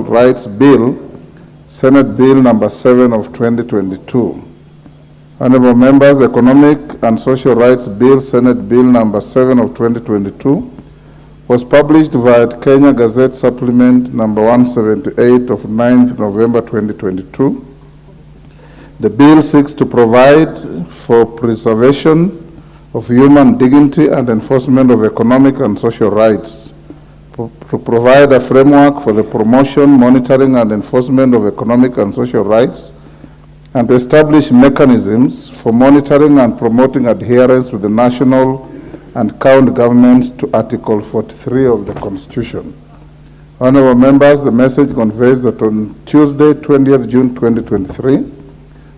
Rights Bill, Senate Bill number 7 of 2022. Honorable members, Economic and Social Rights Bill, Senate Bill number 7 of 2022 was published via Kenya Gazette Supplement number 178 of 9th November 2022. The bill seeks to provide for preservation of human dignity and enforcement of economic and social rights, to provide a framework for the promotion, monitoring, and enforcement of economic and social rights, and to establish mechanisms for monitoring and promoting adherence to the national and county governments to Article 43 of the Constitution. Honorable members, the message conveys that on Tuesday, 20th June 2023,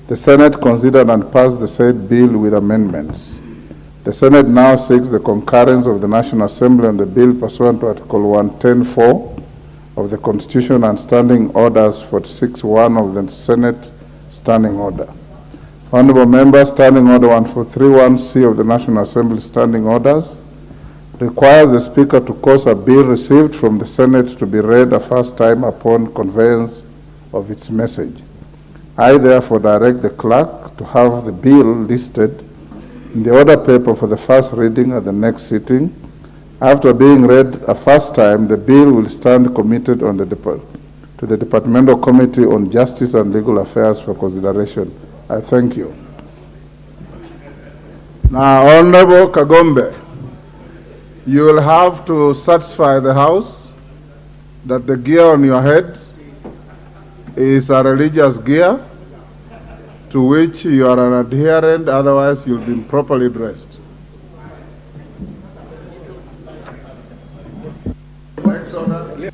the Senate considered and passed the said bill with amendments. The Senate now seeks the concurrence of the National Assembly on the bill pursuant to Article 110(4) of the Constitution and Standing Orders 46(1) of the Senate Standing Order. Honorable members, Standing Order 1431C of the National Assembly Standing Orders requires the Speaker to cause a bill received from the Senate to be read a first time upon conveyance of its message. I therefore direct the clerk to have the bill listed in the order paper for the first reading at the next sitting. After being read a first time, the bill will stand committed on to the Departmental Committee on Justice and Legal Affairs for consideration. I thank you. Now, Honorable Kagombe, you will have to satisfy the House that the gear on your head is a religious gear to which you are an adherent, otherwise you'll be improperly dressed. Next order.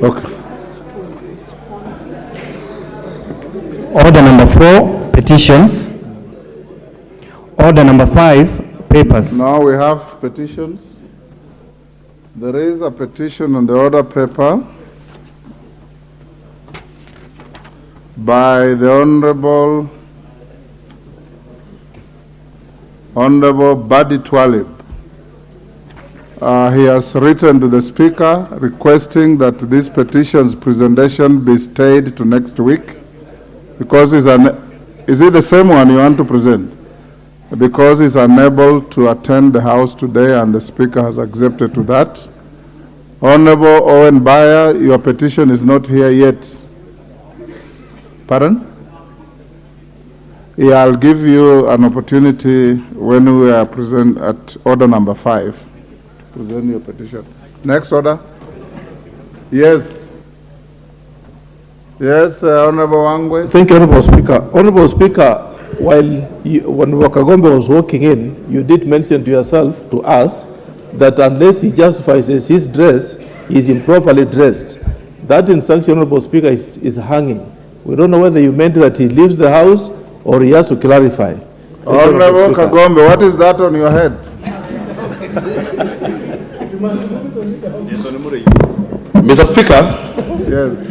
Okay. Order number 4, petitions. Order number 5, papers. Now we have petitions. There is a petition on the order paper by the Honorable Badi Twalib. He has written to the Speaker requesting that this petition's presentation be stayed to next week, because is it the same one you want to present? Because he's unable to attend the House today and the Speaker has accepted to that. Honorable Owen Bayer, your petition is not here yet. Pardon? Yeah, I'll give you an opportunity when we are present at order number 5 to present your petition. Next order. Yes. Yes, Honorable Wangwe. Thank you, Honorable Speaker. Honorable Speaker, when Wakagombe was walking in, you did mention to yourself, to us, that unless he justifies his dress, he is improperly dressed. That instruction, Honorable Speaker, is hanging. We don't know whether you meant that he leaves the House or he has to clarify. Honorable Kagombe, what is that on your head? Mr. Speaker. Yes.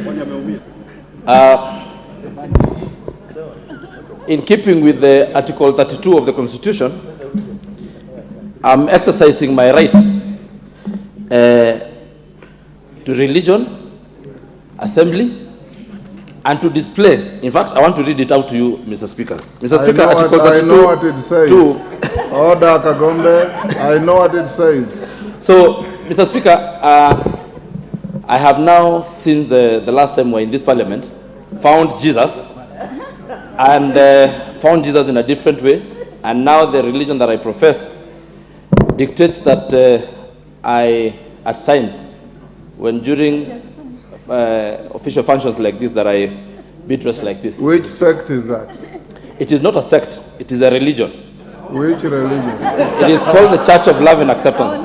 In keeping with the Article 32 of the Constitution, I'm exercising my right to religion, assembly, and to display. In fact, I want to read it out to you, Mr. Speaker. Mr. Speaker, Article 32. I know what it says. Order, Kagombe. I know what it says. So, Mr. Speaker, I have now, since the last time we were in this parliament, found Jesus and found Jesus in a different way. And now the religion that I profess dictates that I, at times, when during official functions like this, that I be dressed like this. Which sect is that? It is not a sect, it is a religion. Which religion? It is called the Church of Love and Acceptance.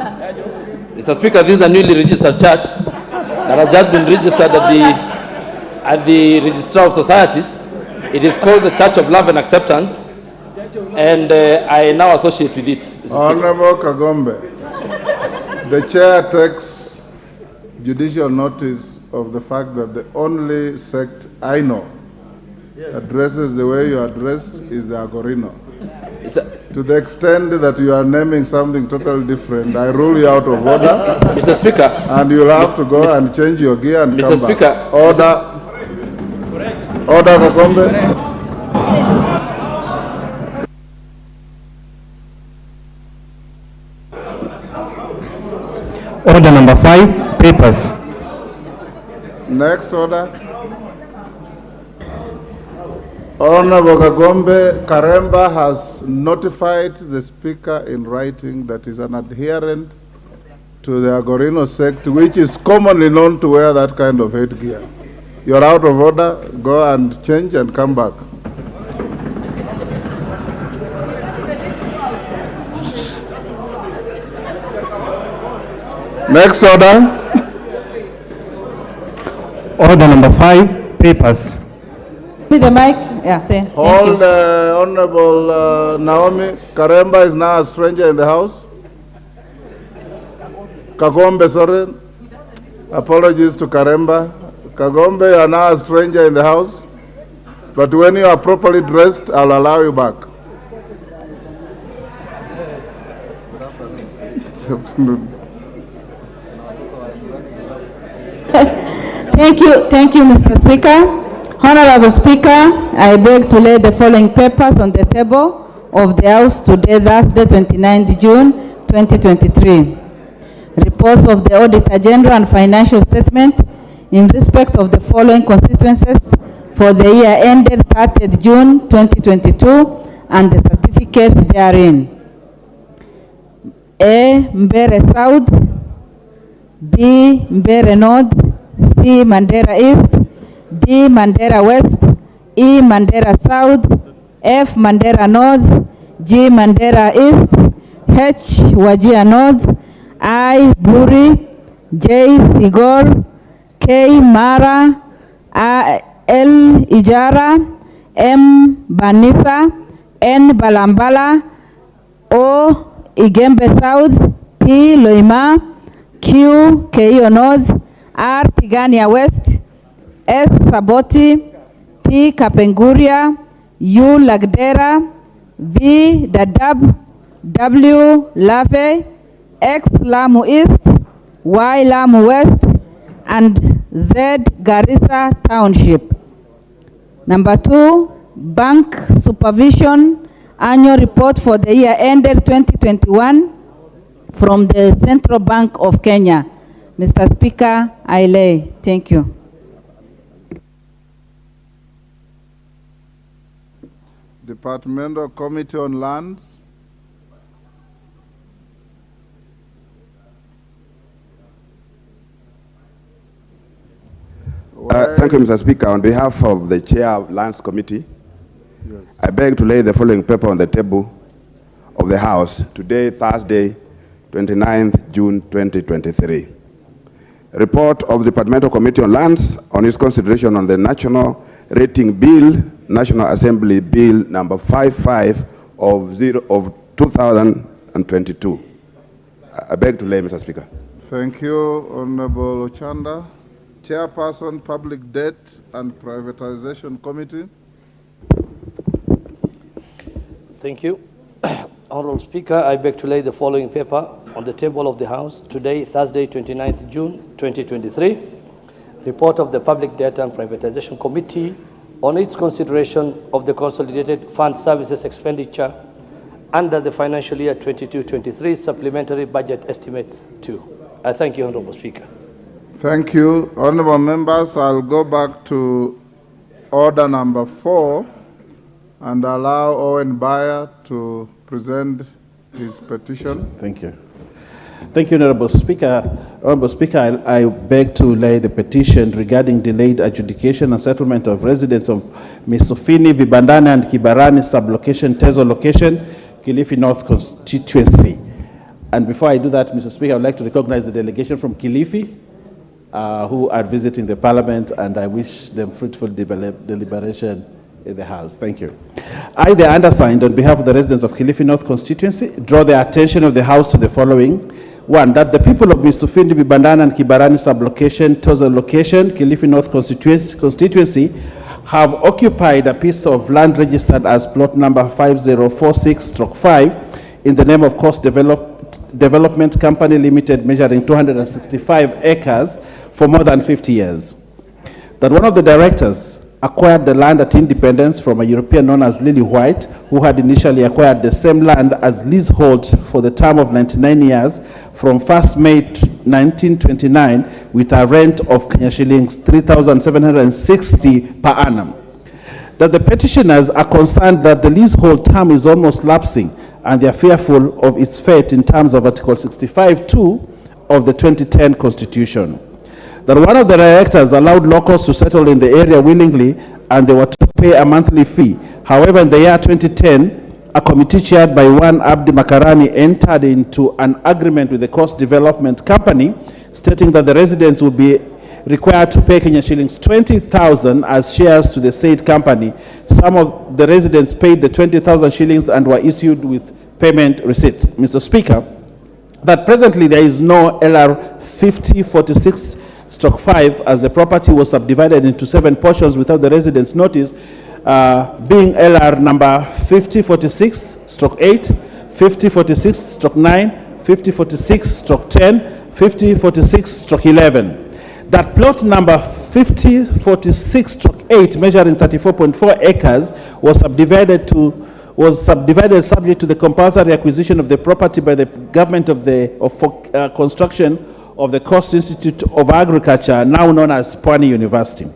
Mr. Speaker, this is a newly registered church that has just been registered at the Registrar of Societies. It is called the Church of Love and Acceptance, and I now associate with it. Honorable Kagombe, the chair takes judicial notice of the fact that the only sect I know that dresses the way you are dressed is the Agorino. To the extent that you are naming something totally different, I rule you out of order. Mr. Speaker. And you'll have to go and change your gear and Mr. come Speaker. back. Order. Order, Kakombe. Order number 5, papers. Next order. Honorable Kagombe Karemba has notified the Speaker in writing that is an adherent to the Agorino sect, which is commonly known to wear that kind of headgear. You're out of order. Go and change and come back. Next order. Order number 5, papers. With the mic, yeah, say. Hold, Honorable Naomi Karemba is now a stranger in the house. Kagombe, sorry. Apologies to Karemba. Kagombe, you are now a stranger in the house. But when you are properly dressed, I'll allow you back. Thank you, Mr. Speaker. Honorable Speaker, I beg to lay the following papers on the table of the House today, Thursday, 29th June, 2023. Reports of the Auditor General and Financial Statement in respect of the following constituencies for the year ended 30th June, 2022, and the certificates therein. A. Mbere South, B. Mbere North, C. Mandera East, D. Mandera West, E. Mandera South, F. Mandera North, G. Mandera East, H. Wajir North, I. Buri, J. Sigor, K. Mara, L. Ijara, M. Banisa, N. Balambala, O. Igembe South, P. Loima, Q. Keio North, R. Tigania West, S. Saboti, T. Kapenguria, U. Lagdera, V. Dadab, W. Lave, X. Lamu East, Y. Lamu West, and Z. Garissa Township. Number 2, Bank Supervision Annual Report for the year ended 2021 from the Central Bank of Kenya. Mr. Speaker, I lay. Thank you. Departmental Committee on Lands. Thank you, Mr. Speaker. On behalf of the Chair of Lands Committee, yes, I beg to lay the following paper on the table of the House today, Thursday, 29th June 2023. Report of the Departmental Committee on Lands on its consideration on the National Rating Bill, National Assembly Bill number 55 of 2022. I beg to lay, Mr. Speaker. Thank you, Honorable Ochanda. Chairperson, Public Debt and Privatization Committee. Thank you. Honorable Speaker, I beg to lay the following paper on the table of the House today, Thursday, 29th June, 2023. Report of the Public Debt and Privatization Committee on its consideration of the Consolidated Fund Services Expenditure under the financial year 22-23 Supplementary Budget Estimates 2. I thank you, Honorable Speaker. Thank you. Honorable members, I'll go back to order number 4 and allow Owen Bayer to present his petition. Thank you. Thank you, Honorable Speaker. Honorable Speaker, I beg to lay the petition regarding delayed adjudication and settlement of residents of Misufini, Vibandana, and Kibarani sublocation, Tezo location, Kilifi North constituency. And before I do that, Mr. Speaker, I would like to recognize the delegation from Kilifi who are visiting the Parliament, and I wish them fruitful deliberation in the House. Thank you. I, the undersigned, on behalf of the residents of Kilifi North constituency, draw the attention of the House to the following. One, that the people of Misufini, Vibandana, and Kibarani sublocation, Toza location, Kilifi North constituency, have occupied a piece of land registered as plot number 5046/5 in the name of Coast Development Company Limited, measuring 265 acres for more than 50 years. That one of the directors acquired the land at independence from a European known as Lily White, who had initially acquired the same land as leasehold for the term of 99 years from 1st May 1929 with a rent of Kenya shillings 3,760 per annum. That the petitioners are concerned that the leasehold term is almost lapsing and they are fearful of its fate in terms of Article 65(2) of the 2010 Constitution. That one of the directors allowed locals to settle in the area willingly and they were to pay a monthly fee. However, in the year 2010, a committee chaired by one Abdi Makarani entered into an agreement with the Coast Development Company stating that the residents would be required to pay Kenya shillings 20,000 as shares to the said company. Some of the residents paid the 20,000 shillings and were issued with payment receipts. Mr. Speaker, that presently there is no LR 5046/5 as the property was subdivided into 7 portions without the residents' notice, being LR number 5046/8, 5046/9, 5046/10, 5046/11. That plot number 5046/8, measuring 34.4 acres, was subdivided subject to the compulsory acquisition of the property by the government for construction of the Coast Institute of Agriculture, now known as Pwani University.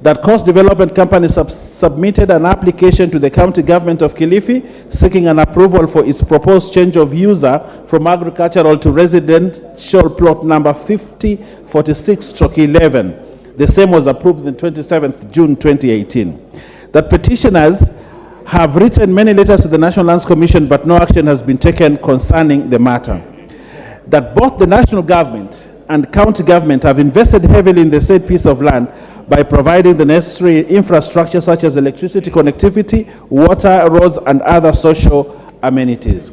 That Coast Development Company submitted an application to the county government of Kilifi seeking an approval for its proposed change of user from agricultural to residential plot number 5046/11. The same was approved on 27th June 2018. That petitioners have written many letters to the National Lands Commission, but no action has been taken concerning the matter. That both the national government and county government have invested heavily in the said piece of land by providing the necessary infrastructure such as electricity connectivity, water, roads, and other social amenities.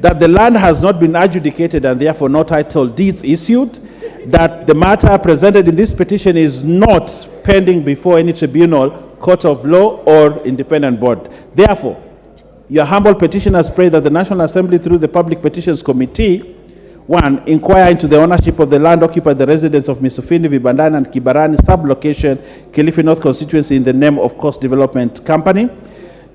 That the land has not been adjudicated and therefore no title deeds issued. That the matter presented in this petition is not pending before any tribunal, court of law, or independent board. Therefore, your humble petitioners pray that the National Assembly through the Public Petitions Committee, 1, inquire into the ownership of the land occupied by the residents of Misufini, Vibandana, and Kibarani sublocation, Kilifi North constituency in the name of Coast Development Company.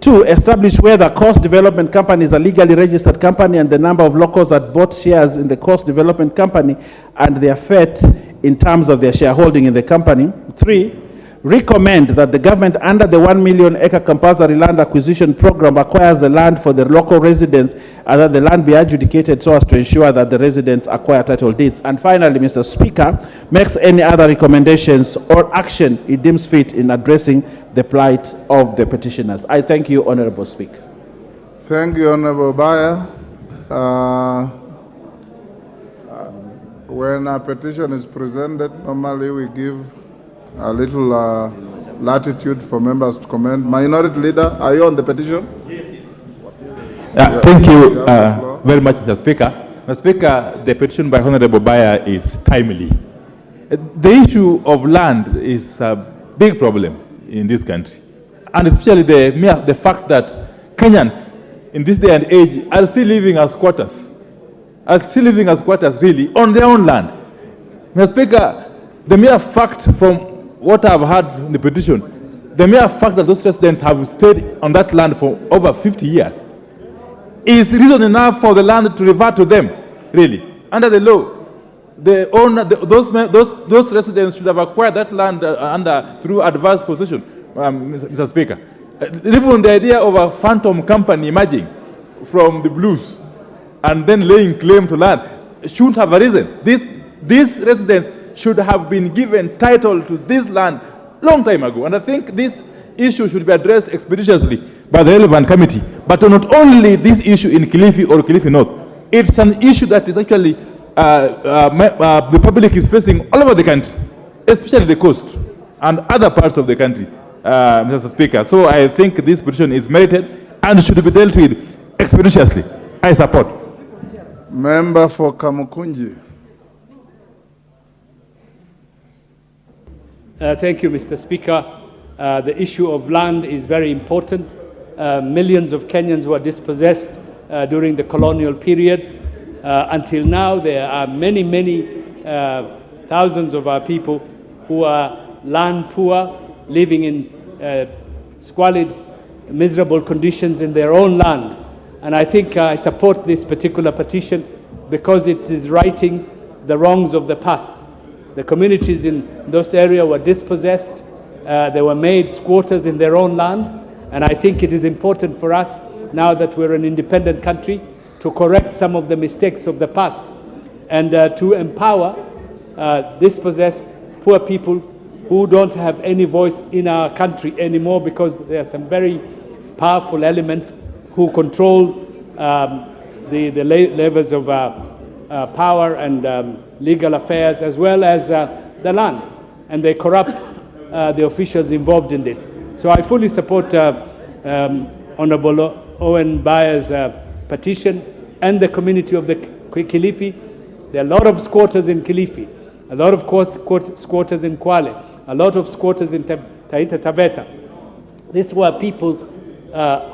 2, establish whether Coast Development Company is a legally registered company and the number of locals that bought shares in the Coast Development Company and their fate in terms of their shareholding in the company. 3, recommend that the government under the 1 million acre compulsory land acquisition program acquires the land for the local residents and that the land be adjudicated so as to ensure that the residents acquire title deeds. And finally, Mr. Speaker, makes any other recommendations or action it deems fit in addressing the plight of the petitioners. I thank you, Honorable Speaker. Thank you, Honorable Baya. When a petition is presented, normally we give a little latitude for members to comment. Minority Leader, are you on the petition? Thank you very much, Mr. Speaker. Mr. Speaker, the petition by Honorable Baya is timely. The issue of land is a big problem in this country, and especially the fact that Kenyans in this day and age are still living as squatters, really, on their own land. Mr. Speaker, the mere fact from what I've heard in the petition, the mere fact that those residents have stayed on that land for over 50 years is reason enough for the land to revert to them, really. Under the law, the owner, those residents should have acquired that land through adverse possession, Mr. Speaker. Even the idea of a phantom company emerging from the blues and then laying claim to land shouldn't have arisen. These residents should have been given title to this land long time ago. And I think this issue should be addressed expeditiously by the relevant committee. But not only this issue in Kilifi or Kilifi North, it's an issue that is actually the public is facing all over the country, especially the coast and other parts of the country, Mr. Speaker. So I think this petition is merited and should be dealt with expeditiously. I support. Member for Kamukunji. Thank you, Mr. Speaker. The issue of land is very important. Millions of Kenyans were dispossessed during the colonial period. Until now, there are many thousands of our people who are land poor, living in squalid, miserable conditions in their own land. And I think I support this particular petition because it is righting the wrongs of the past. The communities in those areas were dispossessed. They were made squatters in their own land. And I think it is important for us, now that we're an independent country, to correct some of the mistakes of the past and to empower dispossessed poor people who don't have any voice in our country anymore, because there are some very powerful elements who control the levels of power and legal affairs, as well as the land, and they corrupt the officials involved in this. So I fully support Honorable Owen Bayer's petition and the community of the Kilifi. There are a lot of squatters in Kilifi, a lot of squatters in Kwale, a lot of squatters in Taita Taveta. These were people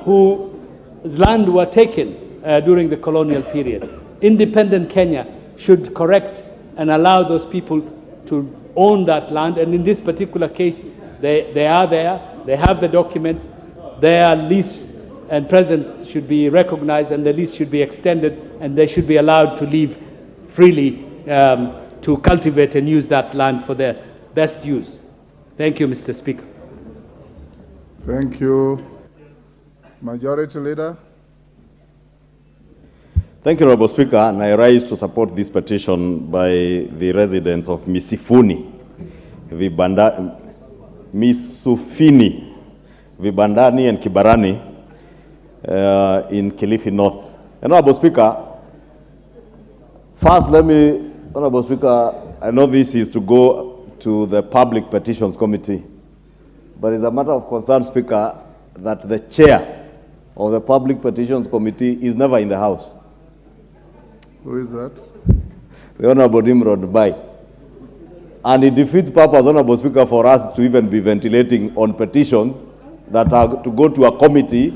whose land were taken during the colonial period. Independent Kenya should correct and allow those people to own that land. And in this particular case, they are there, they have the documents, their lease and presence should be recognized, and the lease should be extended, and they should be allowed to live freely to cultivate and use that land for their best use. Thank you, Mr. Speaker. Thank you. Majority Leader. Thank you, Honorable Speaker, and I rise to support this petition by the residents of Misifuni, Misufini, Vibandani, and Kibarani in Kilifi North. Honorable Speaker, first Honorable Speaker, I know this is to go to the Public Petitions Committee, but it's a matter of concern, Speaker, that the chair of the Public Petitions Committee is never in the House. Who is that? The Honorable Nimrod Bai. And it defeats purpose, Honorable Speaker, for us to even be ventilating on petitions that are to go to a committee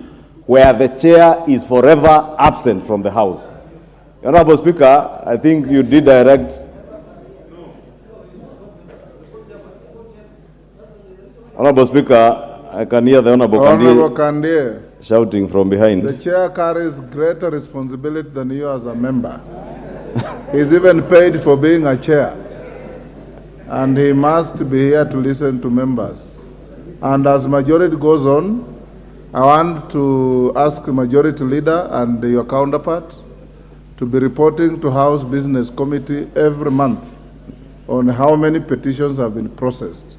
where the chair is forever absent from the House. Honorable Speaker, I think you did direct. Honorable Speaker, I can hear the Honorable Kandie shouting from behind. The chair carries greater responsibility than you as a member. He's even paid for being a chair. And he must be here to listen to members. And as majority goes on, I want to ask the Majority Leader and your counterpart to be reporting to House Business Committee every month on how many petitions have been processed.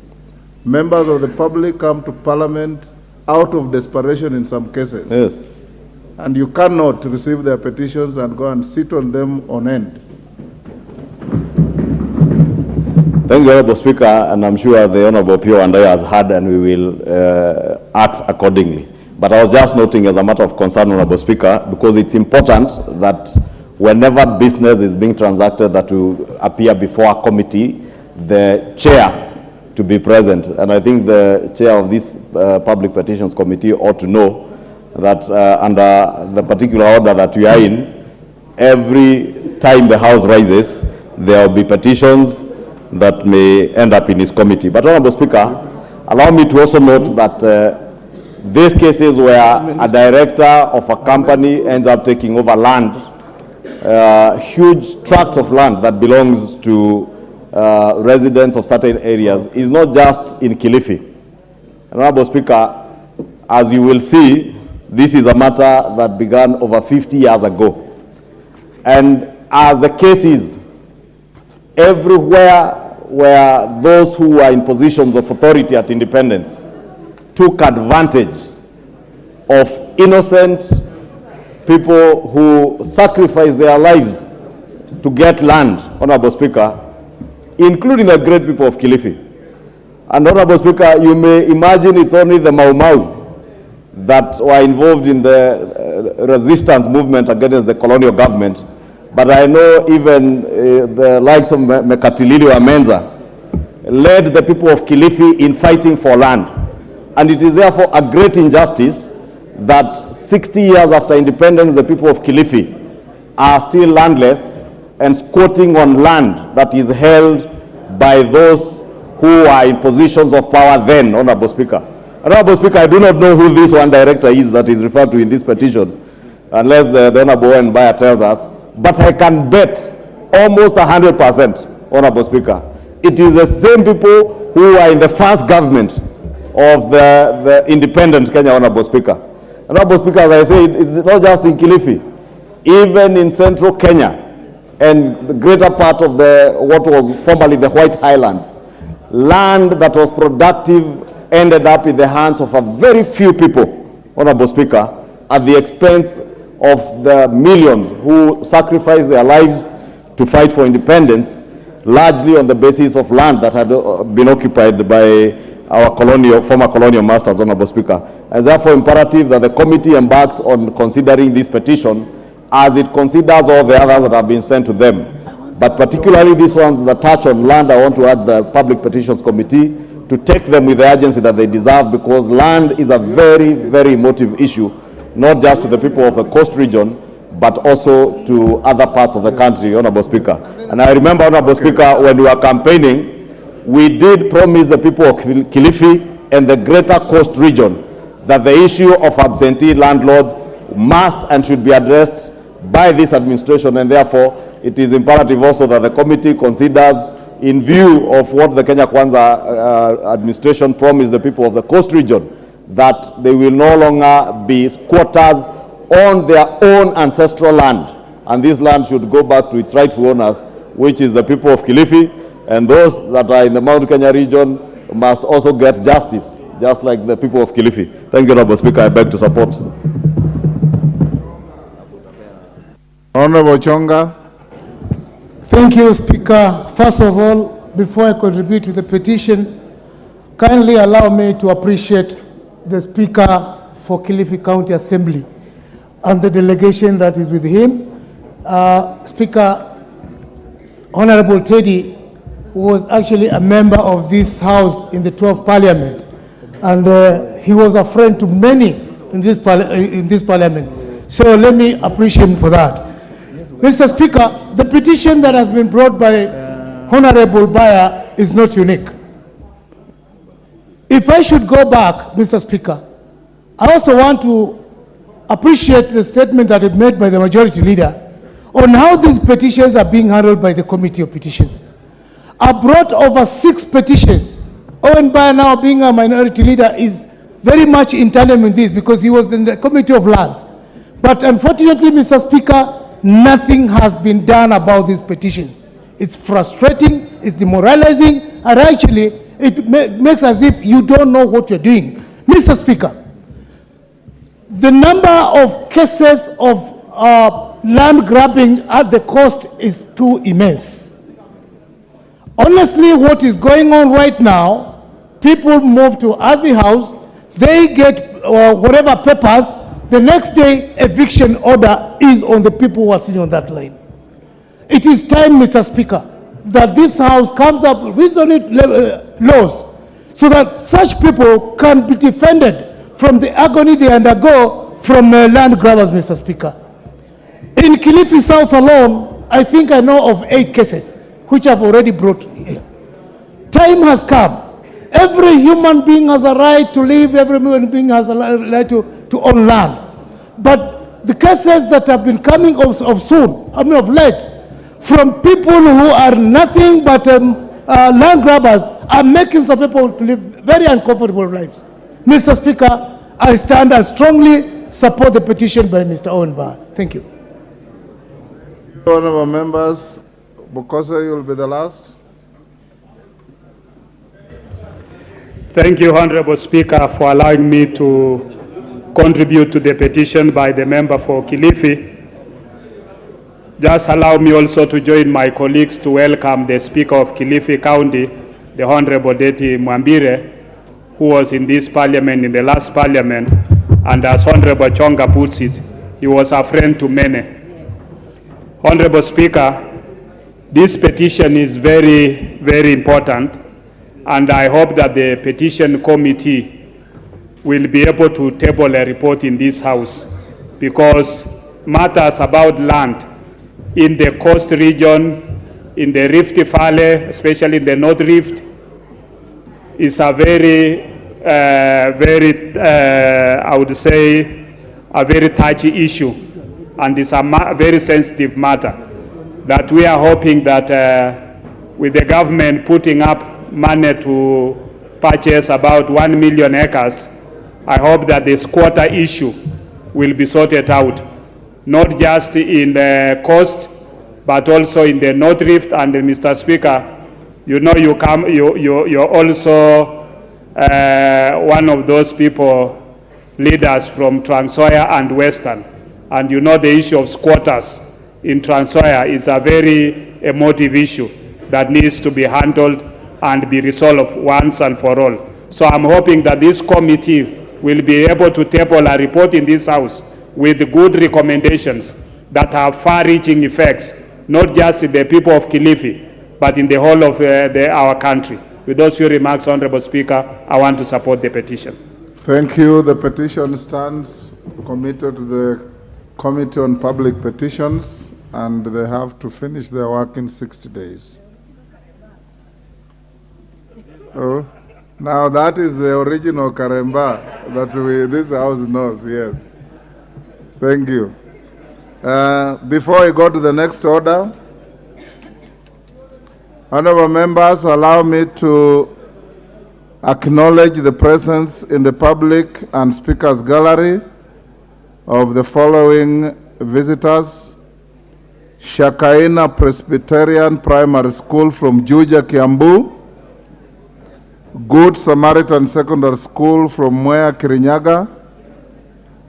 Members of the public come to Parliament out of desperation in some cases. Yes. And you cannot receive their petitions and go and sit on them on end. Thank you, Honorable Speaker, and I'm sure the Honorable Pio and I has heard, and we will act accordingly. But I was just noting, as a matter of concern, Honorable Speaker, because it's important that whenever business is being transacted that to appear before a committee, the chair to be present. And I think the chair of this Public Petitions Committee ought to know that under the particular order that we are in, every time the House rises, there will be petitions that may end up in his committee. But Honorable Speaker, allow me to also note that these cases where a director of a company ends up taking over land, huge tracts of land that belongs to residents of certain areas, is not just in Kilifi. Honorable Speaker, as you will see, this is a matter that began over 50 years ago. And as the case is, everywhere where those who were in positions of authority at independence took advantage of innocent people who sacrificed their lives to get land, Honorable Speaker, including the great people of Kilifi. And Honorable Speaker, you may imagine it's only the Mau Mau that were involved in the resistance movement against the colonial government, but I know even the likes of Mekatilili Wamenza led the people of Kilifi in fighting for land. And it is therefore a great injustice that 60 years after independence, the people of Kilifi are still landless and squatting on land that is held by those who are in positions of power then, Honorable Speaker. Honorable Speaker, I do not know who this one director is that is referred to in this petition, unless the Honorable Owen Baya tells us, but I can bet almost 100%, Honorable Speaker, it is the same people who are in the first government of the independent Kenya, Honorable Speaker. Honorable Speaker, as I said, it's not just in Kilifi, even in central Kenya and the greater part of what was formerly the White Highlands, land that was productive ended up in the hands of a very few people, Honorable Speaker, at the expense of the millions who sacrificed their lives to fight for independence, largely on the basis of land that had been occupied by our former colonial masters, Honorable Speaker. It's therefore imperative that the committee embarks on considering this petition as it considers all the others that have been sent to them. But particularly these ones that touch on land, I want to urge the Public Petitions Committee to take them with the urgency that they deserve, because land is a very, very emotive issue, not just to the people of the coast region, but also to other parts of the country, Honorable Speaker. And I remember, Honorable Speaker, when we were campaigning, we did promise the people of Kilifi and the greater coast region that the issue of absentee landlords must and should be addressed by this administration, and therefore it is imperative also that the committee considers, in view of what the Kenya Kwanza administration promised the people of the coast region, that they will no longer be squatters on their own ancestral land, and this land should go back to its rightful owners, which is the people of Kilifi, and those that are in the Mount Kenya region must also get justice, just like the people of Kilifi. Thank you, Honorable Speaker. I beg to support. Honorable Chonga. Thank you, Speaker. First of all, before I contribute to the petition, kindly allow me to appreciate the Speaker for Kilifi County Assembly and the delegation that is with him. Speaker, Honorable Teddy was actually a member of this House in the 12th Parliament, and he was a friend to many in this Parliament. So let me appreciate him for that. Mr. Speaker, the petition that has been brought by Honorable Baya is not unique. If I should go back, Mr. Speaker, I also want to appreciate the statement that is made by the Majority Leader on how these petitions are being handled by the Committee of Petitions. I brought over 6 petitions. Owen Baya, now being a Minority Leader, is very much in tandem in this because he was in the Committee of Lands. But unfortunately, Mr. Speaker, nothing has been done about these petitions. It's frustrating, it's demoralizing, and actually it makes as if you don't know what you're doing. Mr. Speaker, the number of cases of land grabbing at the coast is too immense. Honestly, what is going on right now, people move to Athi House, they get whatever papers, the next day eviction order is on the people who are sitting on that line. It is time, Mr. Speaker, that this House comes up with reasonable laws so that such people can be defended from the agony they undergo from land grabbers, Mr. Speaker. In Kilifi South alone, I think I know of 8 cases which I've already brought here. Time has come. Every human being has a right to live, every human being has a right to own land. But the cases that have been coming of late, from people who are nothing but land grabbers, are making some people to live very uncomfortable lives. Mr. Speaker, I stand and strongly support the petition by Mr. Owen Baya. Thank you. Honorable members, Bukosa, you will be the last. Thank you, Honorable Speaker, for allowing me to contribute to the petition by the member for Kilifi. Just allow me also to join my colleagues to welcome the Speaker of Kilifi County, the Honorable Deti Mwambire, who was in this parliament, in the last parliament, and as Honorable Chonga puts it, he was a friend to many. Honorable Speaker, this petition is very, very important, and I hope that the petition committee will be able to table a report in this House, because matters about land in the coast region, in the Rift Valley, especially in the North Rift, is a very, I would say, a very touchy issue, and it's a very sensitive matter that we are hoping that with the government putting up money to purchase about 1 million acres, I hope that the squatter issue will be sorted out, not just in the coast, but also in the North Rift. And Mr. Speaker, you know you're also one of those people, leaders from Trans Nzoia and Western, and you know the issue of squatters in Trans Nzoia is a very emotive issue that needs to be handled and be resolved once and for all. So I'm hoping that this committee will be able to table a report in this House with good recommendations that have far-reaching effects, not just in the people of Kilifi, but in the whole of our country. With those few remarks, Honorable Speaker, I want to support the petition. Thank you. The petition stands committed to the Committee on Public Petitions, and they have to finish their work in 60 days. Oh, now that is the original Karemba that this House knows, yes. Thank you. Before I go to the next order, honorable members, allow me to acknowledge the presence in the public and speakers gallery of the following visitors: Shakaina Presbyterian Primary School from Juja, Kiambu; Good Samaritan Secondary School from Mwea, Kirinyaga;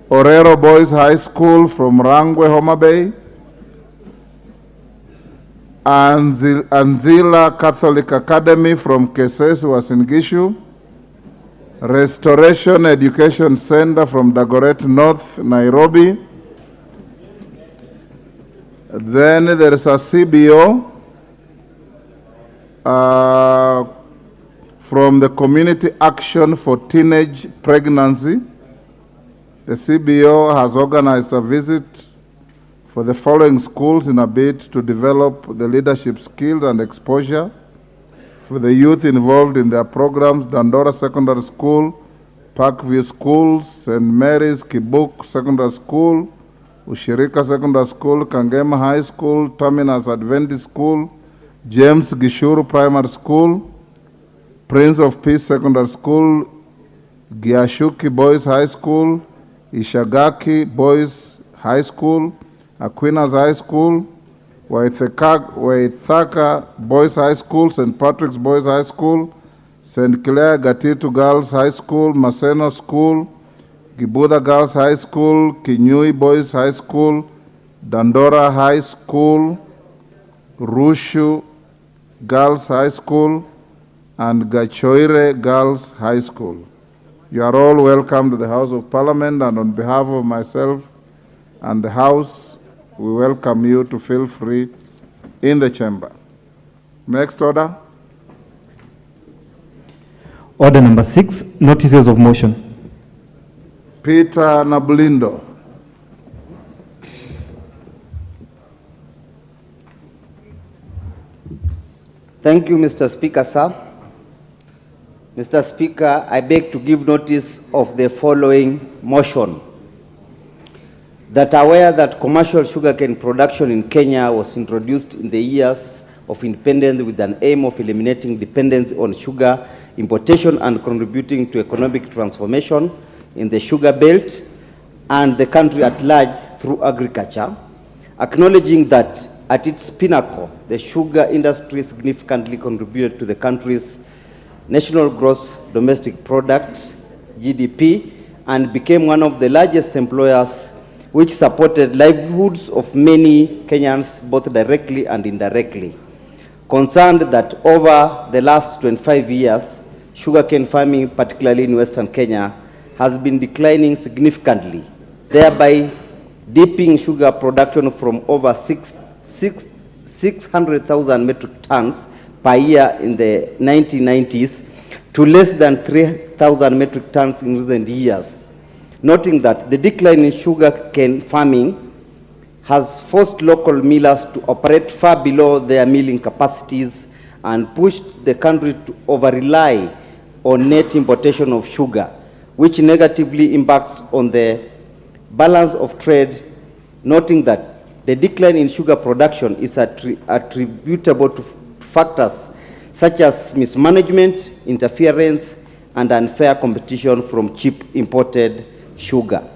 Orero Boys High School from Rangwe, Homa Bay; Anzila Catholic Academy from Keses, Uasin Gishu; Restoration Education Center from Dagoret North, Nairobi. Then there is a CBO from the Community Action for Teenage Pregnancy. The CBO has organized a visit for the following schools in a bid to develop the leadership skills and exposure for the youth involved in their programs: Dandora Secondary School, Parkview Schools, St. Mary's Kibuk Secondary School, Ushirika Secondary School, Kangema High School, Terminus Adventist School, James Gishuru Primary School, Prince of Peace Secondary School, Giashuki Boys High School, Ishagaki Boys High School, Aquinas High School, Waithaka Boys High School, St. Patrick's Boys High School, St. Clair Gatitu Girls High School, Maseno School, Gibuda Girls High School, Kinyui Boys High School, Dandora High School, Rushu Girls High School, and Gachoire Girls High School. You are all welcome to the House of Parliament, and on behalf of myself and the House, we welcome you to feel free in the chamber. Next order. Order number 6, notices of motion. Peter Nabulindo. Thank you, Mr. Speaker, sir. Mr. Speaker, I beg to give notice of the following motion. That aware that commercial sugarcane production in Kenya was introduced in the years of independence with an aim of eliminating dependence on sugar importation and contributing to economic transformation in the sugar belt and the country at large through agriculture, acknowledging that at its pinnacle, the sugar industry significantly contributed to the country's national gross domestic product, GDP, and became one of the largest employers, which supported livelihoods of many Kenyans, both directly and indirectly. Concerned that over the last 25 years, sugarcane farming, particularly in Western Kenya, has been declining significantly, thereby dipping sugar production from over 6 600,000 metric tons per year in the 1990s to less than 3,000 metric tons in recent years, noting that the decline in sugarcane farming has forced local millers to operate far below their milling capacities and pushed the country to over-rely on net importation of sugar, which negatively impacts on the balance of trade, noting that the decline in sugar production is attributable to factors such as mismanagement, interference, and unfair competition from cheap imported sugar.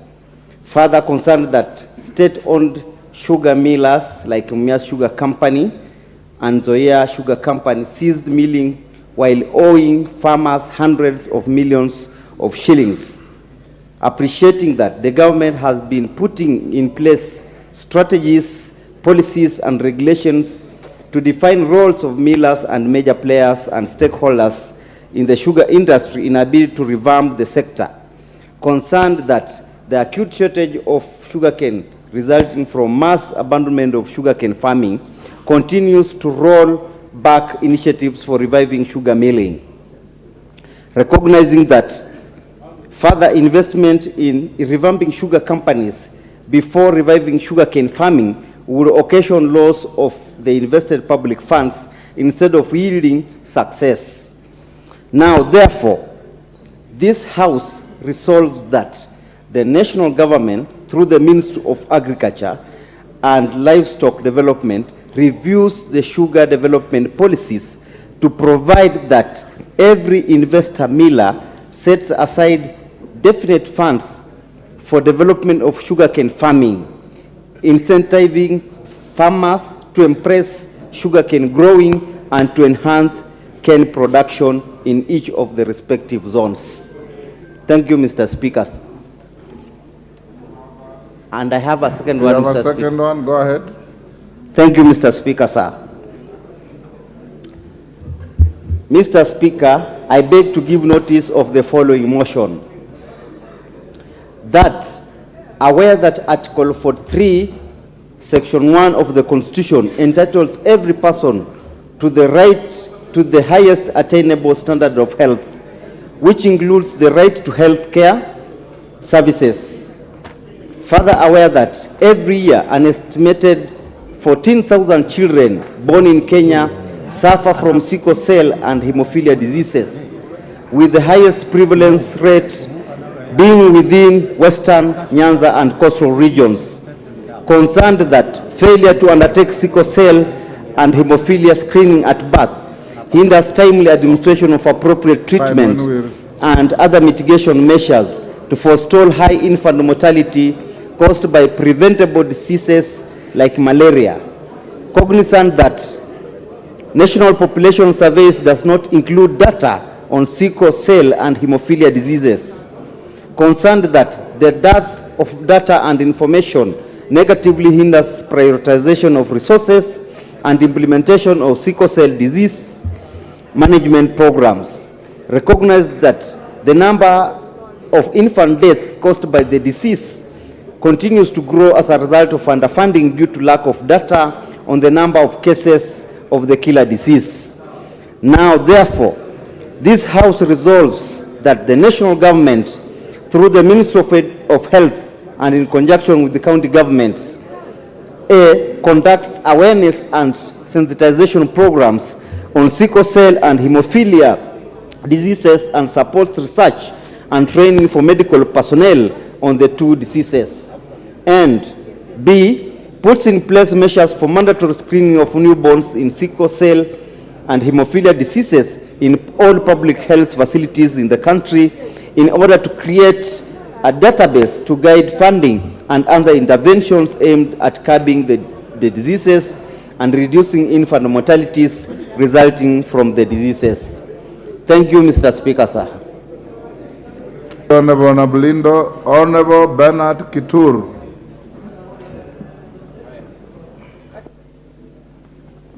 Further concerned that state-owned sugar millers like Mumias Sugar Company and Zoya Sugar Company ceased milling while owing farmers hundreds of millions of shillings. Appreciating that the government has been putting in place strategies, policies, and regulations to define roles of millers and major players and stakeholders in the sugar industry in a bid to revamp the sector. Concerned that the acute shortage of sugarcane resulting from mass abandonment of sugarcane farming continues to roll back initiatives for reviving sugar milling. Recognizing that further investment in revamping sugar companies before reviving sugarcane farming would occasion loss of the invested public funds instead of yielding success. Now, therefore, this House resolves that the national government, through the Ministry of Agriculture and Livestock Development, reviews the sugar development policies to provide that every investor miller sets aside definite funds for development of sugarcane farming, incentivizing farmers to embrace sugarcane growing and to enhance cane production in each of the respective zones. Thank you, Mr. Speaker. And I have a second one, Mr. Speaker. Second one, go ahead. Thank you, Mr. Speaker, sir. Mr. Speaker, I beg to give notice of the following motion. That, aware that Article 43, Section 1 of the Constitution entitles every person to the right to the highest attainable standard of health, which includes the right to health care services. Further aware that every year an estimated 14,000 children born in Kenya suffer from sickle cell and hemophilia diseases, with the highest prevalence rate being within Western, Nyanza, and coastal regions. Concerned that failure to undertake sickle cell and hemophilia screening at birth hinders timely administration of appropriate treatment and other mitigation measures to forestall high infant mortality caused by preventable diseases like malaria. Cognizant that national population surveys does not include data on sickle cell and hemophilia diseases. Concerned that the dearth of data and information negatively hinders prioritization of resources and implementation of sickle cell disease management programs. Recognize that the number of infant deaths caused by the disease continues to grow as a result of underfunding due to lack of data on the number of cases of the killer disease. Now, therefore, this House resolves that the national government, through the Ministry of Health and in conjunction with the county governments, conducts awareness and sensitization programs on sickle cell and hemophilia diseases and supports research and training for medical personnel on the two diseases. And B, puts in place measures for mandatory screening of newborns in sickle cell and hemophilia diseases in all public health facilities in the country in order to create a database to guide funding and other interventions aimed at curbing the diseases and reducing infant mortalities resulting from the diseases. Thank you, Mr. Speaker, sir. Honorable Nablindo, Honorable Bernard Kitur.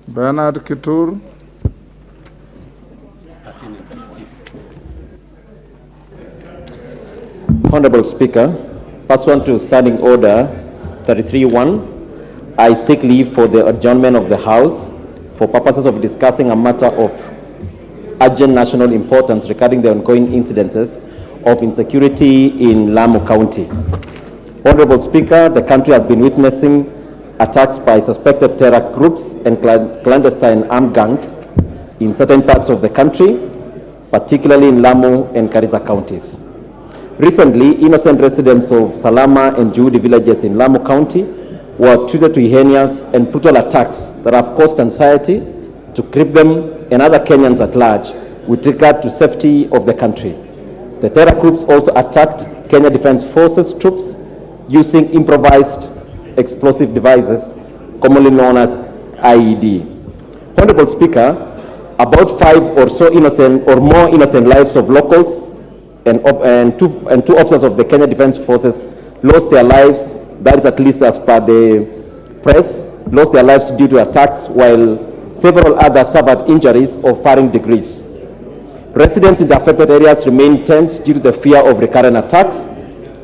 Bernard Kitur. Honorable Speaker, pursuant to Standing Order 33-1, I seek leave for the adjournment of the House for purposes of discussing a matter of urgent national importance regarding the ongoing incidences of insecurity in Lamu County. Honorable Speaker, the country has been witnessing attacks by suspected terror groups and clandestine armed gangs in certain parts of the country, particularly in Lamu and Garissa counties. Recently, innocent residents of Salama and Juhudi villages in Lamu County were treated to heinous and brutal attacks that have caused anxiety to grip them and other Kenyans at large with regard to safety of the country. The terror groups also attacked Kenya Defense Forces troops using improvised explosive devices, commonly known as IED. Honorable Speaker, about 5 or so innocent or more innocent lives of locals and two officers of the Kenya Defense Forces lost their lives, that is at least as per the press, lost their lives due to attacks, while several others suffered injuries of varying degrees. Residents in the affected areas remain tense due to the fear of recurrent attacks,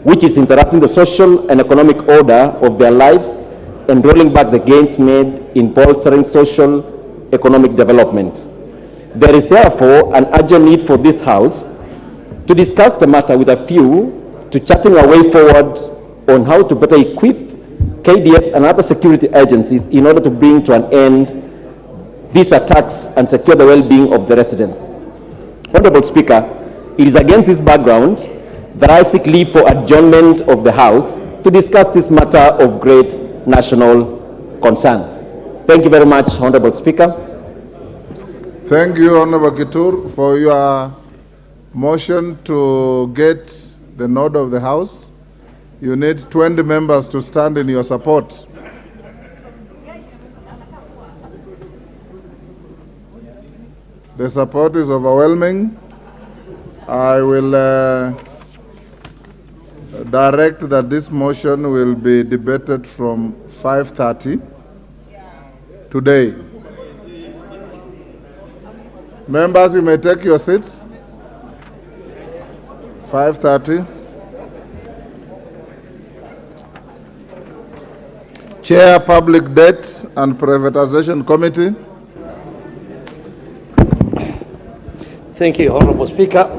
which is interrupting the social and economic order of their lives and rolling back the gains made in bolstering social economic development. There is therefore an urgent need for this House to discuss the matter with a view to charting a way forward on how to better equip KDF and other security agencies in order to bring to an end these attacks and secure the well-being of the residents. Honorable Speaker, it is against this background that I seek leave for adjournment of the House to discuss this matter of great national concern. Thank you very much, Honorable Speaker. Thank you, Honorable Kitur, for your motion to get the nod of the House. You need 20 members to stand in your support. The support is overwhelming. I will direct that this motion will be debated from 5:30 today. Members, you may take your seats. 5:30. Chair, Public Debt and Privatization Committee. Thank you, Honorable Speaker.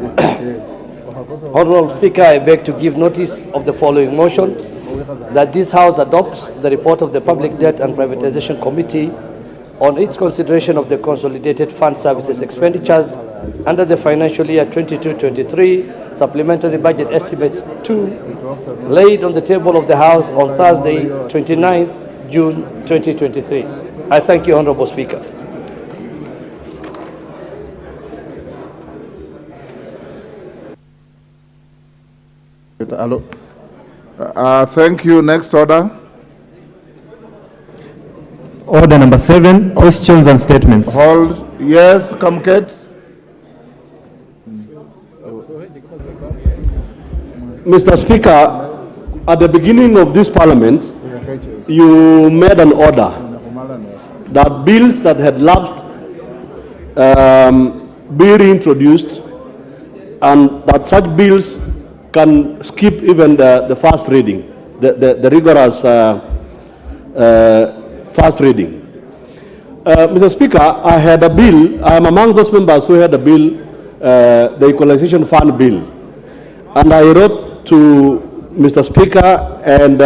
Honorable Speaker, I beg to give notice of the following motion, that this House adopts the report of the Public Debt and Privatization Committee on its consideration of the Consolidated Fund Services expenditures under the financial year 22-23, Supplementary Budget Estimates 2, laid on the table of the House on Thursday, 29th June 2023. I thank you, Honorable Speaker. Thank you. Next order. Order number 7, questions and statements. Hold. Yes, Kamket. Mr. Speaker, at the beginning of this parliament, you made an order that bills that had lapsed be reintroduced, and that such bills can skip even the first reading, the rigorous first reading. Mr. Speaker, I had a bill, I am among those members who had a bill, the Equalization Fund bill, and I wrote to Mr. Speaker, and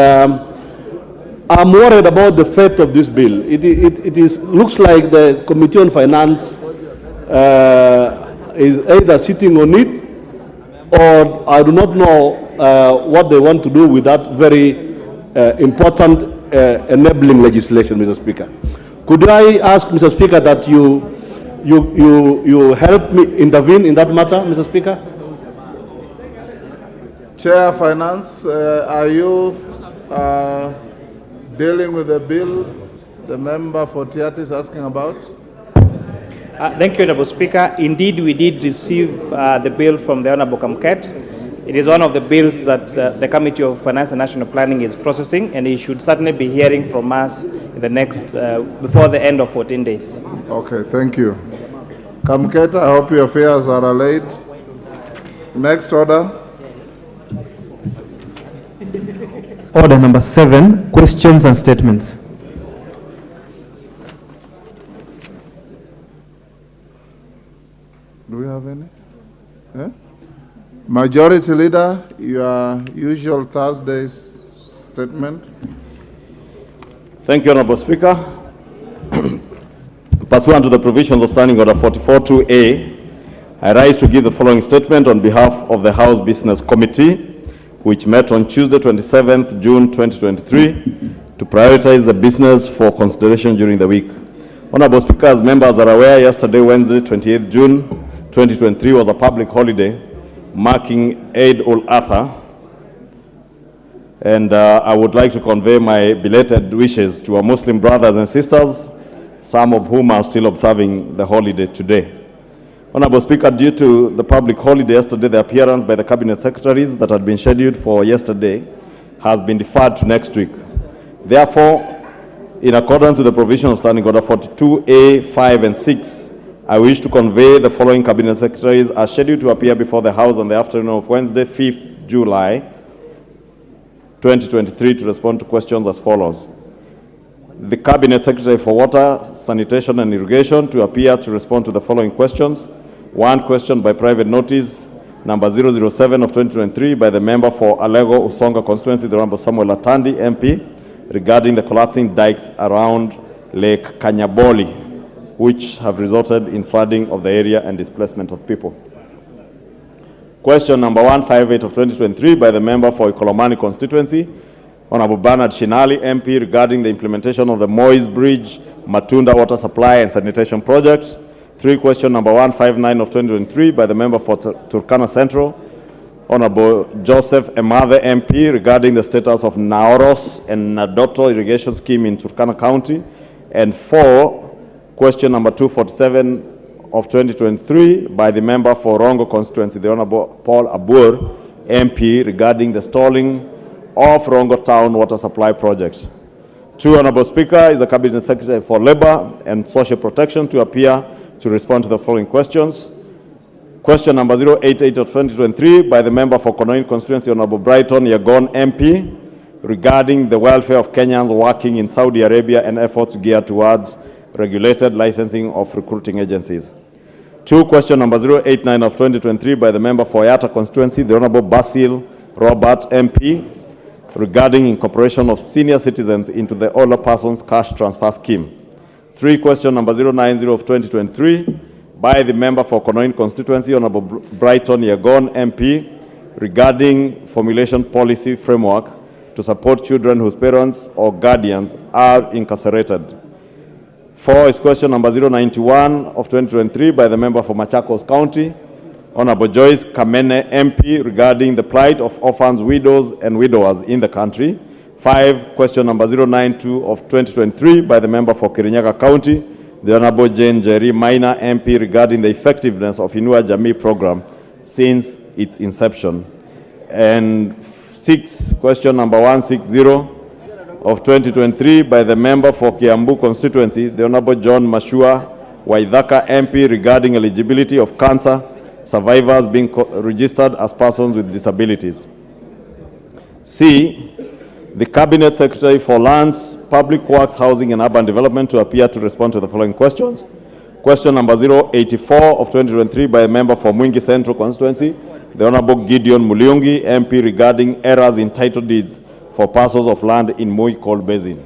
I'm worried about the fate of this bill. It looks like the Committee on Finance is either sitting on it, or I do not know what they want to do with that very important enabling legislation, Mr. Speaker. Could I ask, Mr. Speaker, that you help me intervene in that matter, Mr. Speaker? Chair of Finance, are you dealing with the bill the member for Tiati is asking about? Thank you, Honorable Speaker. Indeed, we did receive the bill from the Honorable Kamket. It is one of the bills that the Committee of Finance and National Planning is processing, and he should certainly be hearing from us in the next, before the end of 14 days. Okay, thank you. Kamket, I hope your affairs are allayed. Next order. Order number 7, questions and statements. Do we have any? Eh? Majority Leader, your usual Thursday's statement. Thank you, Honorable Speaker. Pursuant to the provisions of Standing Order 44.2A, I rise to give the following statement on behalf of the House Business Committee, which met on Tuesday, 27th June 2023, to prioritize the business for consideration during the week. Honorable Speaker, as members are aware, yesterday, Wednesday, 28th June 2023, was a public holiday marking Eid al-Adha, and I would like to convey my belated wishes to our Muslim brothers and sisters, some of whom are still observing the holiday today. Honorable Speaker, due to the public holiday yesterday, the appearance by the Cabinet Secretaries that had been scheduled for yesterday has been deferred to next week. Therefore, in accordance with the provision of Standing Order 42A, 5 and 6, I wish to convey the following Cabinet Secretaries are scheduled to appear before the House on the afternoon of Wednesday, 5th July 2023 to respond to questions as follows. The Cabinet Secretary for Water, Sanitation and Irrigation to appear to respond to the following questions. One question by private notice, number 007 of 2023 by the member for Alego Usonga constituency, the Honorable Samuel Atandi, MP, regarding the collapsing dikes around Lake Kanyaboli, which have resulted in flooding of the area and displacement of people. Question number 158 of 2023 by the member for Ikolomani constituency, Honorable Bernard Shinali, MP, regarding the implementation of the Moise Bridge Matunda Water Supply and Sanitation Project. 3, question number 159 of 2023 by the member for Turkana Central, Honorable Joseph Emathe, MP, regarding the status of Naoros and Nadoto irrigation scheme in Turkana County. And 4, question number 247 of 2023 by the member for Rongo constituency, the Honorable Paul Abur, MP, regarding the stalling of Rongo Town Water Supply Project. 2, Honorable Speaker, is the Cabinet Secretary for Labor and Social Protection to appear to respond to the following questions. Question number 088 of 2023 by the member for Konoin constituency, Honorable Brighton Yagon, MP, regarding the welfare of Kenyans working in Saudi Arabia and efforts geared towards regulated licensing of recruiting agencies. 2, question number 089 of 2023 by the member for Yata constituency, the Honorable Basil Robert, MP, regarding incorporation of senior citizens into the older persons cash transfer scheme. 3, question number 090 of 2023 by the member for Konoin constituency, Honorable Brighton Yagon, MP, regarding formulation policy framework to support children whose parents or guardians are incarcerated. 4 is question number 091 of 2023 by the member for Machakos County, Honorable Joyce Kamene, MP, regarding the plight of orphans, widows, and widowers in the country. 5, question number 092 of 2023 by the member for Kirinyaga County, the Honorable Jane Jerry Maina, MP, regarding the effectiveness of Inua Jamii program since its inception. And 6, question number 160 of 2023 by the member for Kiambu constituency, the Honorable John Mashua Waithaka, MP, regarding eligibility of cancer survivors being registered as persons with disabilities. C, the Cabinet Secretary for Lands, Public Works, Housing and Urban Development to appear to respond to the following questions. Question number 084 of 2023 by a member for Mwingi Central constituency, the Honorable Gideon Muliungi, MP, regarding errors in title deeds for parcels of land in Moi Coal Basin.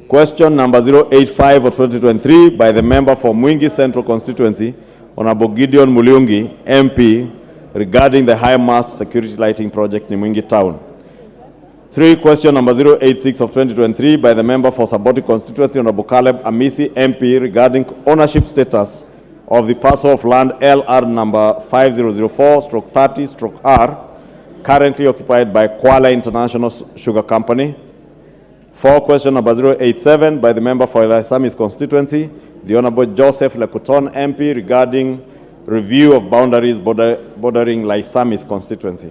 Question number 085 of 2023 by the member for Mwingi Central constituency, Honorable Gideon Muliungi, MP, regarding the high-mast security lighting project in Mwingi Town. 3, question number 086 of 2023 by the member for Saboti constituency, Honorable Caleb Amisi, MP, regarding ownership status of the parcel of land LR number 5004/30/R, currently occupied by Kuala International Sugar Company. 4, question number 087 by the member for Laisamis constituency, the Honorable Joseph Lekuton, MP, regarding review of boundaries bordering Laisamis constituency.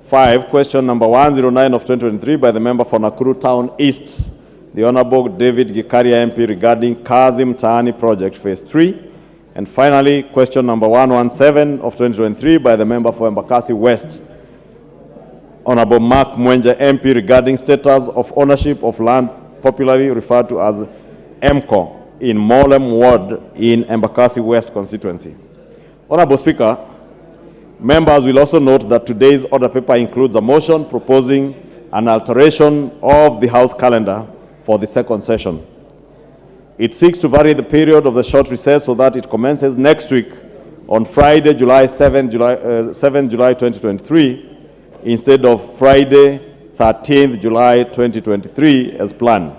5, question number 109 of 2023 by the member for Nakuru Town East, the Honorable David Gikaria, MP, regarding Kazim Taani Project Phase 3. And finally, question number 117 of 2023 by the member for Embakasi West, Honorable Mark Mwenje, MP, regarding status of ownership of land popularly referred to as MCO in Molem Ward in Embakasi West constituency. Honorable Speaker, members will also note that today's order paper includes a motion proposing an alteration of the House calendar for the second session. It seeks to vary the period of the short recess so that it commences next week on Friday, July 7, July 2023, instead of Friday, 13th July 2023 as planned.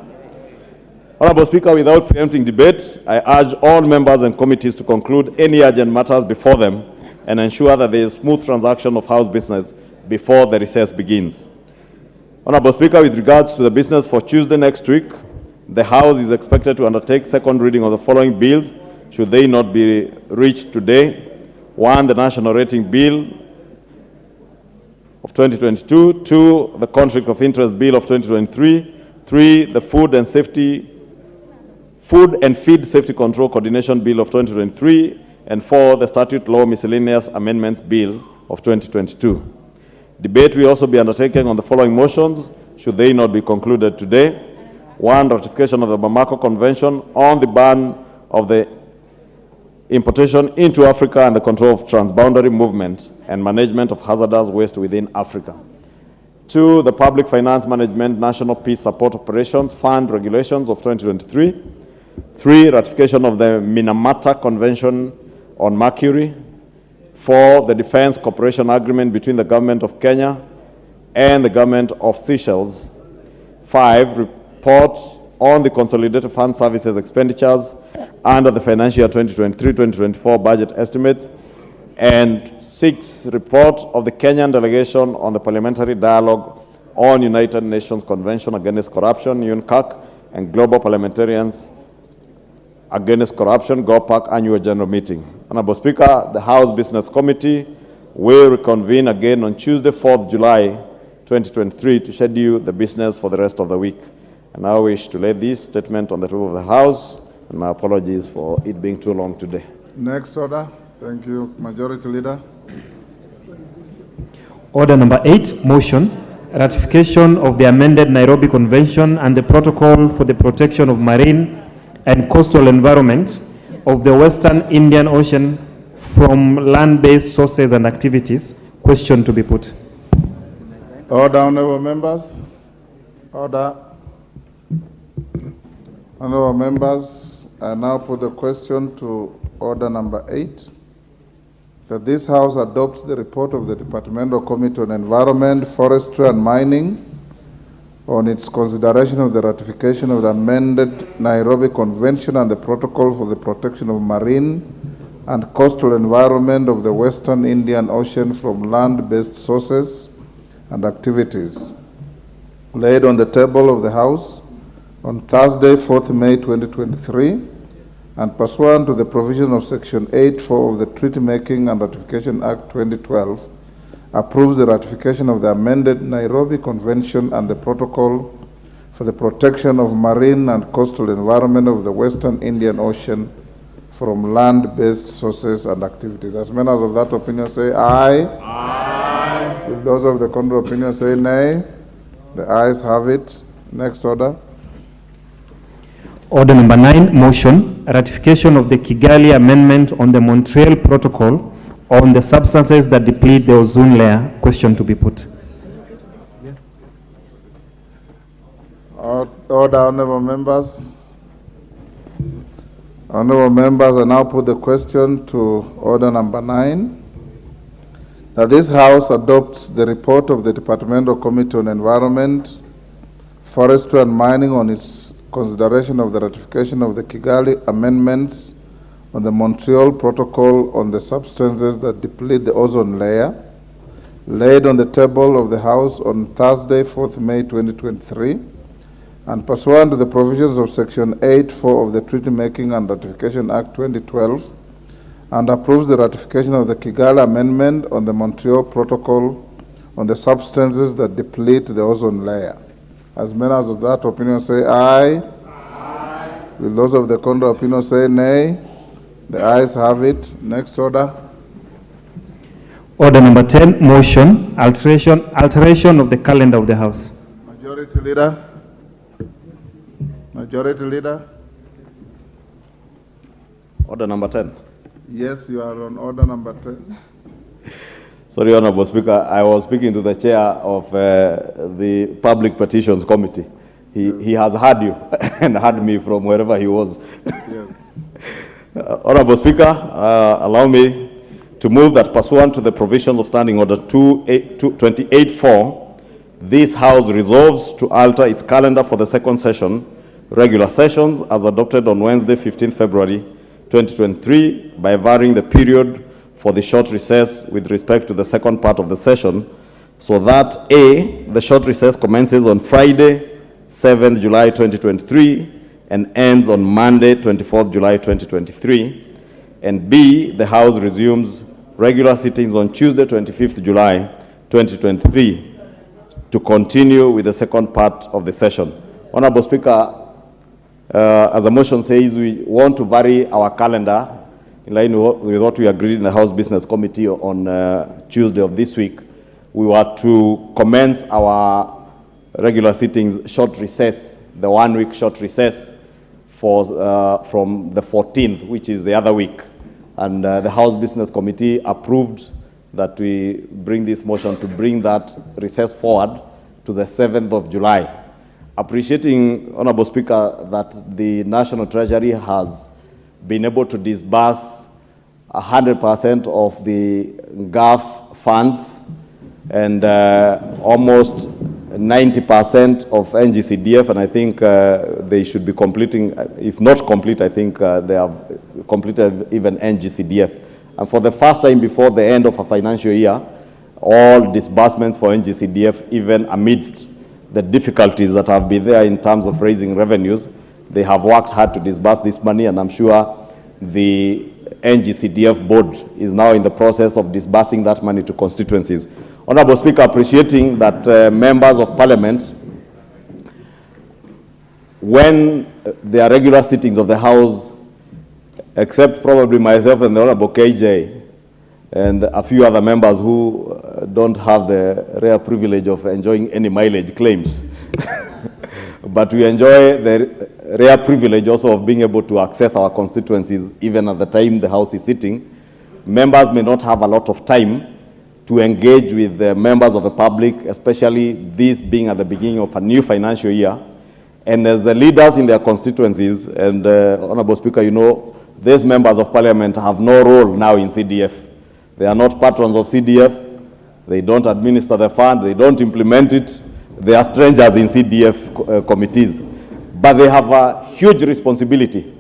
Honorable Speaker, without preempting debate, I urge all members and committees to conclude any urgent matters before them and ensure that there is smooth transaction of House business before the recess begins. Honorable Speaker, with regards to the business for Tuesday next week, the House is expected to undertake second reading of the following bills, should they not be reached today. 1, the National Rating Bill of 2022. 2, the Conflict of Interest Bill of 2023. 3, the Food and Feed Safety Control Coordination Bill of 2023. And 4, the Statute Law Miscellaneous Amendments Bill of 2022. Debate will also be undertaken on the following motions, should they not be concluded today. 1, ratification of the Bamako Convention on the ban of the importation into Africa and the control of transboundary movement and management of hazardous waste within Africa. 2, the Public Finance Management National Peace Support Operations Fund Regulations of 2023. 3, ratification of the Minamata Convention on Mercury. 4, the Defense Cooperation Agreement between the Government of Kenya and the Government of Seychelles. 5, report on the Consolidated Fund Services expenditures under the financial year 2023-2024 budget estimates. And 6, report of the Kenyan delegation on the Parliamentary Dialogue on United Nations Convention Against Corruption, UNCAC, and Global Parliamentarians Against Corruption, GOPAC, Annual General Meeting. Honorable Speaker, the House Business Committee will reconvene again on Tuesday, 4th July 2023 to schedule the business for the rest of the week. And I wish to lay this statement on the table of the House, and my apologies for it being too long today. Next order. Thank you. Majority Leader. Order number 8, motion, ratification of the amended Nairobi Convention and the Protocol for the Protection of Marine and Coastal Environment of the Western Indian Ocean from land-based sources and activities. Question to be put. Order, honorable members. Order. Honorable members, I now put the question to order number 8, that this House adopts the report of the Departmental Committee on Environment, Forestry and Mining on its consideration of the ratification of the amended Nairobi Convention and the Protocol for the Protection of Marine and Coastal Environment of the Western Indian Ocean from land-based sources and activities, laid on the table of the House on Thursday, 4th May 2023, and pursuant to the provision of Section 8(4) of the Treaty Making and Ratification Act 2012, approves the ratification of the amended Nairobi Convention and the Protocol for the Protection of Marine and Coastal Environment of the Western Indian Ocean from land-based sources and activities. As members of that opinion say aye. Aye. If those of the contrary opinion say nay, the ayes have it. Next order. Order number 9, motion, ratification of the Kigali Amendment on the Montreal Protocol on the substances that deplete the ozone layer. Question to be put. Order, honorable members. Honorable members, I now put the question to order number 9, that this House adopts the report of the Departmental Committee on Environment, Forestry and Mining on its consideration of the ratification of the Kigali Amendments on the Montreal Protocol on the substances that deplete the ozone layer, laid on the table of the House on Thursday, 4th May 2023, and pursuant to the provisions of Section 8(4) of the Treaty Making and Ratification Act 2012, and approves the ratification of the Kigali Amendment on the Montreal Protocol on the substances that deplete the ozone layer. As members of that opinion say aye. Aye. Will those of the contrary opinion say nay? The ayes have it. Next order. Order number 10, motion, alteration of the calendar of the House. Majority Leader. Majority Leader. Order number 10. Yes, you are on order number 10. Sorry, Honorable Speaker, I was speaking to the chair of the Public Petitions Committee. He has heard you and heard me from wherever he was. Yes. Honorable Speaker, allow me to move that pursuant to the provisions of Standing Order 28.4, this House resolves to alter its calendar for the second session, regular sessions, as adopted on Wednesday, 15 February 2023, by varying the period for the short recess with respect to the second part of the session, so that A, the short recess commences on Friday, 7th July 2023, and ends on Monday, 24th July 2023, and B, the House resumes regular sittings on Tuesday, 25th July 2023, to continue with the second part of the session. Honorable Speaker, as the motion says, we want to vary our calendar in line with what we agreed in the House Business Committee on Tuesday of this week. We were to commence our regular sittings short recess, the 1 week short recess from the 14th, which is the other week. And the House Business Committee approved that we bring this motion to bring that recess forward to the 7th of July. Appreciating, Honorable Speaker, that the National Treasury has been able to disburse 100% of the GAF funds and almost 90% of NGCDF, and I think they should be completing, if not complete, I think they have completed even NGCDF. And for the first time before the end of a financial year, all disbursements for NGCDF, even amidst the difficulties that have been there in terms of raising revenues, they have worked hard to disburse this money, and I'm sure the NGCDF board is now in the process of disbursing that money to constituencies. Honorable Speaker, appreciating that members of Parliament, when there are regular sittings of the House, except probably myself and the Honorable KJ, and a few other members who don't have the rare privilege of enjoying any mileage claims, but we enjoy the rare privilege also of being able to access our constituencies even at the time the House is sitting. Members may not have a lot of time to engage with the members of the public, especially this being at the beginning of a new financial year. And as the leaders in their constituencies, and Honorable Speaker, you know, these members of Parliament have no role now in CDF. They are not patrons of CDF. They don't administer the fund. They don't implement it. They are strangers in CDF committees. But they have a huge responsibility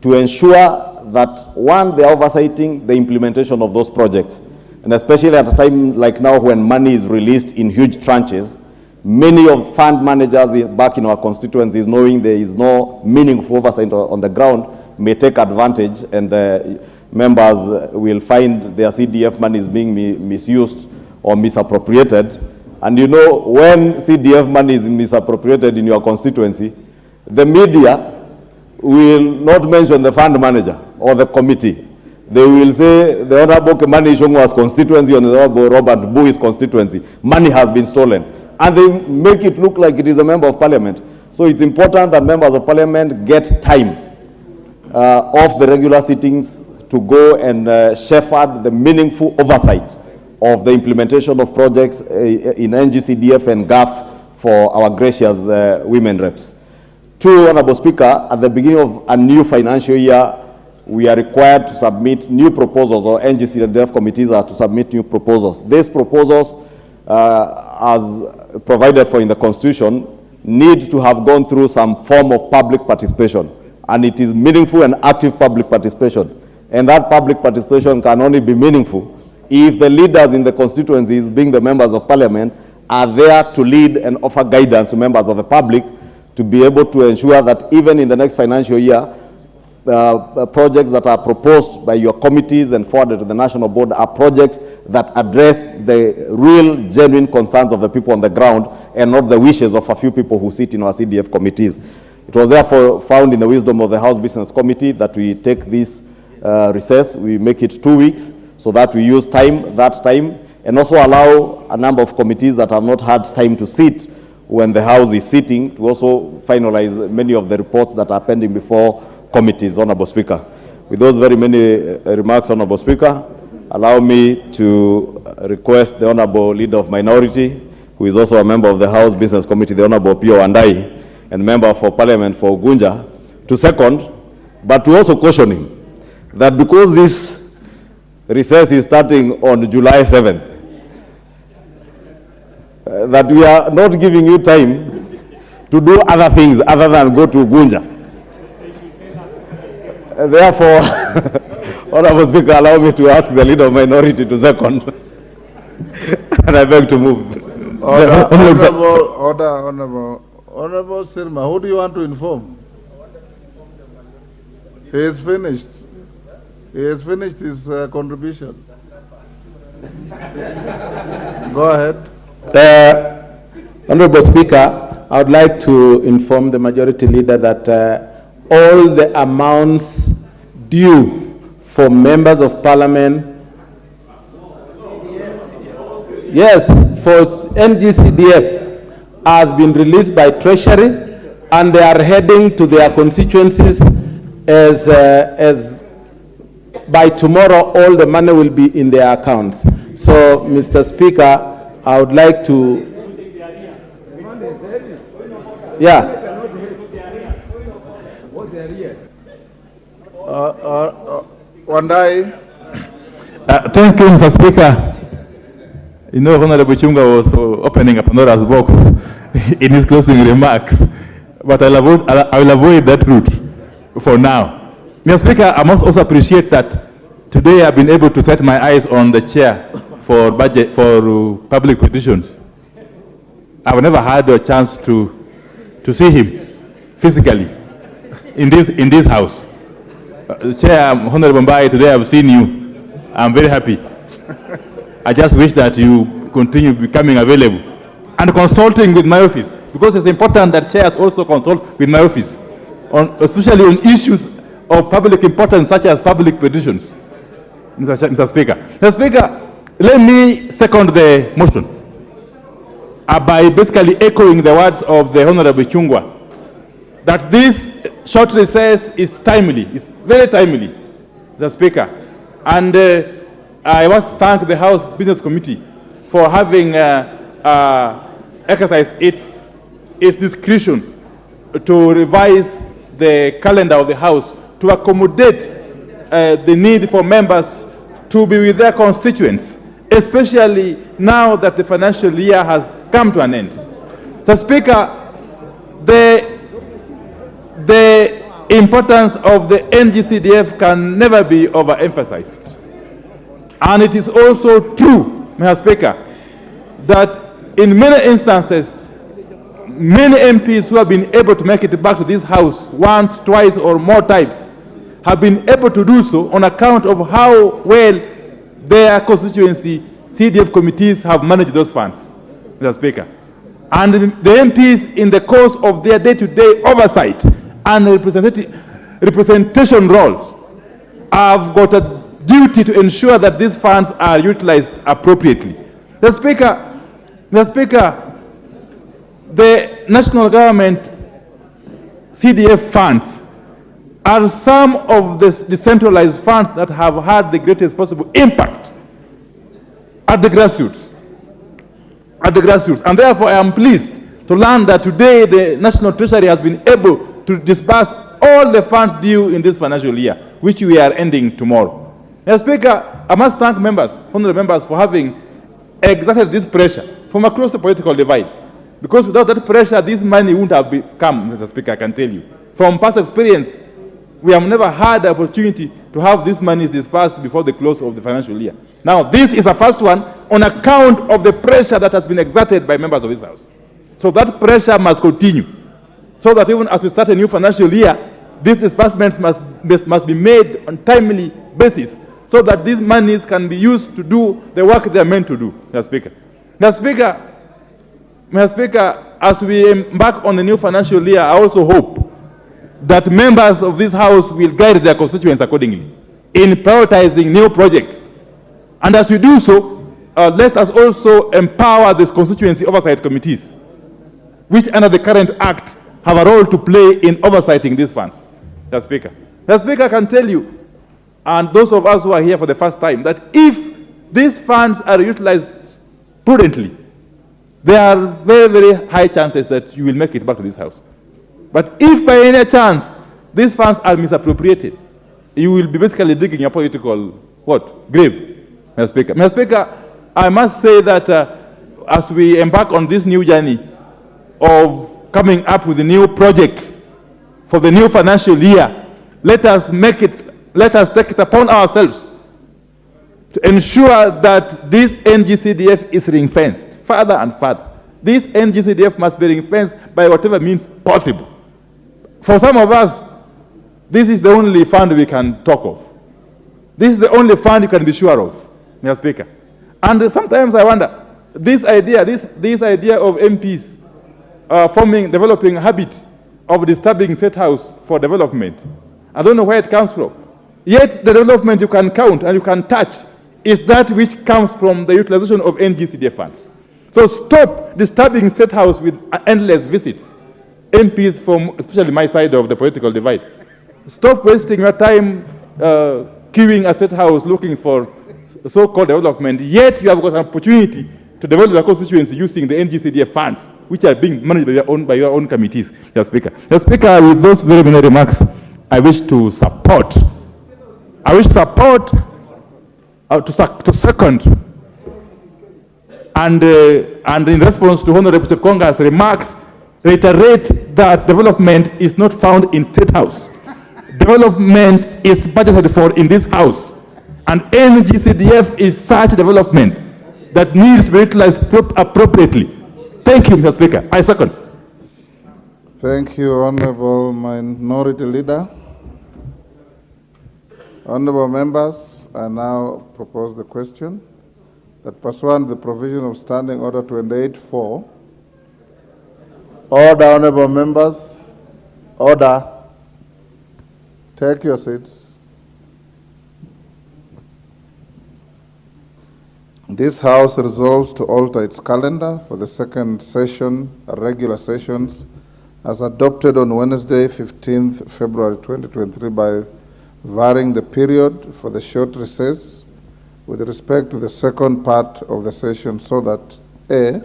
to ensure that, one, they are oversighting the implementation of those projects. And especially at a time like now when money is released in huge tranches, many of fund managers back in our constituencies, knowing there is no meaningful oversight on the ground, may take advantage, and members will find their CDF money is being misused or misappropriated. And you know, when CDF money is misappropriated in your constituency, the media will not mention the fund manager or the committee. They will say the Honorable Kimani Ichung'wa's constituency or the Honorable Robert Bui's constituency, money has been stolen. And they make it look like it is a member of Parliament. So it's important that members of Parliament get time off the regular sittings to go and shepherd the meaningful oversight of the implementation of projects in NGCDF and GAF for our gracious women reps. Two, Honorable Speaker, at the beginning of a new financial year, we are required to submit new proposals, or NGCDF committees are to submit new proposals. These proposals, as provided for in the Constitution, need to have gone through some form of public participation. And it is meaningful and active public participation. And that public participation can only be meaningful if the leaders in the constituencies, being the members of Parliament, are there to lead and offer guidance to members of the public to be able to ensure that even in the next financial year, projects that are proposed by your committees and forwarded to the National Board are projects that address the real, genuine concerns of the people on the ground and not the wishes of a few people who sit in our CDF committees. It was therefore found in the wisdom of the House Business Committee that we take this recess, we make it 2 weeks, so that we use that time, and also allow a number of committees that have not had time to sit when the House is sitting to also finalize many of the reports that are pending before committees, Honorable Speaker. With those very many remarks, Honorable Speaker, allow me to request the Honorable Leader of Minority, who is also a member of the House Business Committee, the Honorable Pio Andai, and member for Parliament for Gunja, to second, but to also caution him that because this recess is starting on July 7th, that we are not giving you time to do other things other than go to Gunja. Therefore, Honorable Speaker, allow me to ask the Leader of Minority to second, and I beg to move. Honorable Sirma, who do you want to inform? He is finished. He has finished his contribution. Go ahead. Honorable Speaker, I would like to inform the Majority Leader that all the amounts due for members of Parliament, yes, for NGCDF, has been released by Treasury, and they are heading to their constituencies as by tomorrow all the money will be in their accounts. So, Mr. Speaker, I would like to, Wandai. Thank you, Mr. Speaker. You know, Honorable Chunga was opening a Pandora's box in his closing remarks, but I will avoid that route for now. Mr. Speaker, I must also appreciate that today I've been able to set my eyes on the chair for public petitions. I've never had a chance to see him physically in this house. Chair, Honorable Mbai, today I've seen you. I'm very happy. I just wish that you continue becoming available and consulting with my office, because it's important that chairs also consult with my office, especially on issues of public importance such as public petitions. Mr. Speaker. Mr. Speaker, let me second the motion by basically echoing the words of the Honorable Chungwa, that this short recess is timely, it's very timely, Mr. Speaker. And I must thank the House Business Committee for having exercised its discretion to revise the calendar of the House to accommodate the need for members to be with their constituents, especially now that the financial year has come to an end. Mr. Speaker, the importance of the NGCDF can never be overemphasized. And it is also true, Mr. Speaker, that in many instances, many MPs who have been able to make it back to this House once, twice, or more times have been able to do so on account of how well their constituency CDF committees have managed those funds, Mr. Speaker. And the MPs, in the course of their day-to-day oversight and representation roles, have got a duty to ensure that these funds are utilized appropriately. Mr. Speaker, the national government CDF funds are some of the decentralized funds that have had the greatest possible impact at the grassroots. And therefore, I am pleased to learn that today the National Treasury has been able to disburse all the funds due in this financial year, which we are ending tomorrow. Mr. Speaker, I must thank members, honorable members, for having exerted this pressure from across the political divide. Because without that pressure, this money wouldn't have come, Mr. Speaker, I can tell you. From past experience, we have never had the opportunity to have these monies disbursed before the close of the financial year. Now, this is the first one on account of the pressure that has been exerted by members of this House. So that pressure must continue, so that even as we start a new financial year, these disbursements must be made on timely basis, so that these monies can be used to do the work they are meant to do, Mr. Speaker. Mr. Speaker, as we embark on the new financial year, I also hope that members of this House will guide their constituents accordingly in prioritizing new projects. And as we do so, let us also empower these constituency oversight committees, which under the current Act have a role to play in oversighting these funds. Mr. Speaker, I can tell you, and those of us who are here for the first time, that if these funds are utilized prudently, there are very, very high chances that you will make it back to this house. But if by any chance these funds are misappropriated, you will be basically digging a political, grave, Mr. Speaker. Mr. Speaker, I must say that as we embark on this new journey of coming up with the new projects for the new financial year, let us take it upon ourselves to ensure that this NGCDF is ring-fenced further and further. This NGCDF must be ring-fenced by whatever means possible. For some of us, this is the only fund we can talk of. This is the only fund you can be sure of, Mr. Speaker. And sometimes I wonder, this idea of MPs developing a habit of disturbing State House for development, I don't know where it comes from. Yet the development you can count and you can touch is that which comes from the utilization of NGCDF funds. So stop disturbing State House with endless visits. MPs from especially my side of the political divide. Stop wasting your time queuing at State House looking for so-called development, yet you have got an opportunity to develop your constituency using the NGCDF funds, which are being managed by your own committees, Mr. Speaker. Mr. Speaker, with those very many remarks, I wish to support, to second, and in response to Honorable Chepkonga's remarks, reiterate that development is not found in State House. Development is budgeted for in this house. And NGCDF is such development that needs to be utilized appropriately. Thank you, Mr. Speaker. I second. Thank you, Honorable Minority Leader. Honorable members, I now propose the question that pursuant to the provision of Standing Order 28-4, order, honorable members, order. Take your seats. This House resolves to alter its calendar for the second session, regular sessions, as adopted on Wednesday, 15th February 2023 by varying the period for the short recess with respect to the second part of the session so that A,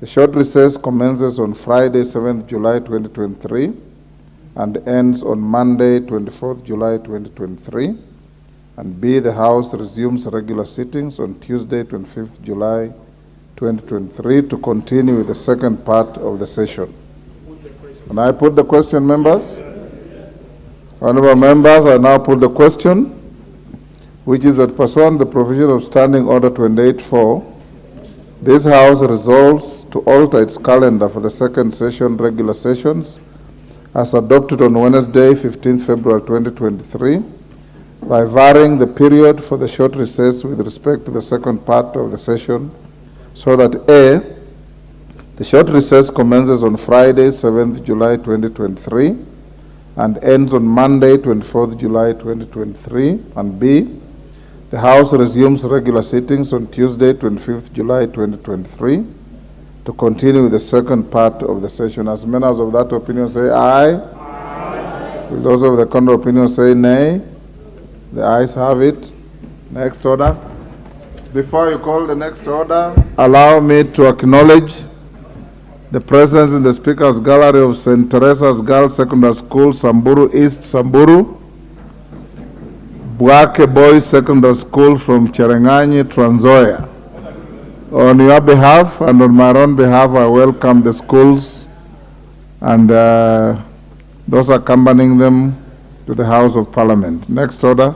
the short recess commences on Friday, 7th July 2023 and ends on Monday, 24th July 2023, and B, the House resumes regular sittings on Tuesday, 25th July 2023 to continue with the second part of the session. And I put the question, members? Honorable members, I now put the question, which is that pursuant to the provision of Standing Order 28-4, this House resolves to alter its calendar for the second session, regular sessions, as adopted on Wednesday, 15th February 2023, by varying the period for the short recess with respect to the second part of the session, so that A, the short recess commences on Friday, 7th July 2023, and ends on Monday, 24th July 2023, and B, the House resumes regular sittings on Tuesday, 25th July 2023, to continue with the second part of the session. As members of that opinion say aye. Aye. Will those of the contrary opinion say nay? The ayes have it. Next order. Before you call the next order, allow me to acknowledge the presence in the Speaker's Gallery of St. Teresa's Girls Secondary School, Samburu East, Samburu, Bwake Boys Secondary School from Cherangani, Trans Nzoia. On your behalf and on my own behalf, I welcome the schools and those accompanying them to the House of Parliament. Next order.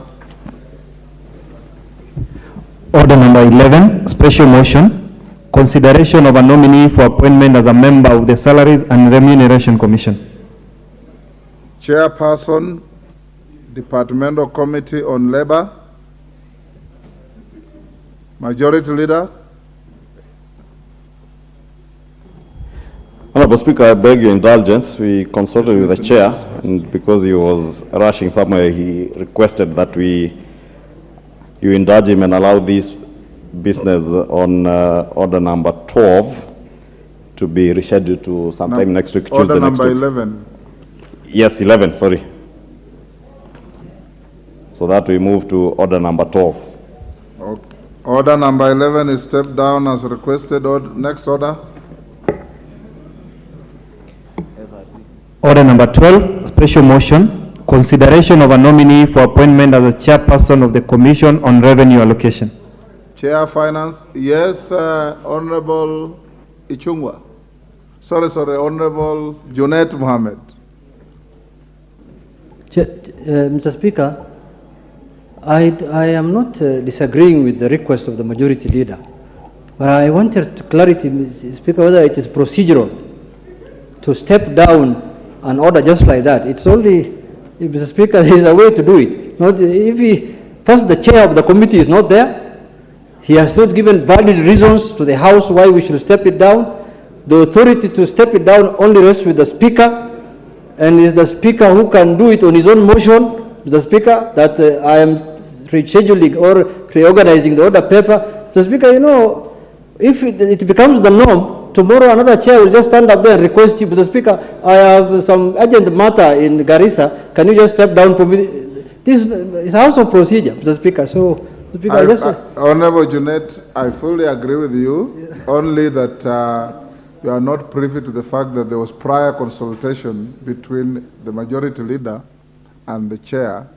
Order number 11, special motion, consideration of a nominee for appointment as a member of the Salaries and Remuneration Commission. Chairperson, Departmental Committee on Labor. Majority Leader. Honorable Speaker, I beg your indulgence. We consulted with the chair, and because he was rushing somewhere, he requested that you indulge him and allow this business on order number 12 to be rescheduled to sometime next week, Tuesday Order next number week. 11. Yes, 11, sorry. So that we move to order number 12. Okay. Order number 11 is stepped down as requested. Next order. Order number 12, special motion, consideration of a nominee for appointment as a chairperson of the Commission on Revenue Allocation. Chair Finance. Yes, Honorable Ichungwa. Sorry, Honorable Junet Mohammed. Mr. Speaker, I am not disagreeing with the request of the majority leader, but I wanted clarity, Mr. Speaker, whether it is procedural to step down an order just like that. It's only, Mr. Speaker, there is a way to do it. Not if first the chair of the committee is not there, he has not given valid reasons to the House why we should step it down. The authority to step it down only rests with the Speaker, and it's the Speaker who can do it on his own motion, Mr. Speaker, that I am rescheduling or reorganizing the order paper. Mr. Speaker, you know, if it becomes the norm, tomorrow another chair will just stand up there and request you, Mr. Speaker, I have some urgent matter in Garissa, can you just step down for me? This is a house of procedure, Mr. Speaker. So, Mr. Speaker, Honorable Junet, I fully agree with you, only that you are not privy to the fact that there was prior consultation between the majority leader and the chair.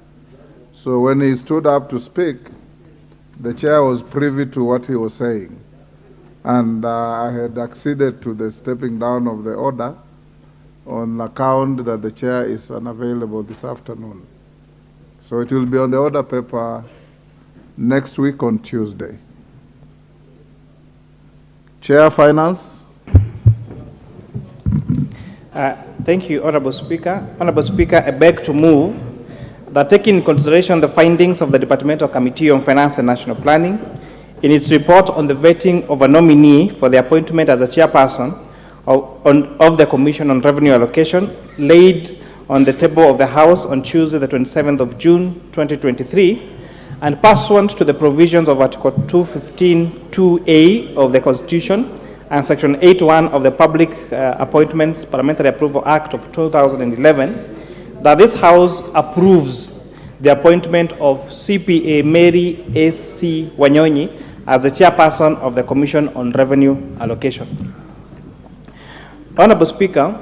So when he stood up to speak, the chair was privy to what he was saying. And I had acceded to the stepping down of the order on account that the chair is unavailable this afternoon. So it will be on the order paper next week on Tuesday. Chair Finance. Thank you, Honorable Speaker. Honorable Speaker, I beg to move that taking into consideration the findings of the Departmental Committee on Finance and National Planning in its report on the vetting of a nominee for the appointment as a chairperson of the Commission on Revenue Allocation laid on the table of the House on Tuesday, the 27th of June, 2023, and pursuant to the provisions of Article 215(2)(a) of the Constitution and Section 8(1) of the Public Appointments Parliamentary Approval Act of 2011, that this House approves the appointment of CPA Mary A.C. Wanyonyi as the chairperson of the Commission on Revenue Allocation. Honorable Speaker,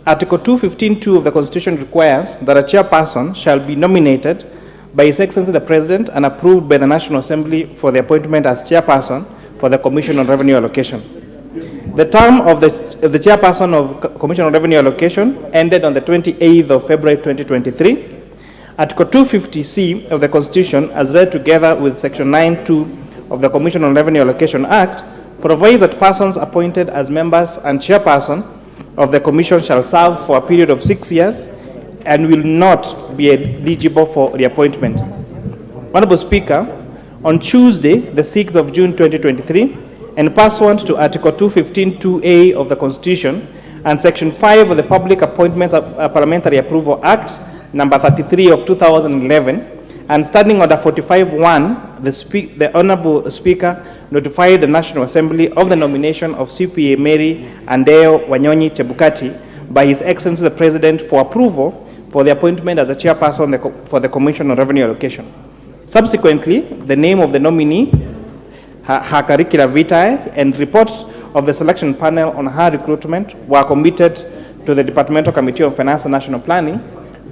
Article 215(2) of the Constitution requires that a chairperson shall be nominated by His Excellency the President and approved by the National Assembly for the appointment as chairperson for the Commission on Revenue Allocation. The term of the chairperson of Commission on Revenue Allocation ended on the 28th of February 2023. Article 250C of the Constitution, as read together with Section 9(2) of the Commission on Revenue Allocation Act, provides that persons appointed as members and chairperson of the Commission shall serve for a period of 6 years and will not be eligible for reappointment. Honorable Speaker, on Tuesday, the 6th of June 2023, and pursuant to Article 215(2)(a) of the Constitution and Section 5 of the Public Appointments Parliamentary Approval Act, number 33 of 2011, and Standing Order 45(1), the Honorable Speaker notified the National Assembly of the nomination of CPA Mary Andeo Wanyonyi Chebukati by His Excellency the President for approval for the appointment as a chairperson for the Commission on Revenue Allocation. Subsequently, the name of the nominee, her curricula vitae, and reports of the selection panel on her recruitment were committed to the Departmental Committee on Finance and National Planning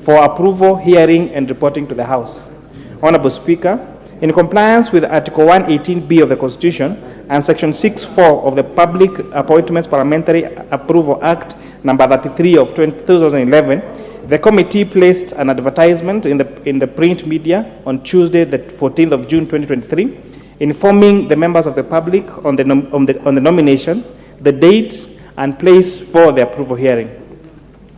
for approval, hearing, and reporting to the House. Honorable Speaker, in compliance with Article 118(b) of the Constitution and Section 6(4) of the Public Appointments Parliamentary Approval Act, number 33 of 2011, the committee placed an advertisement in the print media on Tuesday, the 14th of June 2023, informing the members of the public on the nomination, the date, and place for the approval hearing.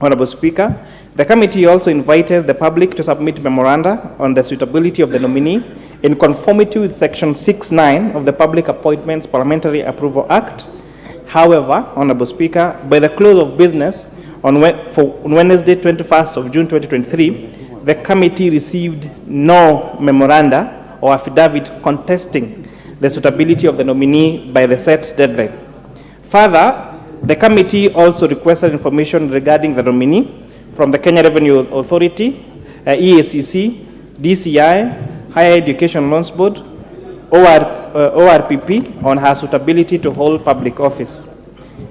Honorable Speaker, the committee also invited the public to submit memoranda on the suitability of the nominee in conformity with Section 6(9) of the Public Appointments Parliamentary Approval Act. However, Honorable Speaker, by the close of business on Wednesday, 21st of June 2023, the committee received no memoranda or affidavit contesting the suitability of the nominee by the set deadline. Further, the committee also requested information regarding the nominee from the Kenya Revenue Authority, EACC, DCI, Higher Education Loans Board, ORPP, on her suitability to hold public office.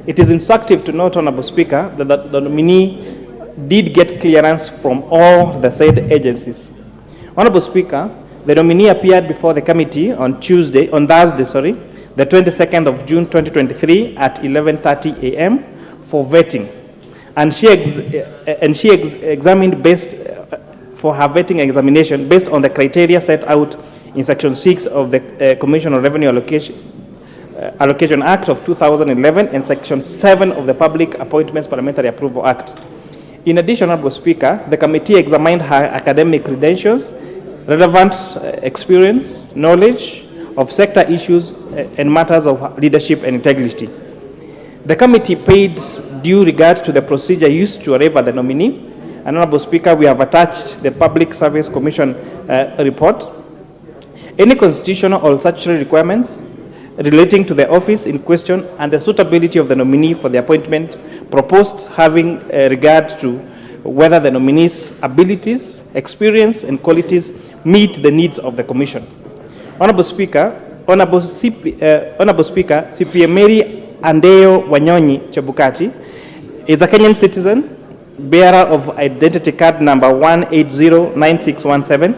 It is instructive to note, Honorable Speaker, that the nominee did get clearance from all the said agencies. Honorable Speaker, the nominee appeared before the committee on Thursday, the 22nd of June 2023 at 11:30 a.m. for vetting, and she examined for her vetting examination based on the criteria set out in Section 6 of the Commission on Revenue Allocation Act of 2011 and Section 7 of the Public Appointments Parliamentary Approval Act. In addition, Honorable Speaker, the committee examined her academic credentials, relevant experience, knowledge of sector issues, and matters of leadership and integrity. The committee paid due regard to the procedure used to arrive at the nominee. And Honorable Speaker, we have attached the Public Service Commission report. Any constitutional or statutory requirements relating to the office in question and the suitability of the nominee for the appointment proposed having regard to whether the nominee's abilities, experience, and qualities meet the needs of the Commission. Honorable Speaker, CPA Mary Andeo Wanyonyi Chebukati is a Kenyan citizen, bearer of identity card number 1809617,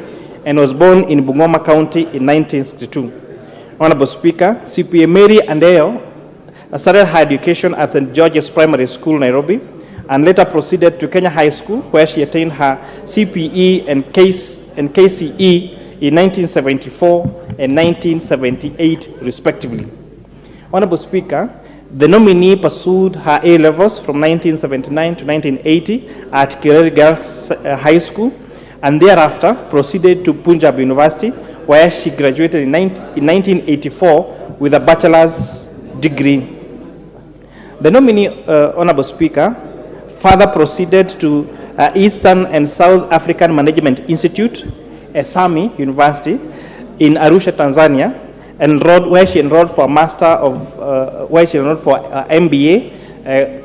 and was born in Bungoma County in 1962. Honorable Speaker, CPA Mary Andeo started her education at St. George's Primary School, Nairobi, and later proceeded to Kenya High School, where she attained her CPE and KCE in 1974 and 1978, respectively. Honorable Speaker, the nominee pursued her A-levels from 1979 to 1980 at Kireri Girls High School, and thereafter proceeded to Punjab University, where she graduated in 1984 with a bachelor's degree. The nominee, Honorable Speaker, further proceeded to Eastern and South African Management Institute, SAMI University, in Arusha, Tanzania, where she enrolled for a MBA,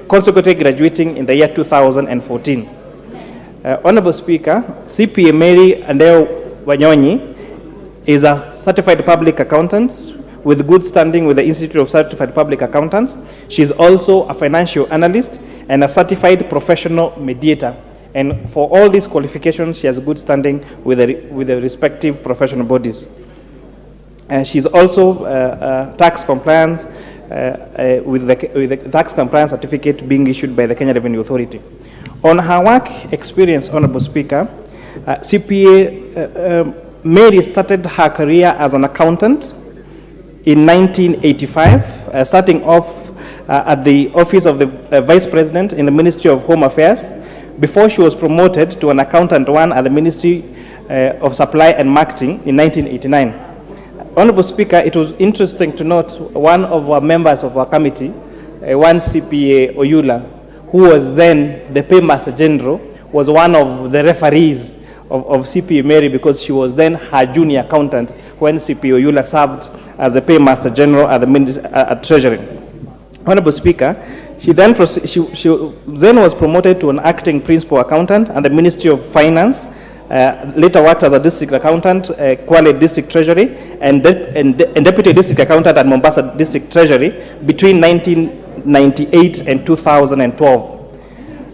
consequently graduating in the year 2014. Honorable Speaker, CPA Mary Andeo Wanyonyi is a certified public accountant with good standing with the Institute of Certified Public Accountants. She is also a financial analyst and a certified professional mediator. And for all these qualifications, she has good standing with the respective professional bodies. She's also tax compliance with the tax compliance certificate being issued by the Kenya Revenue Authority. On her work experience, Honorable Speaker, CPA Mary started her career as an accountant in 1985, starting off at the office of the Vice President in the Ministry of Home Affairs, before she was promoted to an accountant one at the Ministry of Supply and Marketing in 1989. Honorable Speaker, it was interesting to note one of our members of our committee, one CPA Oyula, who was then the Paymaster General, was one of the referees of CPA Mary because she was then her junior accountant when CPA Oyula served as the Paymaster General at the Treasury. Honorable Speaker, she then was promoted to an acting principal accountant at the Ministry of Finance, later worked as a district accountant, Kwale District Treasury, and deputy district accountant at Mombasa District Treasury between 1998 and 2012.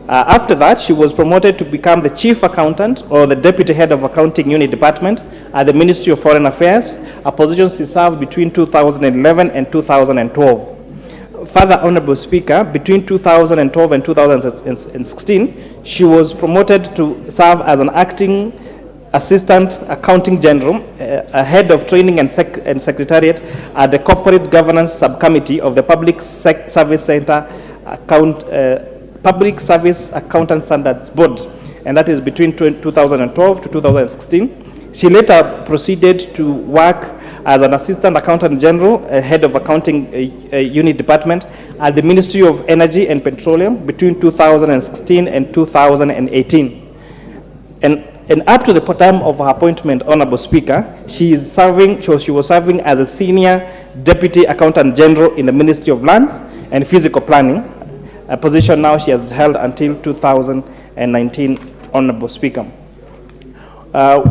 After that, she was promoted to become the chief accountant or the deputy head of accounting unit department at the Ministry of Foreign Affairs, a position she served between 2011 and 2012. Further, Honorable Speaker, between 2012 and 2016, she was promoted to serve as an acting assistant accounting general, a head of training and secretariat at the corporate governance subcommittee of the Public Service Center Public Service Accountant Standards Board, and that is between 2012 to 2016. She later proceeded to work as an assistant accountant general, head of accounting unit department at the Ministry of Energy and Petroleum between 2016 and 2018. And up to the time of her appointment, Honorable Speaker, she was serving as a senior deputy accountant general in the Ministry of Lands and Physical Planning, a position now she has held until 2019, Honorable Speaker.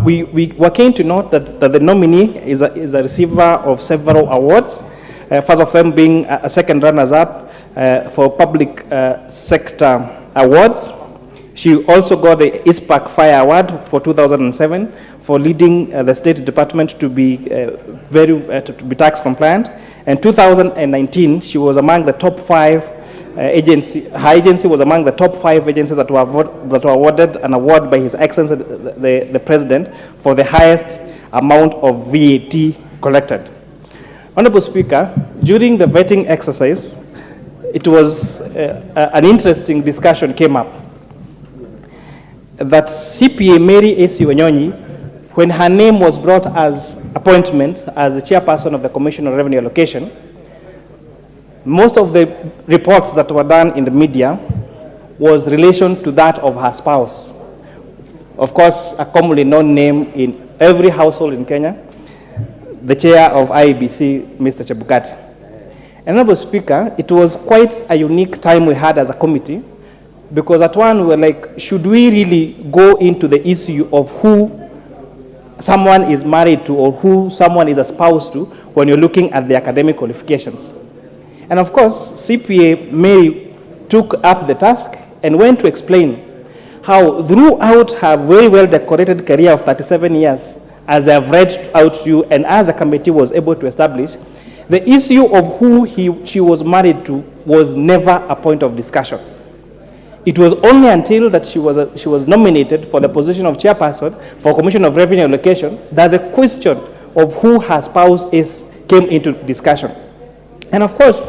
we were keen to note that the nominee is a receiver of several awards, first of them being a second runners-up for public sector awards. She also got the ISPAC Fire Award for 2007 for leading the State Department to be to be tax compliant. And 2019, she was among the top 5 her agency was among the top 5 agencies that were awarded an award by His Excellency the President for the highest amount of VAT collected. Honorable Speaker, during the vetting exercise, it was an interesting discussion came up that CPA Mary A.C. Wanyonyi, when her name was brought as appointment as the chairperson of the Commission on Revenue Allocation, most of the reports that were done in the media was relation to that of her spouse. Of course, a commonly known name in every household in Kenya, the chair of IEBC, Mr. Chebukati. Honorable Speaker, it was quite a unique time we had as a committee, because at one we were like, should we really go into the issue of who someone is married to or who someone is a spouse to when you're looking at the academic qualifications? And of course, CPA Mary took up the task and went to explain how throughout her very well decorated career of 37 years, as I have read out to you and as a committee was able to establish, the issue of who she was married to was never a point of discussion. It was only until that she was nominated for the position of chairperson for Commission of Revenue Allocation that the question of who her spouse is came into discussion. And of course,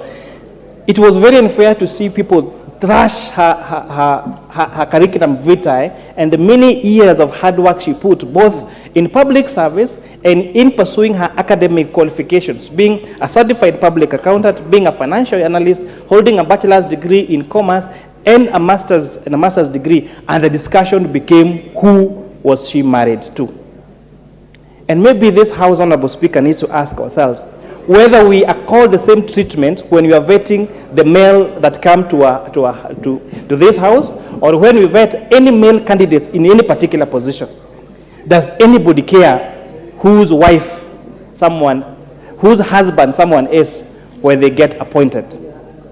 it was very unfair to see people trash her curriculum vitae and the many years of hard work she put both in public service and in pursuing her academic qualifications, being a certified public accountant, being a financial analyst, holding a bachelor's degree in commerce and a master's degree, and the discussion became who was she married to. And maybe this House, Honorable Speaker, needs to ask ourselves whether we accord the same treatment when we are vetting the male that come to this House, or when we vet any male candidates in any particular position. Does anybody care whose wife whose husband someone is when they get appointed?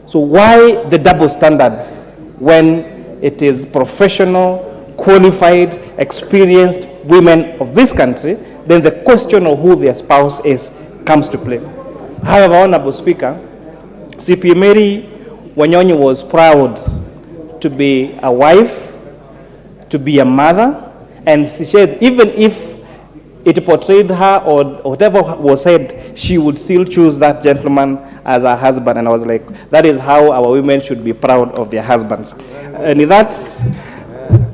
So why the double standards when it is professional, qualified, experienced women of this country? Then the question of who their spouse is comes to play. However, Honorable Speaker, CPA Mary Wanyonyi was proud to be a wife, to be a mother, and she said even if it portrayed her or whatever was said, she would still choose that gentleman as her husband. And I was like, that is how our women should be proud of their husbands. And with that,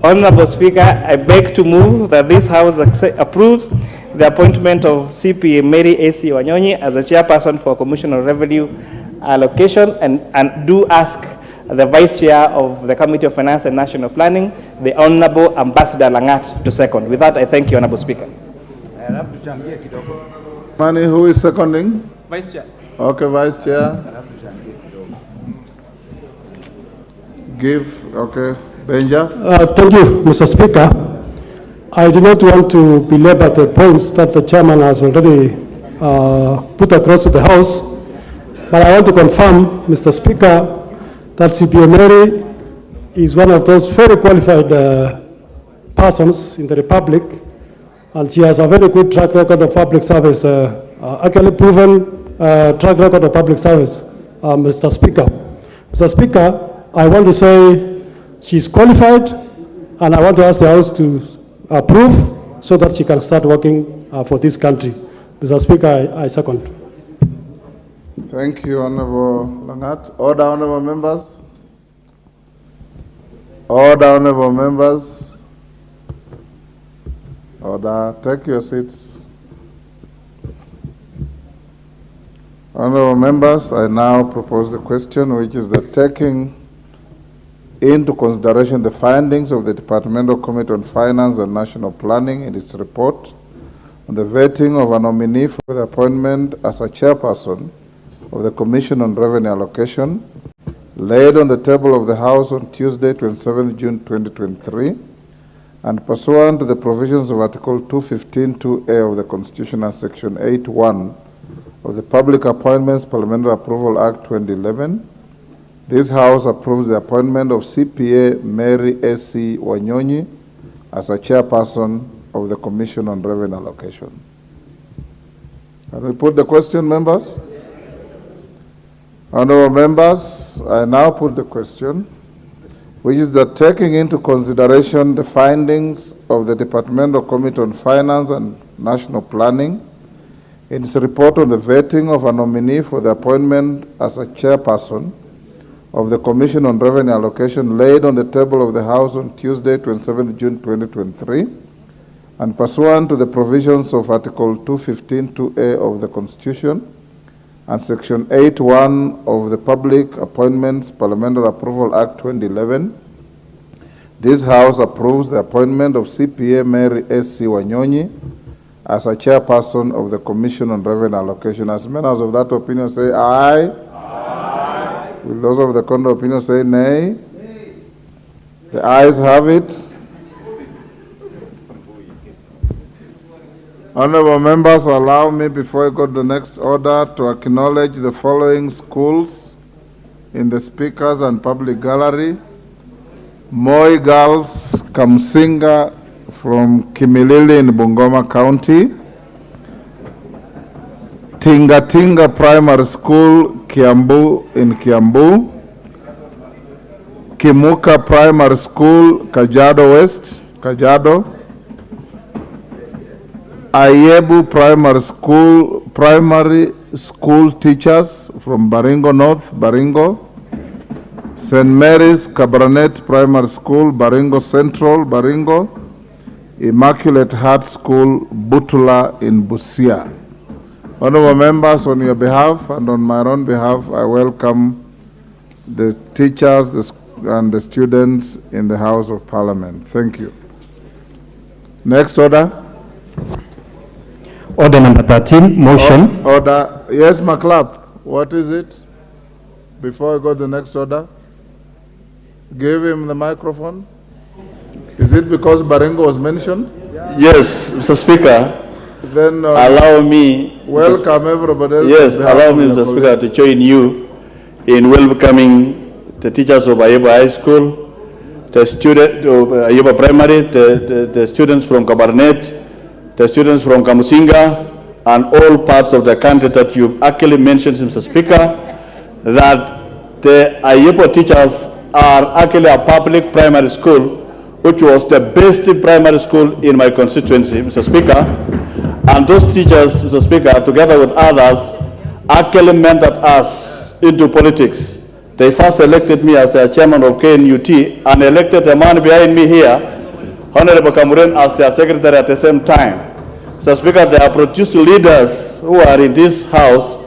Honorable Speaker, I beg to move that this House approves the appointment of CPA Mary A.C. Wanyonyi as a chairperson for Commission on Revenue Allocation, and do ask the Vice Chair of the Committee of Finance and National Planning, the Honorable Ambassador Langat, to second. With that, I thank you, Honorable Speaker. Mani, who is seconding? Vice Chair. Okay, Vice Chair. Give, okay. Benja. Thank you, Mr. Speaker. I do not want to belabor the points that the chairman has already put across to the House, but I want to confirm, Mr. Speaker, that CPA Mary is one of those very qualified persons in the Republic, and she has a very good track record of public service, actually proven track record of public service, Mr. Speaker. Mr. Speaker, I want to say she's qualified, and I want to ask the House to approve so that she can start working for this country. Mr. Speaker, I second. Thank you, Honorable Langat. Order, Honorable Members. Order, Honorable Members. Order. Take your seats. Honorable Members, I now propose the question, which is the taking into consideration the findings of the Departmental Committee on Finance and National Planning in its report on the vetting of a nominee for the appointment as a chairperson of the Commission on Revenue Allocation, laid on the table of the House on Tuesday, 27 June 2023, and pursuant to the provisions of Article 215(2)(a) of the Constitution and Section 8(1) of the Public Appointments Parliamentary Approval Act 2011, this House approves the appointment of CPA Mary S.C. Wanyonyi as a chairperson of the Commission on Revenue Allocation. Can we put the question, members? Honorable members, I now put the question, which is that taking into consideration the findings of the Departmental Committee on Finance and National Planning in its report on the vetting of a nominee for the appointment as a chairperson of the Commission on Revenue Allocation laid on the table of the House on Tuesday, 27 June 2023, and pursuant to the provisions of Article 215(2)(a) of the Constitution and Section 8(1) of the Public Appointments Parliamentary Approval Act 2011, this House approves the appointment of CPA Mary S.C. Wanyonyi as a chairperson of the Commission on Revenue Allocation. As members of that opinion say aye. Aye. Will those of the contrary opinion say nay? Nay. The ayes have it. Honorable members, allow me, before I go to the next order, to acknowledge the following schools in the speakers and public gallery. Moi Girls Kamsinga from Kimilili in Bungoma County. Tinga Tinga Primary School, Kiambu in Kiambu. Kimuka Primary School, Kajiado West, Kajiado. Ayebu Primary School teachers from Baringo North, Baringo. St. Mary's Cabernet Primary School, Baringo Central, Baringo. Immaculate Heart School, Butula in Busia. Honorable members, on your behalf and on my own behalf, I welcome the teachers and the students in the House of Parliament. Thank you. Next order. Order number 13, motion. Order. Yes, McClap. What is it? Before I go to the next order, give him the microphone. Is it because Baringo was mentioned? Yes, Mr. Speaker. Then allow me. Welcome everybody else. Yes, allow me, Mr. Speaker, to join you in welcoming the teachers of Ayeba High School, the students of Ayeba Primary, the students from Cabernet, the students from Kamusinga, and all parts of the country that you actually mentioned, Mr. Speaker, that the Ayepo teachers are actually a public primary school, which was the best primary school in my constituency, Mr. Speaker. And those teachers, Mr. Speaker, together with others, actually mentored us into politics. They first elected me as the chairman of KNUT and elected the man behind me here, Honorable Kamuren, as their secretary at the same time. Mr. Speaker, they are produced leaders who are in this house,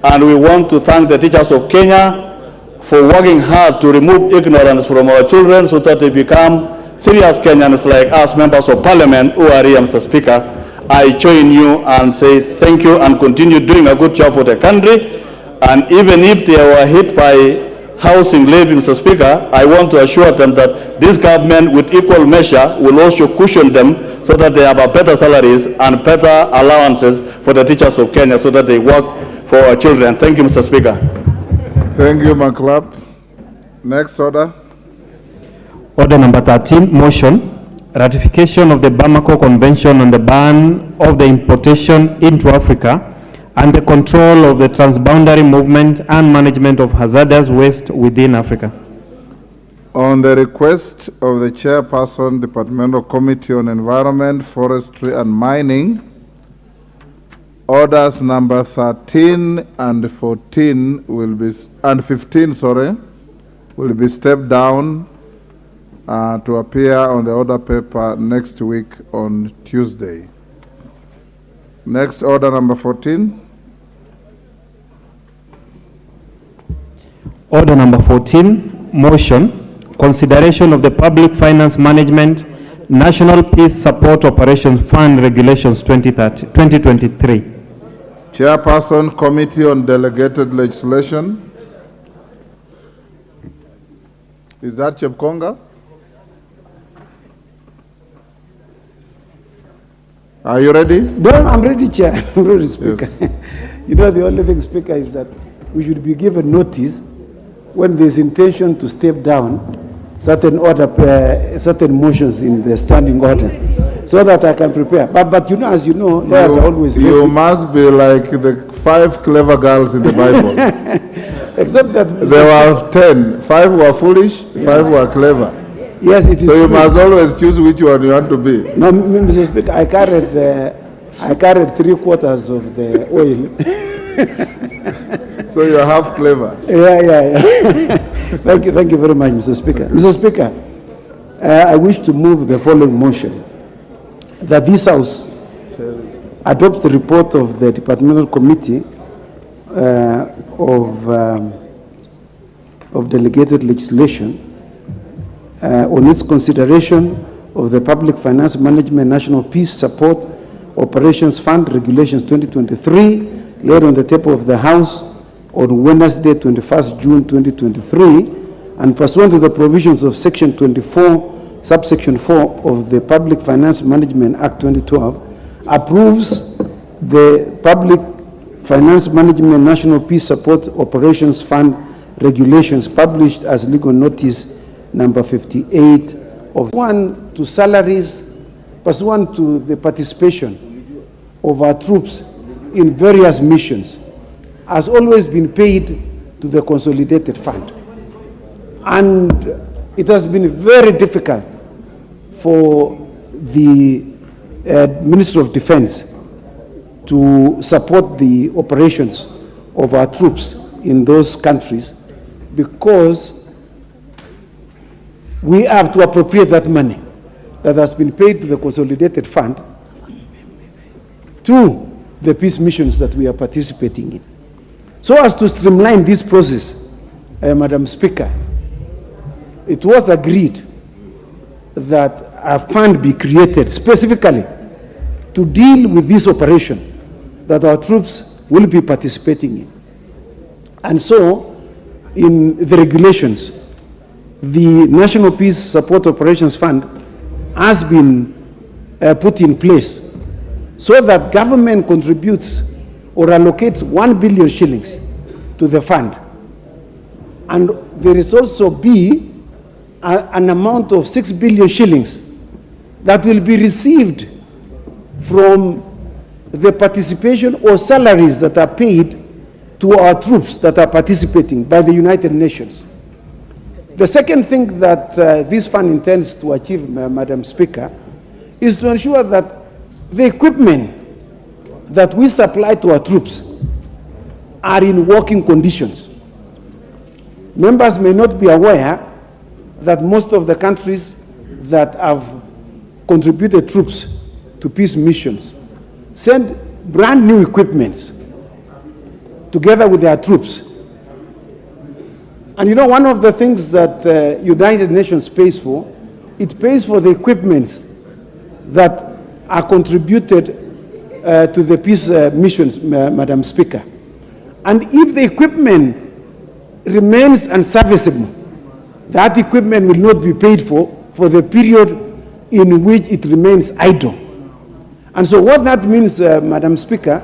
and we want to thank the teachers of Kenya for working hard to remove ignorance from our children so that they become serious Kenyans like us, members of parliament who are here, Mr. Speaker. I join you and say thank you and continue doing a good job for the country. And even if they were hit by housing levy, Mr. Speaker, I want to assure them that this government, with equal measure, will also cushion them so that they have a better salaries and better allowances for the teachers of Kenya so that they work for our children. Thank you, Mr. Speaker. Thank you, McClap. Next order. Order number 13, motion. Ratification of the Bamako Convention on the ban of the importation into Africa and the control of the transboundary movement and management of hazardous waste within Africa. On the request of the Chairperson, Departmental Committee on Environment, Forestry and Mining, orders number 13 and 14 will be, and 15, sorry, will be stepped down to appear on the order paper next week on Tuesday. Next, order number 14. Order number 14, motion. Consideration of the Public Finance Management National Peace Support Operations Fund Regulations 2023. Chairperson, Committee on Delegated Legislation. Is that Chepkonga? Are you ready? No, I'm ready, Chair. I'm ready, Speaker. Yes. You know, the only thing, Speaker, is that we should be given notice when there's intention to step down certain certain motions in the standing order, so that I can prepare. But you know, as you know, lawyers are always ready. You must be like the 5 clever girls in the Bible. Except that there were 10. 5 were foolish, 5 were clever. Yes, it is. So you true. must always choose which one you want to be. No, Mr. Speaker, I carried 3/4 of the oil. So you're half clever. Yeah. Thank you very much, Mr. Speaker. Mr. Speaker, I wish to move the following motion: that this House adopts the report of the Departmental Committee of Delegated Legislation on its consideration of the Public Finance Management National Peace Support Operations Fund Regulations 2023, laid on the table of the House on Wednesday, 21st June 2023, and pursuant to the provisions of Section 24, subsection 4 of the Public Finance Management Act 2012, approves the Public Finance Management National Peace Support Operations Fund Regulations published as legal notice number 58 of one to salaries pursuant to the participation of our troops in various missions has always been paid to the consolidated fund. And it has been very difficult for the Ministry of Defense to support the operations of our troops in those countries, because we have to appropriate that money that has been paid to the consolidated fund to the peace missions that we are participating in. So as to streamline this process, Madam Speaker, it was agreed that a fund be created specifically to deal with this operation that our troops will be participating in. And so, in the regulations, the National Peace Support Operations Fund has been put in place so that government contributes or allocates 1 billion shillings to the fund. And there is also an amount of 6 billion shillings that will be received from the participation or salaries that are paid to our troops that are participating by the United Nations. The second thing that this fund intends to achieve, Madam Speaker, is to ensure that the equipment that we supply to our troops are in working conditions. Members may not be aware that most of the countries that have contributed troops to peace missions send brand new equipments together with their troops. And you know, one of the things that United Nations pays for, it pays for the equipments that are contributed to the peace missions, Madam Speaker. And if the equipment remains unserviceable, that equipment will not be paid for the period in which it remains idle. And so what that means, Madam Speaker,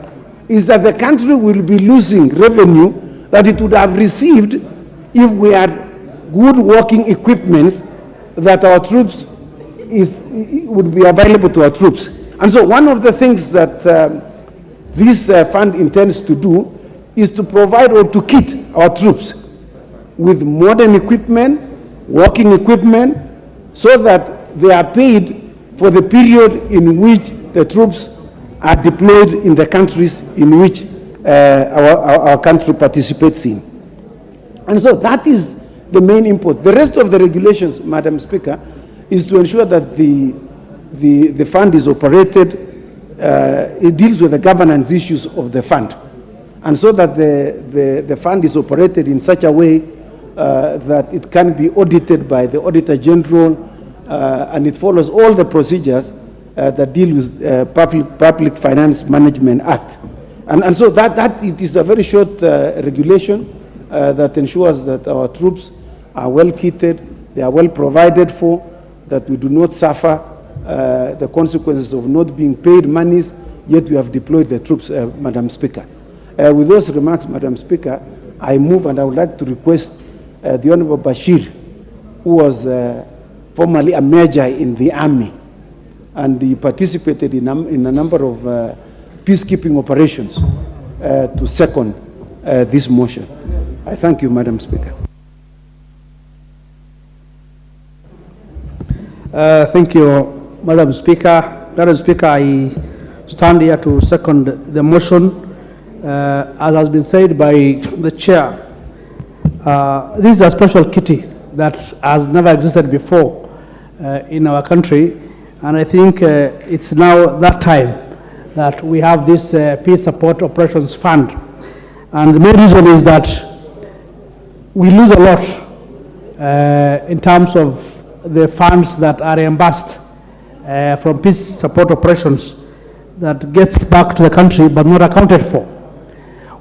is that the country will be losing revenue that it would have received if we had good working equipments that our troops would be available to our troops. And so one of the things that this fund intends to do is to provide or to kit our troops with modern equipment, working equipment, so that they are paid for the period in which the troops are deployed in the countries in which our country participates in. And so that is the main import. The rest of the regulations, Madam Speaker, is to ensure that the fund is operated, it deals with the governance issues of the fund. And so that the fund is operated in such a way that it can be audited by the Auditor General, and it follows all the procedures that deal with Public Finance Management Act. And so that it is a very short regulation that ensures that our troops are well kitted, they are well provided for, that we do not suffer the consequences of not being paid monies, yet we have deployed the troops, Madam Speaker. With those remarks, Madam Speaker, I move, and I would like to request the Honorable Bashir, who was formerly a major in the army, and he participated in a number of peacekeeping operations, to second this motion. I thank you, Madam Speaker. Thank you, Madam Speaker. Madam Speaker, I stand here to second the motion. As has been said by the chair, this is a special kitty that has never existed before in our country, and I think it's now that time that we have this Peace Support Operations Fund. And the main reason is that we lose a lot in terms of the funds that are reimbursed from peace support operations that gets back to the country but not accounted for.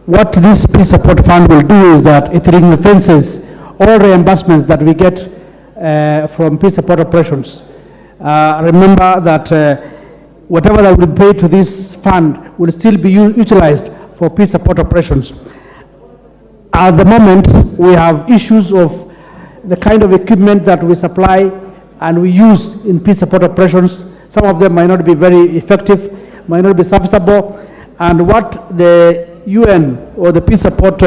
What this peace support fund will do is that it ring-fences all reimbursements that we get from peace support operations. Remember that whatever that will be paid to this fund will still be utilized for peace support operations. At the moment, we have issues of the kind of equipment that we supply and we use in peace support operations. Some of them might not be very effective, might not be serviceable, and what the UN or the peace support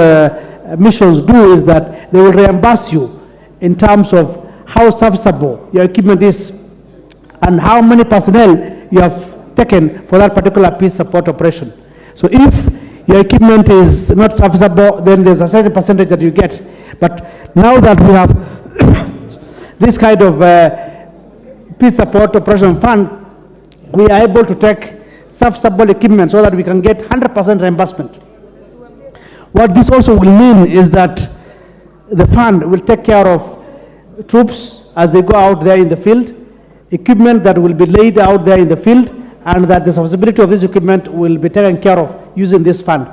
missions do is that they will reimburse you in terms of how serviceable your equipment is and how many personnel you have taken for that particular peace support operation. So if your equipment is not serviceable, then there's a certain percentage that you get. But now that we have this kind of peace support operation fund, we are able to take serviceable equipment so that we can get 100% reimbursement. What this also will mean is that the fund will take care of troops as they go out there in the field, equipment that will be laid out there in the field, and that the serviceability of this equipment will be taken care of using this fund.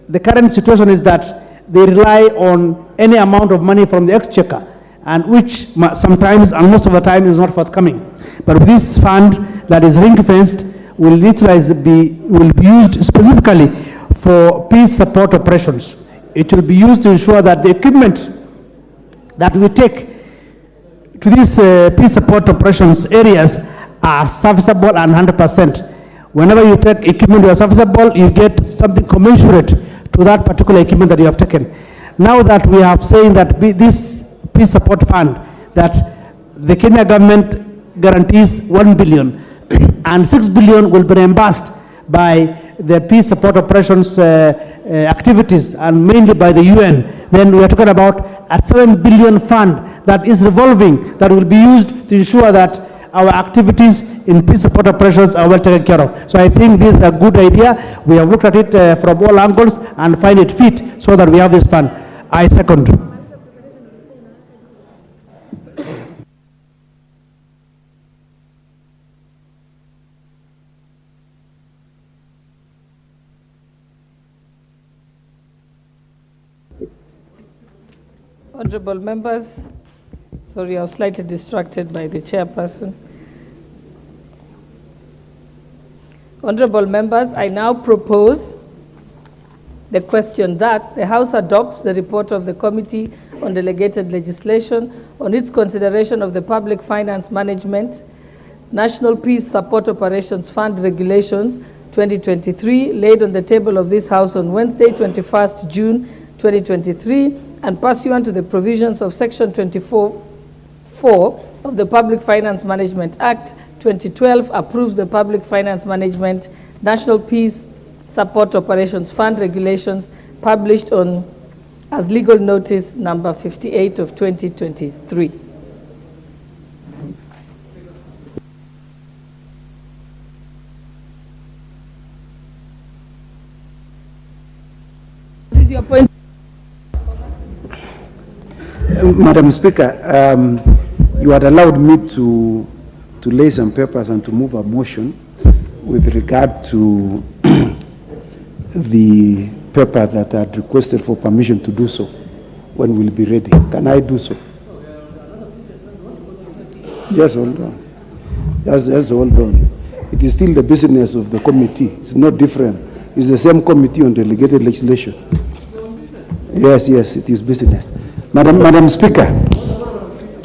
The current situation is that they rely on any amount of money from the exchequer, and which sometimes and most of the time is not forthcoming. But with this fund that is ring-fenced will be used specifically for peace support operations. It will be used to ensure that the equipment that we take to these peace support operations areas are serviceable and 100%. Whenever you take equipment that is serviceable, you get something commensurate to that particular equipment that you have taken. Now that we have saying that this peace support fund, that the Kenya government guarantees 1 billion and 6 billion will be reimbursed by the peace support operations activities and mainly by the UN, then we are talking about a 7 billion fund that is revolving, that will be used to ensure that our activities in peace support operations are well taken care of. So I think this is a good idea. We have looked at it from all angles and find it fit so that we have this fund. I second. Honorable members, sorry, I was slightly distracted by the chairperson. Honorable members, I now propose the question that the House adopts the report of the Committee on Delegated Legislation on its consideration of the Public Finance Management National Peace Support Operations Fund Regulations 2023, laid on the table of this House on Wednesday, 21st June 2023, and pursuant to the provisions of Section 24(4) of the Public Finance Management Act 2012, approves the Public Finance Management National Peace Support Operations Fund Regulations published on as legal notice number 58 of 2023. What is your point? Madam Speaker, you had allowed me to lay some papers and to move a motion with regard to the papers that I had requested for permission to do so when we'll be ready. Can I do so? Yes, hold on. That's hold on. It is still the business of the committee. It's not different. It's the same committee on delegated legislation. Yes, it is business. Madam Speaker,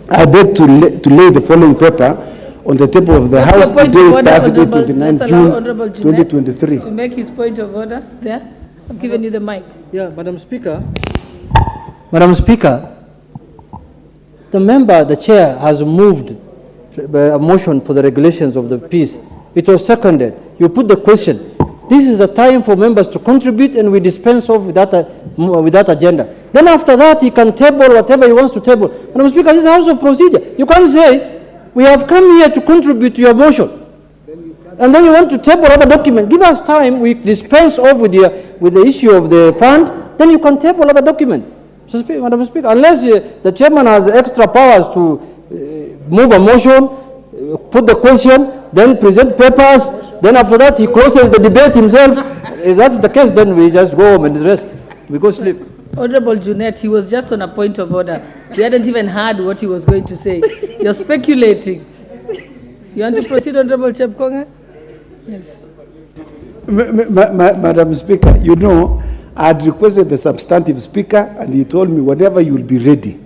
I beg to lay the following paper on the table of the House today, Thursday, 29 June 2023. To make his point of order there. I've given you the mic. Yeah, Madam Speaker. Madam Speaker, the chair has moved a motion for the regulations of the peace. It was seconded. You put the question. This is the time for members to contribute, and we dispense off with that agenda. Then after that, he can table whatever he wants to table. Madam Speaker, this is a house of procedure. You can't say, we have come here to contribute to your motion, and then you want to table other documents. Give us time. We dispense off with the issue of the fund. Then you can table other documents. So, Madam Speaker, unless the chairman has extra powers to move a motion, put the question, then present papers, then after that he closes the debate himself. If that's the case, then we just go home and rest. We go sleep. Honorable Junet, he was just on a point of order. We hadn't even heard what he was going to say. You're speculating. You want to proceed, Honorable Chepkonga? Yes. Madam Speaker, you know, I had requested the substantive speaker, and he told me whenever you will be ready,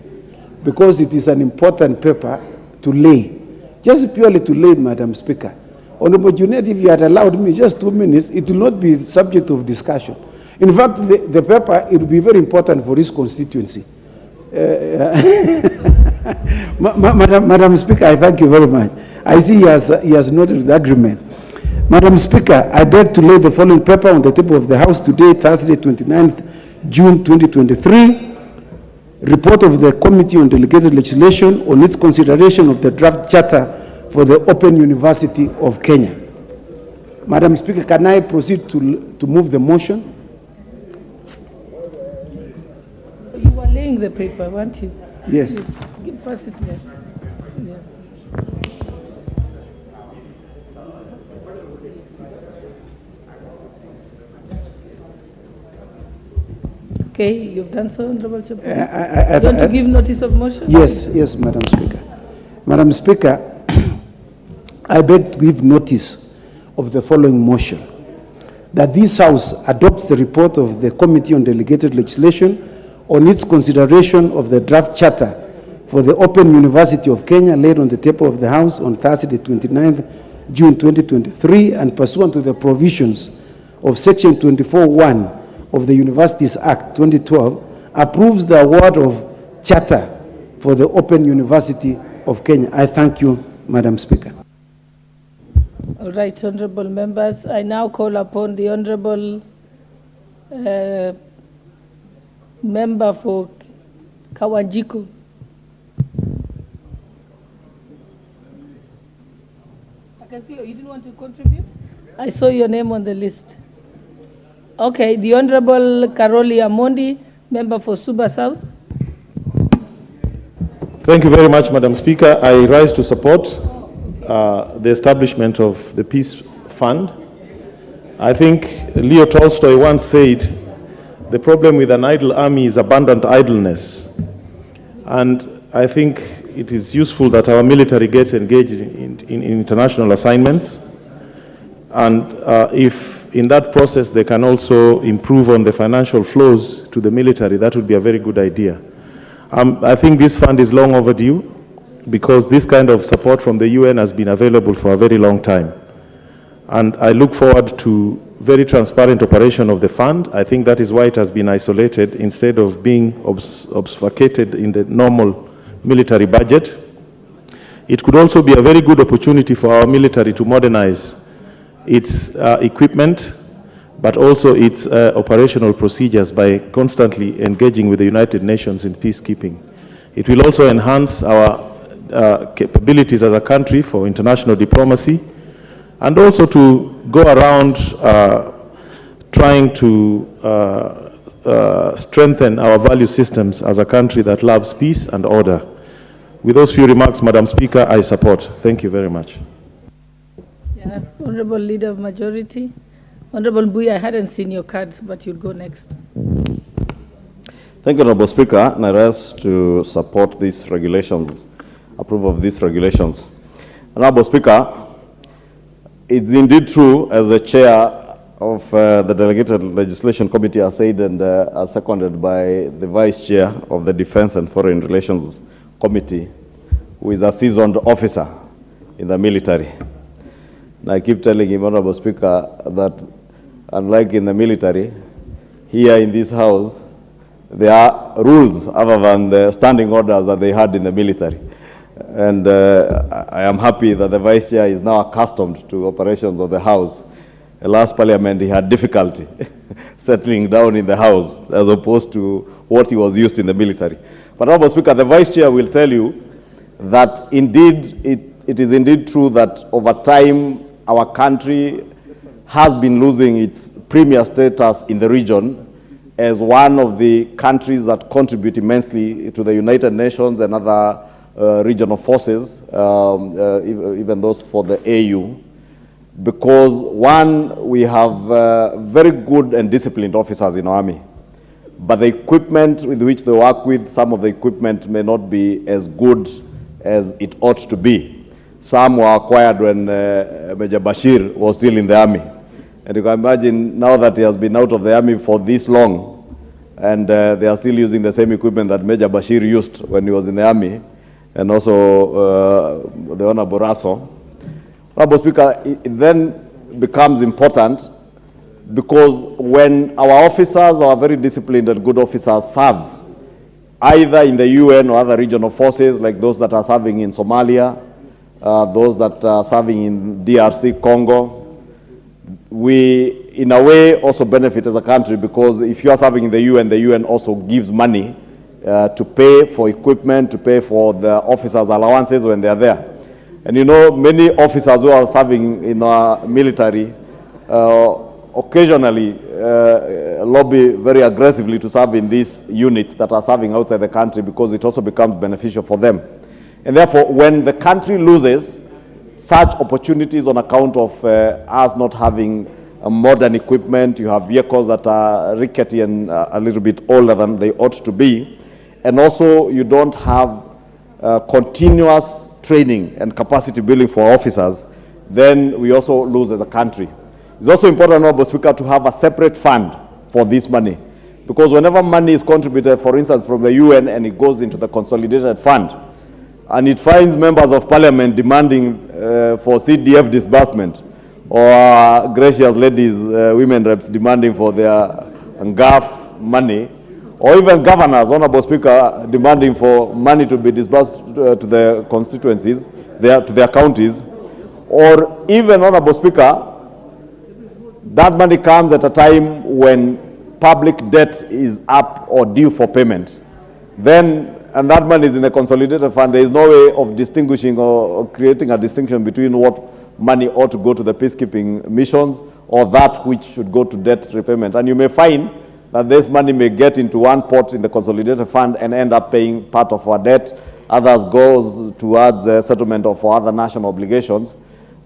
because it is an important paper to lay, just purely to lay, Madam Speaker. Honorable Junet, if you had allowed me just 2 minutes, it will not be subject of discussion. In fact, the paper, it will be very important for his constituency. Madam Speaker, I thank you very much. I see he has noted the agreement. Madam Speaker, I beg to lay the following paper on the table of the House today, Thursday, 29th June 2023. Report of the Committee on Delegated Legislation on its consideration of the draft charter for the Open University of Kenya. Madam Speaker, can I proceed to move the motion? You were laying the paper, weren't you? Yes. Pass it there. Yeah. Okay, you've done so, Honorable Chairman. You want to give notice of motion? Yes, Madam Speaker. Madam Speaker, I beg to give notice of the following motion. That this House adopts the report of the Committee on Delegated Legislation on its consideration of the draft charter for the Open University of Kenya laid on the table of the House on Thursday, 29th June 2023, and pursuant to the provisions of Section 24(1) of the Universities Act 2012, approves the award of charter for the Open University of Kenya. I thank you, Madam Speaker. All right, honorable members, I now call upon the honorable member for Kawanjiko. I can see you didn't want to contribute? I saw your name on the list. Okay, the Honorable Karoli Amondi, member for Suba South. Thank you very much, Madam Speaker. I rise to support the establishment of the Peace Fund. I think Leo Tolstoy once said, the problem with an idle army is abundant idleness. And I think it is useful that our military gets engaged in international assignments. And if in that process they can also improve on the financial flows to the military, that would be a very good idea. I think this fund is long overdue because this kind of support from the UN has been available for a very long time. And I look forward to very transparent operation of the fund. I think that is why it has been isolated instead of being obfuscated in the normal military budget. It could also be a very good opportunity for our military to modernize its equipment, but also its operational procedures by constantly engaging with the United Nations in peacekeeping. It will also enhance our capabilities as a country for international diplomacy, and also to go around trying to strengthen our value systems as a country that loves peace and order. With those few remarks, Madam Speaker, I support. Thank you very much. Yeah, Honorable Leader of Majority. Honorable Mbui, I hadn't seen your cards, but you'll go next. Thank you, Honorable Speaker, and I rise to support these regulations, approve of these regulations. Honorable Speaker, it's indeed true, as the chair of the Delegated Legislation Committee has said and as seconded by the Vice Chair of the Defense and Foreign Relations Committee, who is a seasoned officer in the military. And I keep telling him, Honorable Speaker, that unlike in the military, here in this House, there are rules other than the standing orders that they had in the military. And I am happy that the Vice Chair is now accustomed to operations of the House. The last Parliament, he had difficulty settling down in the House as opposed to what he was used in the military. But, Honorable Speaker, the Vice Chair will tell you that indeed, it is indeed true that over time, our country has been losing its premier status in the region as one of the countries that contribute immensely to the United Nations and other regional forces, even those for the AU, because one, we have very good and disciplined officers in our army, but the equipment with which they work with, some of the equipment may not be as good as it ought to be. Some were acquired when Major Bashir was still in the army. And you can imagine now that he has been out of the army for this long, and they are still using the same equipment that Major Bashir used when he was in the army, and also the Honorable Raso. Honorable Speaker, it then becomes important because when our officers, our very disciplined and good officers serve, either in the UN or other regional forces like those that are serving in Somalia, those that are serving in DRC, Congo, we, in a way, also benefit as a country because if you are serving in the UN also gives money to pay for equipment, to pay for the officers' allowances when they are there. And you know, many officers who are serving in our military occasionally lobby very aggressively to serve in these units that are serving outside the country because it also becomes beneficial for them. And therefore, when the country loses such opportunities on account of us not having modern equipment, you have vehicles that are rickety and a little bit older than they ought to be, and also you don't have continuous training and capacity building for officers, then we also lose as a country. It's also important, Honorable Speaker, to have a separate fund for this money, because whenever money is contributed, for instance, from the UN and it goes into the consolidated fund, and it finds members of parliament demanding for CDF disbursement, or gracious ladies, women reps demanding for their GAF money, or even governors, Honorable Speaker, demanding for money to be disbursed to the constituencies, to their counties, or even, Honorable Speaker, that money comes at a time when public debt is up or due for payment. Then, and that money is in a consolidated fund, there is no way of distinguishing or creating a distinction between what money ought to go to the peacekeeping missions or that which should go to debt repayment. And you may find that this money may get into one pot in the consolidated fund and end up paying part of our debt. Others goes towards the settlement of our other national obligations,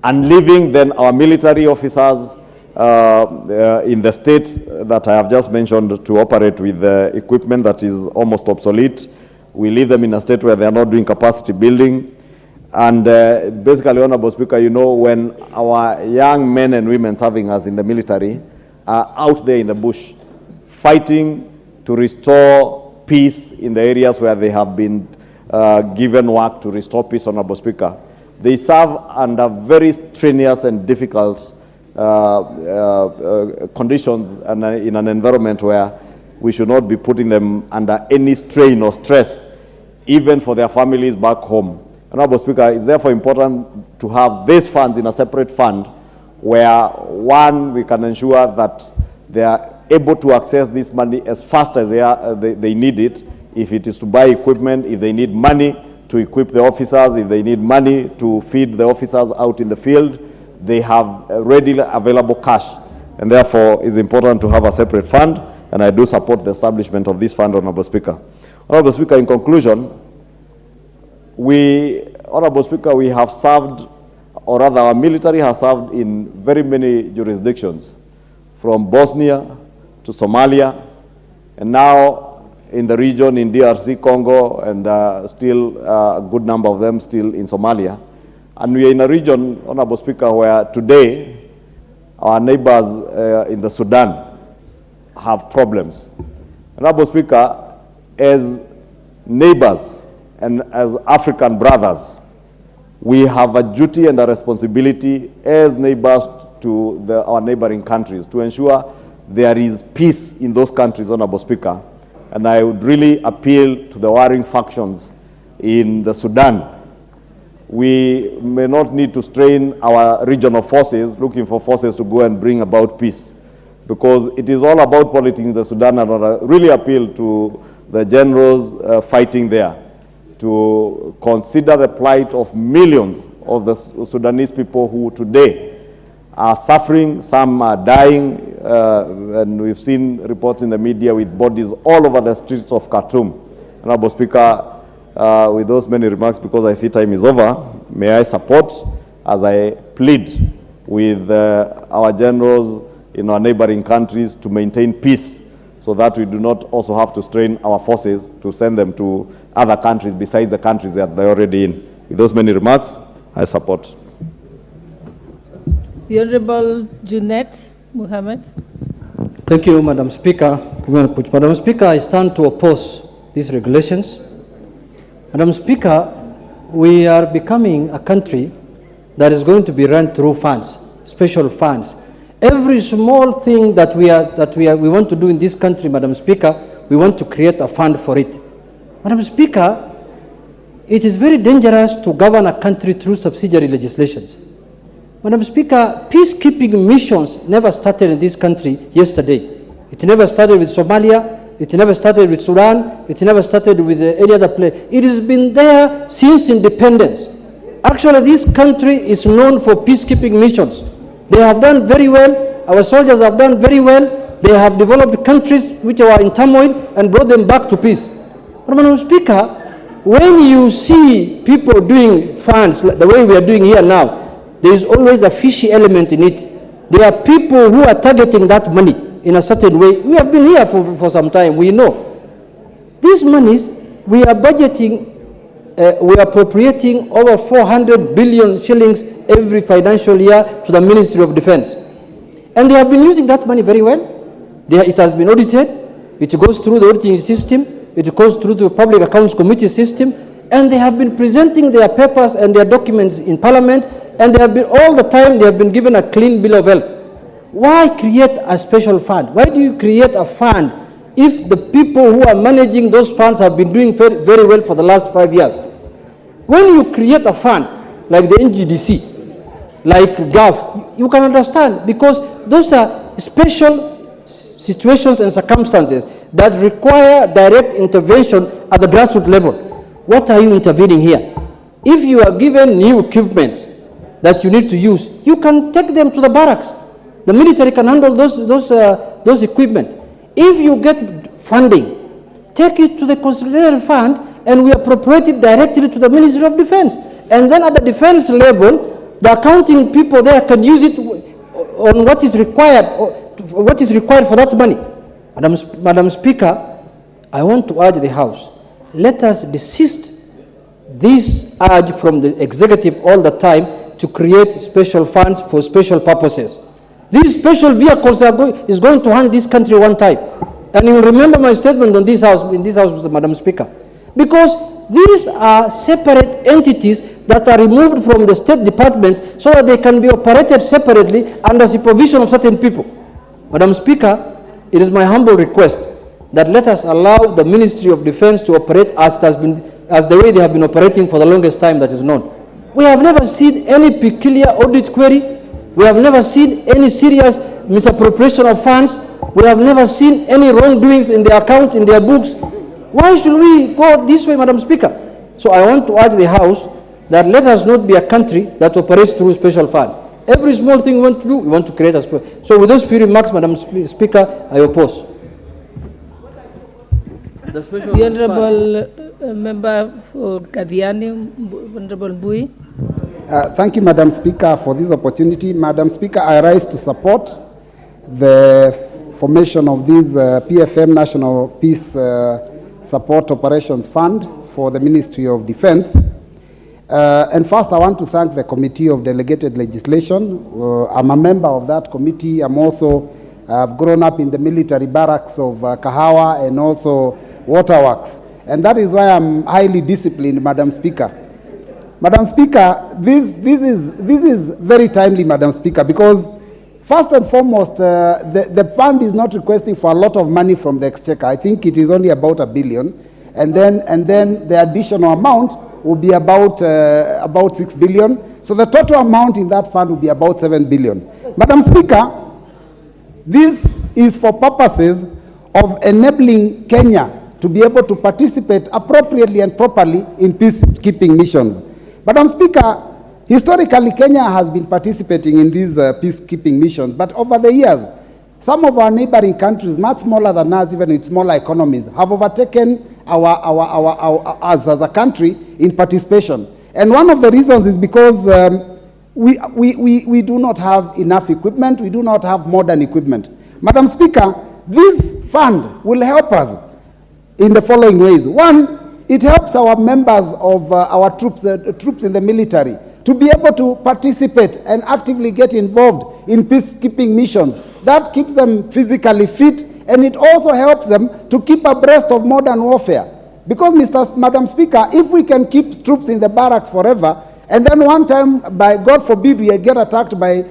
and leaving then our military officers in the state that I have just mentioned to operate with equipment that is almost obsolete. We leave them in a state where they are not doing capacity building. And basically, Honorable Speaker, you know, when our young men and women serving us in the military are out there in the bush, fighting to restore peace in the areas where they have been given work to restore peace, Honorable Speaker, they serve under very strenuous and difficult conditions and in an environment where we should not be putting them under any strain or stress, even for their families back home. Honorable Speaker, it's therefore important to have these funds in a separate fund where, one, we can ensure that they are able to access this money as fast as they need it, if it is to buy equipment, if they need money to equip the officers, if they need money to feed the officers out in the field, they have readily available cash. And therefore, it's important to have a separate fund, and I do support the establishment of this fund, Honorable Speaker. Honorable Speaker, in conclusion, Honorable Speaker, we have served, or rather our military has served in very many jurisdictions, from Bosnia to Somalia, and now in the region in DRC, Congo, and still a good number of them still in Somalia. And we are in a region, Honorable Speaker, where today our neighbors in the Sudan have problems. Honorable Speaker, as neighbors and as African brothers, we have a duty and a responsibility as neighbors to our neighboring countries to ensure there is peace in those countries, Honorable Speaker. And I would really appeal to the warring factions in the Sudan. We may not need to strain our regional forces, looking for forces to go and bring about peace, because it is all about politics in the Sudan, and I really appeal to the generals fighting there to consider the plight of millions of the Sudanese people who today are suffering, some are dying, and we've seen reports in the media with bodies all over the streets of Khartoum. Honorable Speaker, with those many remarks, because I see time is over, may I support as I plead with our generals in our neighboring countries to maintain peace, so that we do not also have to strain our forces to send them to other countries besides the countries that they're already in. With those many remarks, I support. The Honorable Junet Mohammed. Thank you, Madam Speaker. Madam Speaker, I stand to oppose these regulations. Madam Speaker, we are becoming a country that is going to be run through funds, special funds. Every small thing that we want to do in this country, Madam Speaker, we want to create a fund for it. Madam Speaker, it is very dangerous to govern a country through subsidiary legislations. Madam Speaker, peacekeeping missions never started in this country yesterday. It never started with Somalia, it never started with Sudan, it never started with any other place. It has been there since independence. Actually, this country is known for peacekeeping missions. They have done very well, our soldiers have done very well, they have developed countries which were in turmoil and brought them back to peace. But Madam Speaker, when you see people doing funds like the way we are doing here now, there is always a fishy element in it. There are people who are targeting that money in a certain way. We have been here for some time, we know. These monies, we are budgeting, we are appropriating over 400 billion shillings every financial year to the Ministry of Defense. And they have been using that money very well. It has been audited, it goes through the auditing system, it goes through the Public Accounts Committee system, and they have been presenting their papers and their documents in Parliament, and they have been, all the time, they have been given a clean bill of health. Why create a special fund? Why do you create a fund if the people who are managing those funds have been doing very, very well for the last 5 years? When you create a fund, like the NGDC, like GAF, you can understand, because those are special situations and circumstances that require direct intervention at the grassroots level. What are you intervening here? If you are given new equipment that you need to use, you can take them to the barracks. The military can handle those equipment. If you get funding, take it to the consolidated fund and we appropriate it directly to the Ministry of Defense. And then at the defense level, the accounting people there can use it on what is required for that money. Madam Speaker, I want to urge the House, let us desist this urge from the executive all the time to create special funds for special purposes. These special vehicles is going to hand this country one time. And you will remember my statement on this house, Madam Speaker. Because these are separate entities that are removed from the State Department so that they can be operated separately under supervision of certain people. Madam Speaker, it is my humble request that let us allow the Ministry of Defense to operate as the way they have been operating for the longest time that is known. We have never seen any peculiar audit query. We have never seen any serious misappropriation of funds. We have never seen any wrongdoings in their accounts, in their books. Why should we go this way, Madam Speaker? So I want to urge the House that let us not be a country that operates through special funds. Every small thing we want to do, we want to create a special. So with those few remarks, Madam Speaker, I oppose. The Honourable Member for Kadiani, Honourable Bui. Thank you, Madam Speaker, for this opportunity. Madam Speaker, I rise to support the formation of this PFM National Peace Support Operations Fund for the Ministry of Defense. And first, I want to thank the Committee of Delegated Legislation. I'm a member of that committee. I'm also I've grown up in the military barracks of Kahawa and also waterworks. And that is why I'm highly disciplined, Madam Speaker. Madam Speaker, this is very timely, Madam Speaker, because first and foremost, the fund is not requesting for a lot of money from the exchequer. I think it is only about $1 billion. And then the additional amount will be about 6 billion. So the total amount in that fund will be about 7 billion. Madam Speaker, this is for purposes of enabling Kenya to be able to participate appropriately and properly in peacekeeping missions. Madam Speaker, historically Kenya has been participating in these peacekeeping missions, but over the years, some of our neighboring countries, much smaller than us, even with smaller economies, have overtaken us as a country in participation. And one of the reasons is because we do not have enough equipment, we do not have modern equipment. Madam Speaker, this fund will help us in the following ways. One, it helps our members of our troops, troops in the military, to be able to participate and actively get involved in peacekeeping missions. That keeps them physically fit, and it also helps them to keep abreast of modern warfare. Because, Madam Speaker, if we can keep troops in the barracks forever, and then one time, by God forbid, we get attacked by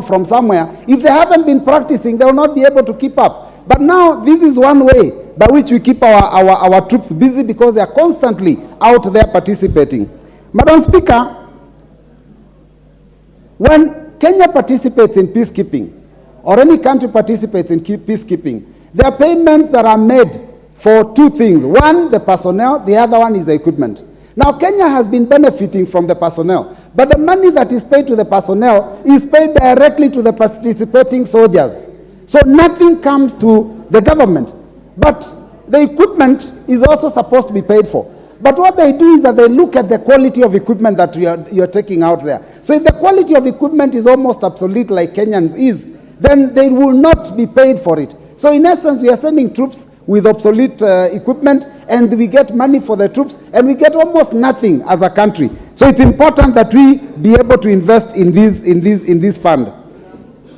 from somewhere, if they haven't been practicing, they will not be able to keep up. But now, this is one way by which we keep our troops busy, because they are constantly out there participating. Madam Speaker, when Kenya participates in peacekeeping, or any country participates in peacekeeping, there are payments that are made for two things. One, the personnel, the other one is the equipment. Now, Kenya has been benefiting from the personnel, but the money that is paid to the personnel is paid directly to the participating soldiers. So nothing comes to the government, but the equipment is also supposed to be paid for. But what they do is that they look at the quality of equipment that you're taking out there. So if the quality of equipment is almost obsolete like Kenyans is, then they will not be paid for it. So in essence, we are sending troops with obsolete equipment, and we get money for the troops, and we get almost nothing as a country. So it's important that we be able to invest in this fund.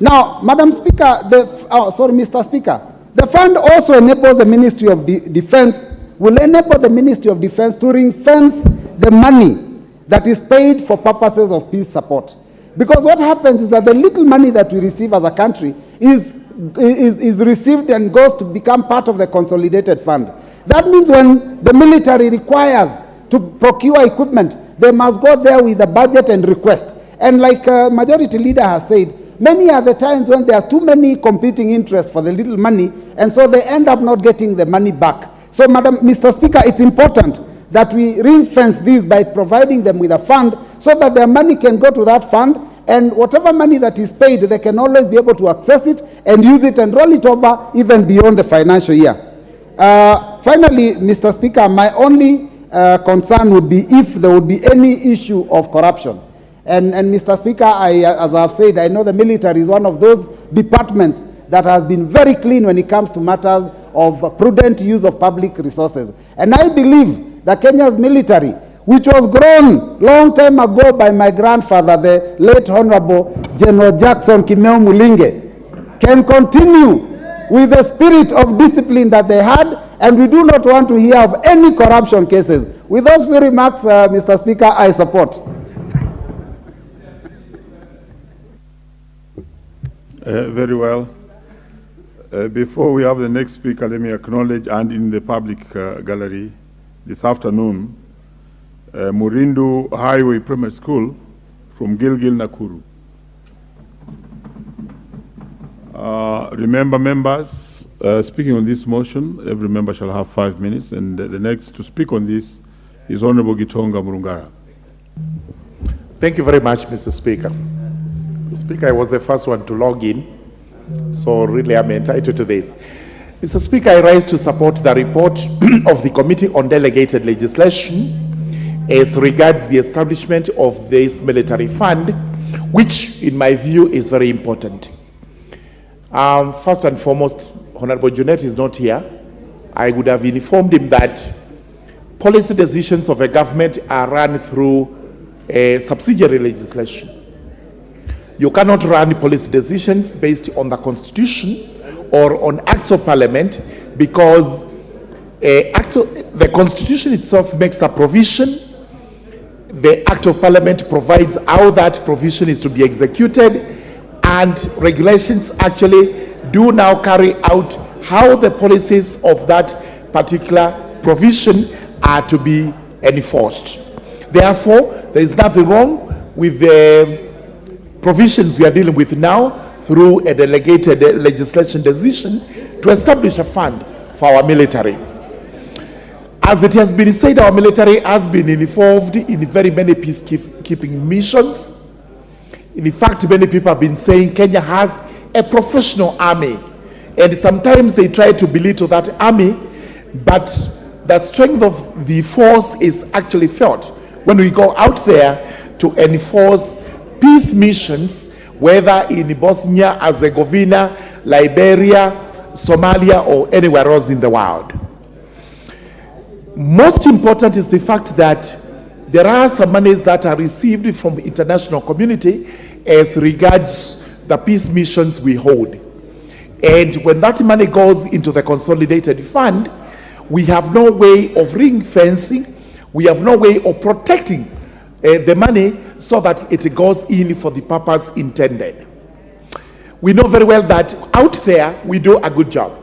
Now, Madam Speaker, Mr. Speaker, the fund also enables the Ministry of Defense, will enable the Ministry of Defense to ring-fence the money that is paid for purposes of peace support. Because what happens is that the little money that we receive as a country is received and goes to become part of the consolidated fund. That means when the military requires to procure equipment, they must go there with a budget and request. And like Majority Leader has said, many are the times when there are too many competing interests for the little money, and so they end up not getting the money back. So, Mr. Speaker, it's important that we ring-fence this by providing them with a fund so that their money can go to that fund, and whatever money that is paid, they can always be able to access it and use it and roll it over even beyond the financial year. Finally, Mr. Speaker, my only concern would be if there would be any issue of corruption. And Mr. Speaker, as I've said, I know the military is one of those departments that has been very clean when it comes to matters of prudent use of public resources. And I believe that Kenya's military, which was grown long time ago by my grandfather, the late Honorable General Jackson Kimeu Mulinge, can continue with the spirit of discipline that they had, and we do not want to hear of any corruption cases. With those few remarks, Mr. Speaker, I support. Very well. Before we have the next speaker, let me acknowledge, and in the public gallery this afternoon, Murindu Highway Primary School from Gilgil, Nakuru. Remember, members, speaking on this motion, every member shall have 5 minutes, and the next to speak on this is Honorable Gitonga Murungara. Thank you very much, Mr. Speaker. Mr. Speaker, I was the first one to log in, so really I'm entitled to this. Mr. Speaker, I rise to support the report of the Committee on Delegated Legislation as regards the establishment of this military fund, which in my view is very important. First and foremost, Honorable Junet is not here. I would have informed him that policy decisions of a government are run through subsidiary legislation. You cannot run policy decisions based on the Constitution or on acts of parliament, because the Constitution itself makes a provision. The Act of Parliament provides how that provision is to be executed, and regulations actually do now carry out how the policies of that particular provision are to be enforced. Therefore, there is nothing wrong with the provisions we are dealing with now through a delegated legislation decision to establish a fund for our military. As it has been said, our military has been involved in very many peacekeeping missions. In fact, many people have been saying Kenya has a professional army, and sometimes they try to belittle that army, but the strength of the force is actually felt when we go out there to enforce peace missions, whether in Bosnia, Herzegovina, Liberia, Somalia, or anywhere else in the world. Most important is the fact that there are some monies that are received from the international community as regards the peace missions we hold. And when that money goes into the consolidated fund, we have no way of ring fencing, we have no way of protecting the money so that it goes in for the purpose intended. We know very well that out there we do a good job.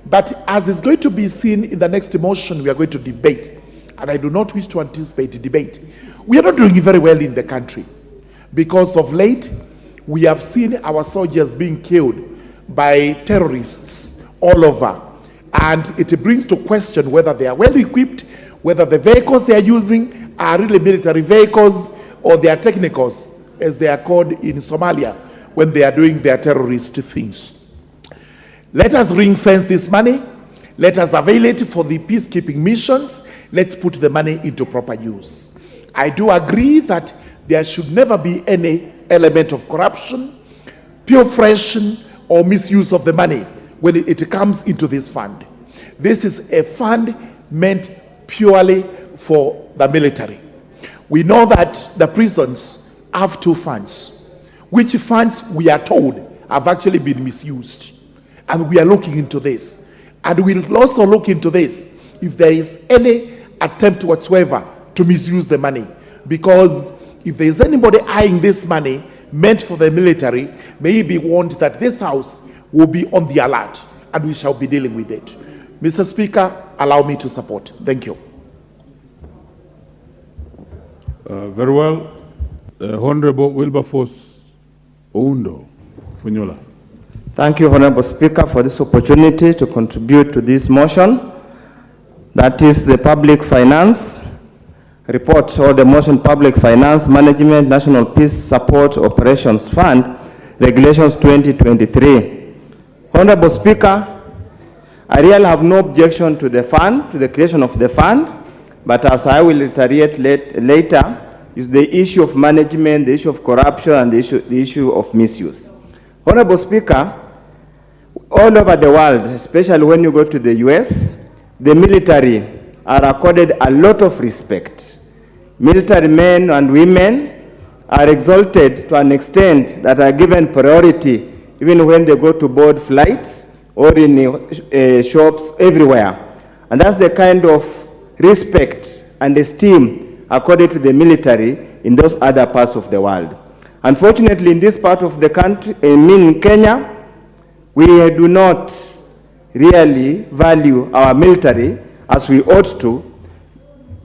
But as is going to be seen in the next motion we are going to debate, and I do not wish to anticipate debate, we are not doing very well in the country. Because of late, we have seen our soldiers being killed by terrorists all over. And it brings to question whether they are well equipped, whether the vehicles they are using are really military vehicles, or they are technicals, as they are called in Somalia, when they are doing their terrorist things. Let us ring fence this money. Let us avail it for the peacekeeping missions. Let's put the money into proper use. I do agree that there should never be any element of corruption, purification, or misuse of the money when it comes into this fund. This is a fund meant purely for the military. We know that the prisons have two funds, which funds we are told have actually been misused. And we are looking into this. And we'll also look into this if there is any attempt whatsoever to misuse the money. Because if there is anybody eyeing this money meant for the military, may it be warned that this House will be on the alert and we shall be dealing with it. Mr. Speaker, allow me to support. Thank you. Very well. Honorable Wilberforce Oundo Funyola. Thank you, Honorable Speaker, for this opportunity to contribute to this motion. That is the Public Finance Report, or the motion Public Finance Management National Peace Support Operations Fund, Regulations 2023. Honorable Speaker, I really have no objection to the fund, to the creation of the fund, but as I will reiterate later, is the issue of management, the issue of corruption, and the issue of misuse. Honorable Speaker, all over the world, especially when you go to the US, the military are accorded a lot of respect. Military men and women are exalted to an extent that are given priority even when they go to board flights or in shops everywhere. And that's the kind of respect and esteem accorded to the military in those other parts of the world. Unfortunately, in this part of the country, in Kenya, we do not really value our military as we ought to,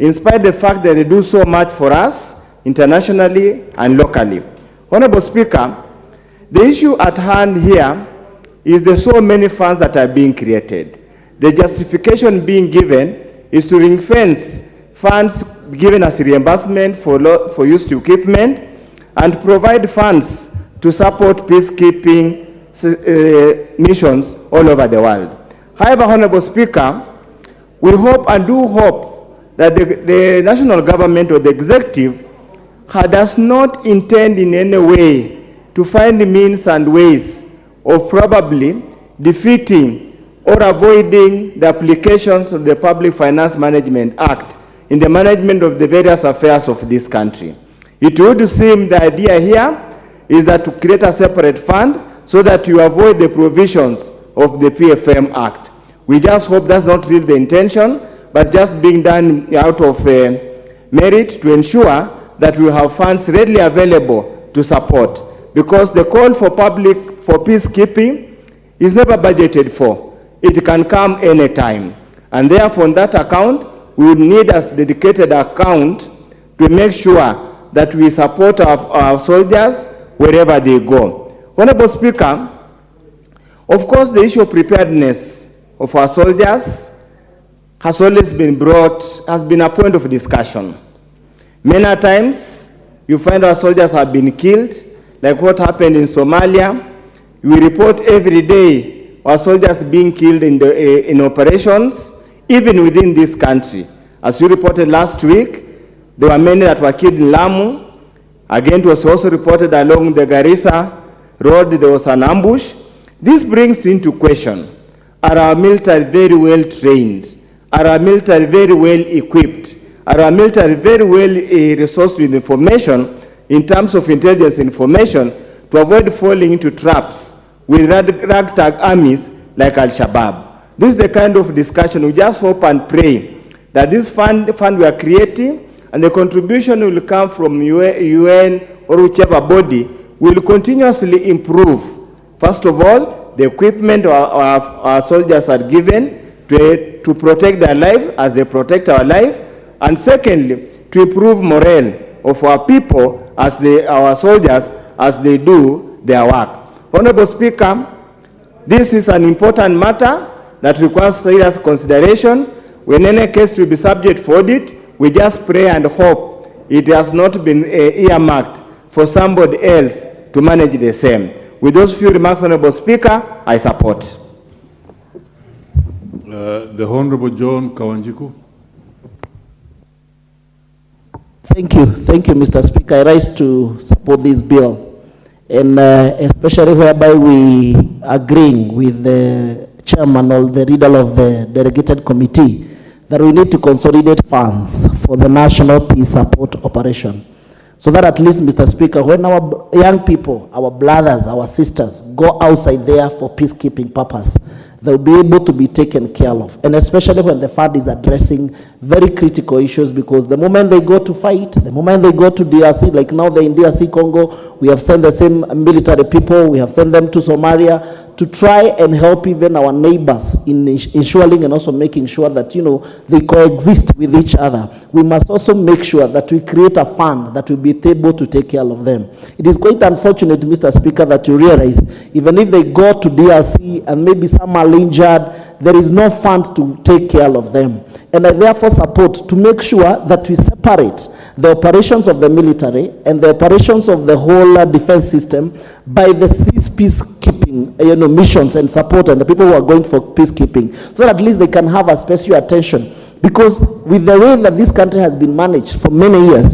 in spite of the fact that they do so much for us internationally and locally. Honorable Speaker, the issue at hand here is the so many funds that are being created. The justification being given is to ring fence funds given as reimbursement for used equipment and provide funds to support peacekeeping missions all over the world. However, Honorable Speaker, we hope and do hope that the national government or the executive does not intend in any way to find means and ways of probably defeating or avoiding the applications of the Public Finance Management Act in the management of the various affairs of this country. It would seem the idea here is that to create a separate fund so that you avoid the provisions of the PFM Act. We just hope that's not really the intention, but just being done out of merit to ensure that we have funds readily available to support. Because the call for peacekeeping is never budgeted for. It can come anytime. And therefore, on that account, we would need a dedicated account to make sure that we support our soldiers wherever they go. Honorable Speaker, of course, the issue of preparedness of our soldiers has always been has been a point of discussion. Many times, you find our soldiers have been killed, like what happened in Somalia. We report every day our soldiers being killed in operations, even within this country. As you reported last week, there were many that were killed in Lamu. Again, it was also reported along the Garissa Road, there was an ambush. This brings into question, are our military very well trained? Are our military very well equipped? Are our military very well resourced with information in terms of intelligence information to avoid falling into traps with ragtag armies like Al-Shabaab? This is the kind of discussion we just hope and pray that this fund we are creating and the contribution will come from UN or whichever body will continuously improve. First of all, the equipment our soldiers are given to protect their life as they protect our life, and secondly, to improve morale of our people our soldiers as they do their work. Honorable Speaker, this is an important matter that requires serious consideration. When any case will be subject for audit, we just pray and hope it has not been earmarked for somebody else to manage the same. With those few remarks, Honorable Speaker, I support. The Honorable John Kawanjiku. Thank you, Mr. Speaker. I rise to support this bill, and especially whereby we agreeing with the chairman or the leader of the delegated committee that we need to consolidate funds for the national peace support operation. So that at least, Mr. Speaker, when our young people, our brothers, our sisters go outside there for peacekeeping purpose, they'll be able to be taken care of. And especially when the fund is addressing very critical issues, because the moment they go to fight, the moment they go to DRC, like now they're in DRC Congo, we have sent the same military people, we have sent them to Somalia to try and help even our neighbors in ensuring and also making sure that, you know, they coexist with each other. We must also make sure that we create a fund that will be able to take care of them. It is quite unfortunate, Mr. Speaker, that you realize even if they go to DRC and maybe some are injured, there is no fund to take care of them. And I therefore support to make sure that we separate the operations of the military and the operations of the whole defense system by these peacekeeping missions and support and the people who are going for peacekeeping, so that at least they can have a special attention. Because with the way that this country has been managed for many years,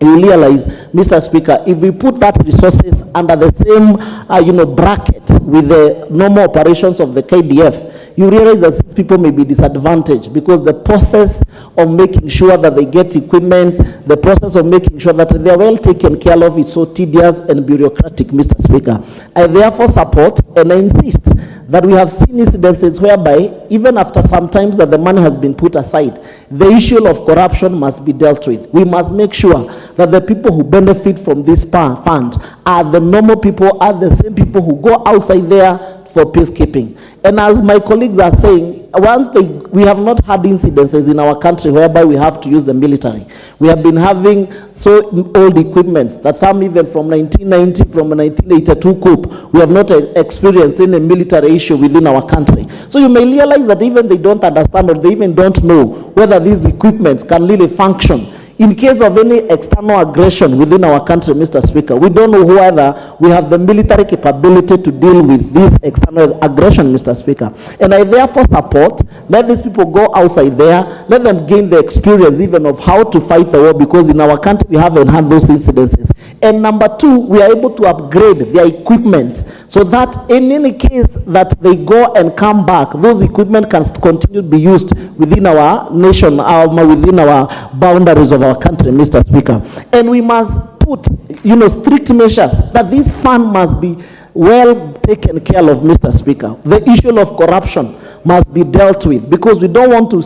you realize, Mr. Speaker, if we put that resources under the same bracket with the normal operations of the KDF, you realize that these people may be disadvantaged, because the process of making sure that they get equipment, the process of making sure that they are well taken care of is so tedious and bureaucratic, Mr. Speaker. I therefore support and I insist that we have seen incidences whereby, even after some times that the money has been put aside, the issue of corruption must be dealt with. We must make sure that the people who benefit from this fund are the normal people, are the same people who go outside there for peacekeeping. And as my colleagues are saying, we have not had incidences in our country whereby we have to use the military. We have been having so old equipments that some even from 1990, from 1982 coup, we have not experienced any military issue within our country. So you may realize that even they don't understand, or they even don't know whether these equipments can really function in case of any external aggression within our country, Mr. Speaker. We don't know whether we have the military capability to deal with this external aggression, Mr. Speaker. And I therefore support, let these people go outside there, let them gain the experience even of how to fight the war, because in our country we haven't had those incidences. And number two, we are able to upgrade their equipments so that in any case that they go and come back, those equipment can continue to be used within our nation, within our boundaries of our country, Mr. Speaker. And we must put, strict measures that this fund must be well taken care of, Mr. Speaker. The issue of corruption must be dealt with, because we don't want to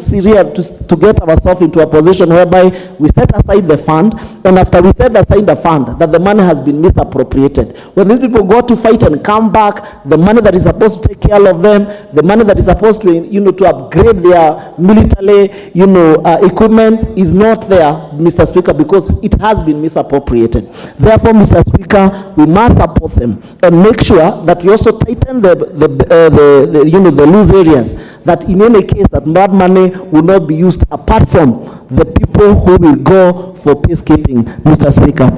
get ourselves into a position whereby we set aside the fund, and after we set aside the fund, that the money has been misappropriated. When these people go to fight and come back, the money that is supposed to take care of them, the money that is supposed to, to upgrade their military, equipment is not there, Mr. Speaker, because it has been misappropriated. Therefore, Mr. Speaker, we must support them and make sure that we also tighten the loose areas, that in any case that that money will not be used apart from the people who will go for peacekeeping, Mr. Speaker.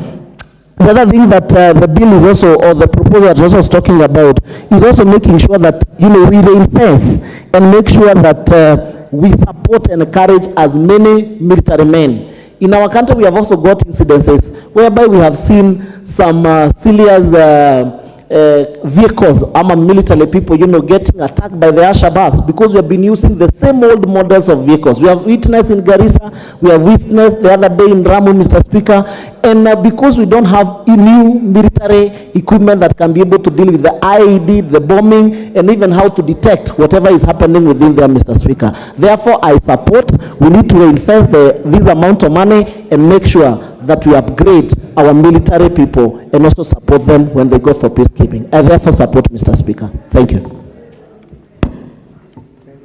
The other thing that the bill is also, or the proposal that also is talking about, is also making sure that, we reinforce and make sure that we support and encourage as many military men. In our country, we have also got incidences whereby we have seen some serious vehicles, military people, getting attacked by the Ashabas, because we have been using the same old models of vehicles. We have witnessed in Garissa, we have witnessed the other day in Ramu, Mr. Speaker, and because we don't have new military equipment that can be able to deal with the IED, the bombing, and even how to detect whatever is happening within there, Mr. Speaker. Therefore, I support, we need to reinvest this amount of money and make sure that we upgrade our military people and also support them when they go for peacekeeping. I therefore support, Mr. Speaker. Thank you.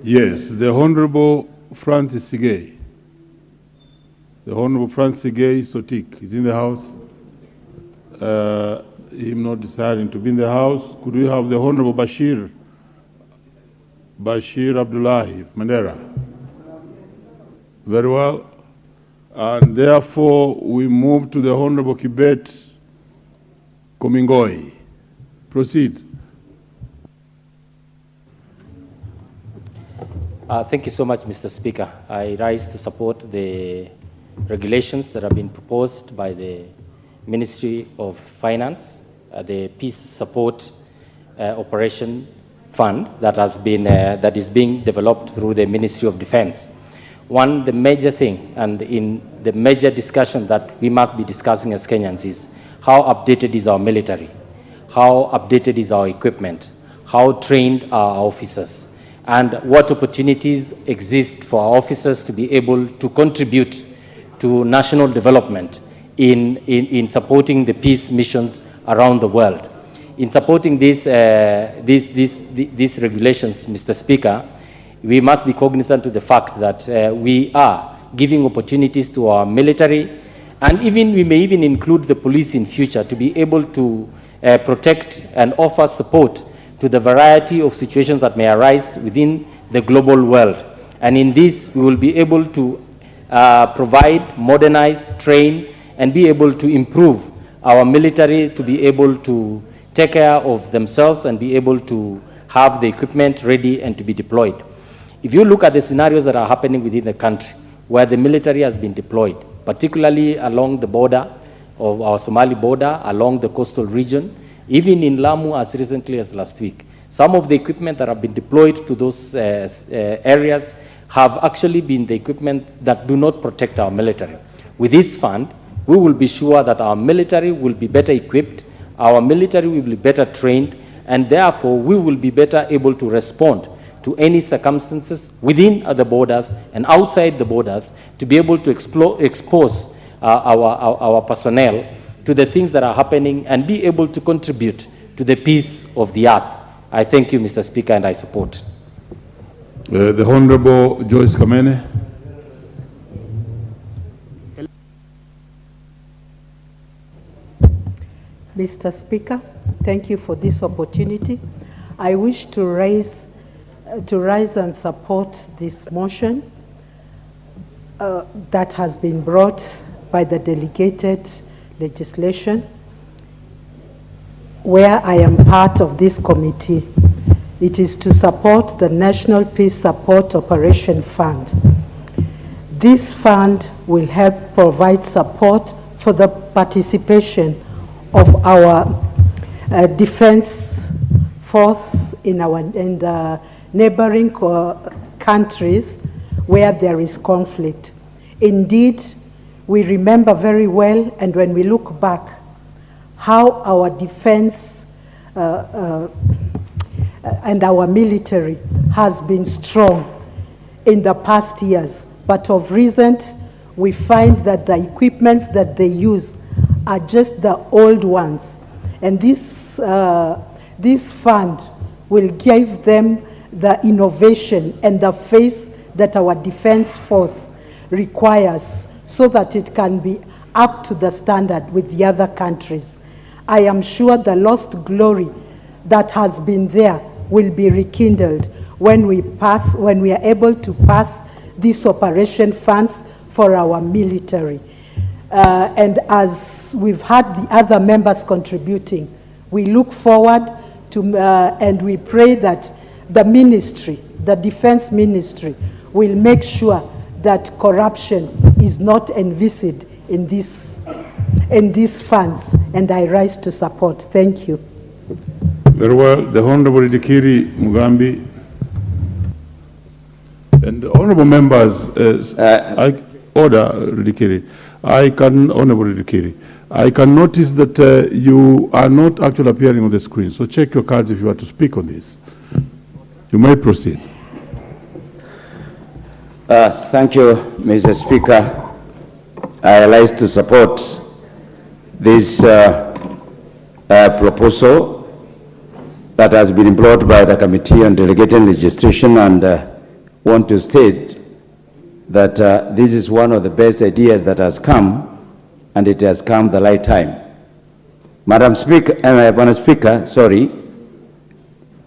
Yes, the Honorable Francis Sigay. The Honorable Francis Sigay Sotik is in the House. Him not deciding to be in the House. Could we have the Honorable Bashir Abdullahi Mandera? Very well. And therefore, we move to the Honorable Kibet Komingoi. Proceed. Thank you so much, Mr. Speaker. I rise to support the regulations that have been proposed by the Ministry of Finance, the Peace Support Operation Fund that is being developed through the Ministry of Defense. One, the major thing, and in the major discussion that we must be discussing as Kenyans, is how updated is our military, how updated is our equipment, how trained are our officers, and what opportunities exist for our officers to be able to contribute to national development in supporting the peace missions around the world. In supporting these regulations, Mr. Speaker, we must be cognizant of the fact that we are giving opportunities to our military, and we may even include the police in future to be able to protect and offer support to the variety of situations that may arise within the global world. And in this, we will be able to provide, modernize, train, and be able to improve our military to be able to take care of themselves and be able to have the equipment ready and to be deployed. If you look at the scenarios that are happening within the country where the military has been deployed, particularly along the border of our Somali border, along the coastal region, even in Lamu as recently as last week, some of the equipment that have been deployed to those areas have actually been the equipment that do not protect our military. With this fund, we will be sure that our military will be better equipped, our military will be better trained, and therefore we will be better able to respond to any circumstances within the borders and outside the borders to be able to expose our personnel to the things that are happening and be able to contribute to the peace of the earth. I thank you, Mr. Speaker, and I support. The Honorable Joyce Kamene. Mr. Speaker, thank you for this opportunity. I wish to rise and support this motion that has been brought by the delegated legislation, where I am part of this committee. It is to support the National Peace Support Operation Fund. This fund will help provide support for the participation of our defense force in the neighboring countries where there is conflict. Indeed, we remember very well, and when we look back, how our defense and our military has been strong in the past years. But of recent, we find that the equipments that they use are just the old ones. And this fund will give them the innovation and the face that our defense force requires so that it can be up to the standard with the other countries. I am sure the lost glory that has been there will be rekindled when we are able to pass these operation funds for our military. And as we've had the other members contributing, we look forward to, and we pray that the ministry, the defense ministry, will make sure that corruption is not envisaged in these funds, and I rise to support. Thank you. Very well. The Honorable Dikiri Mugambi. And honorable members, Honorable Dikiri, I can notice that you are not actually appearing on the screen, so check your cards if you are to speak on this. You may proceed. Thank you, Mr. Speaker. I rise to support this proposal that has been brought by the Committee on Delegated Legislation, and want to state that this is one of the best ideas that has come, and it has come the right time. Madam Speaker,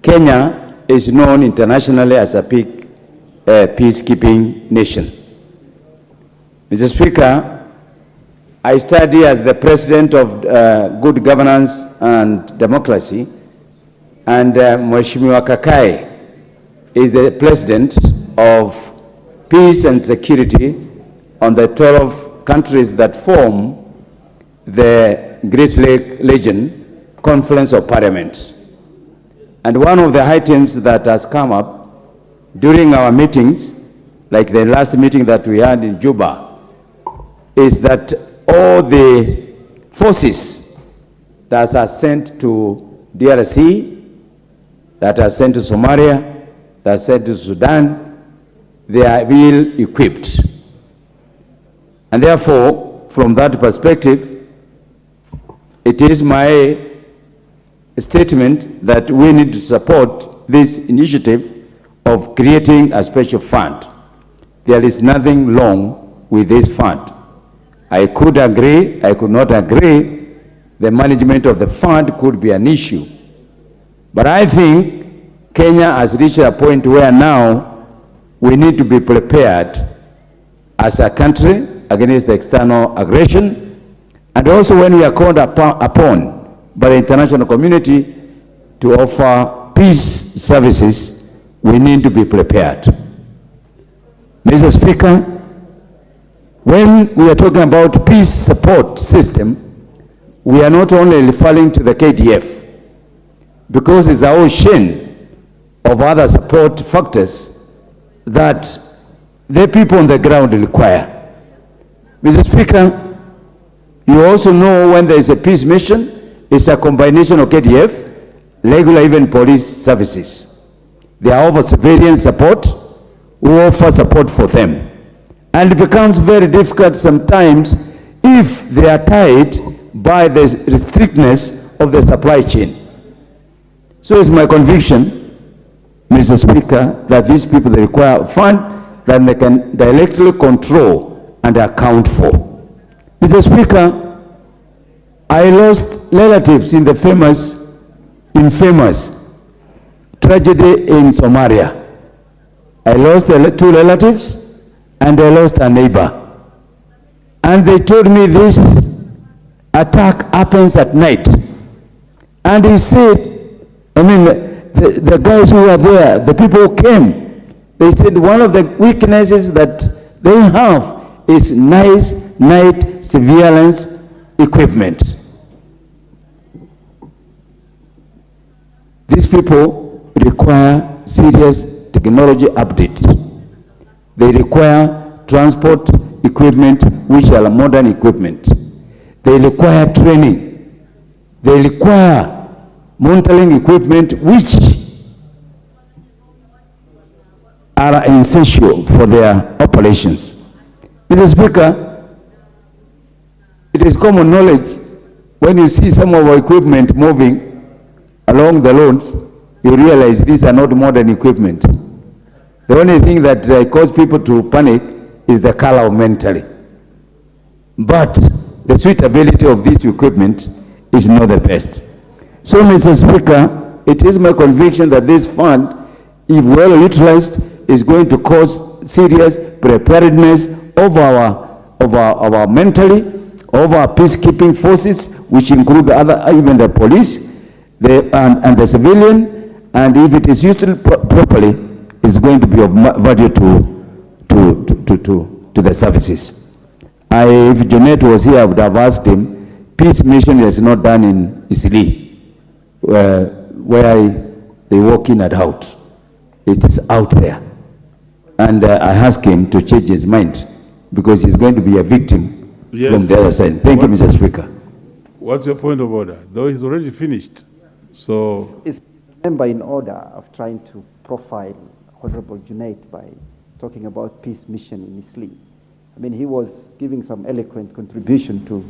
Kenya is known internationally as a peacekeeping nation. Mr. Speaker, I study as the president of Good Governance and Democracy, and Mheshimiwa Kakai is the president of Peace and Security on the 12 countries that form the Great Lake Region Conference of Parliaments. And one of the items that has come up during our meetings, like the last meeting that we had in Juba, is that all the forces that are sent to DRC, that are sent to Somalia, that are sent to Sudan, they are well equipped. And therefore, from that perspective, it is my statement that we need to support this initiative of creating a special fund. There is nothing wrong with this fund. I could agree, I could not agree. The management of the fund could be an issue. But I think Kenya has reached a point where now we need to be prepared as a country against external aggression, and also when we are called upon by the international community to offer peace services, we need to be prepared. Mr. Speaker, when we are talking about peace support system, we are not only referring to the KDF, because it's our chain of other support factors that the people on the ground require. Mr. Speaker, you also know when there is a peace mission, it's a combination of KDF, regular even police services. They offer civilian support, we offer support for them. And it becomes very difficult sometimes if they are tied by the strictness of the supply chain. So it's my conviction, Mr. Speaker, that these people, they require a fund that they can directly control and account for. Mr. Speaker, I lost relatives in the infamous tragedy in Somalia. I lost 2 relatives and I lost a neighbor. And they told me this attack happens at night. And he said, the guys who were there, the people who came, they said one of the weaknesses that they have is nice night surveillance equipment. These people require serious technology update. They require transport equipment, which are modern equipment. They require training. They require monitoring equipment, which are essential for their operations. Mr. Speaker, it is common knowledge when you see some of our equipment moving along the roads, you realize these are not modern equipment. The only thing that causes people to panic is the color mentally. But the suitability of this equipment is not the best. So, Mr. Speaker, it is my conviction that this fund, if well utilized, is going to cause serious preparedness of our mentally, of our peacekeeping forces, which include even the police and the civilian, and if it is used properly, it's going to be of value to the services. If Jeanette was here, I would have asked him, peace mission is not done in Isili, where they walk in and out. It is out there. And I asked him to change his mind, because he's going to be a victim from the other side. Thank you, Mr. Speaker. What's your point of order? Though he's already finished. So is a member in order of trying to profile Honorable Junaid by talking about peace mission in Isli. I mean, he was giving some eloquent contribution to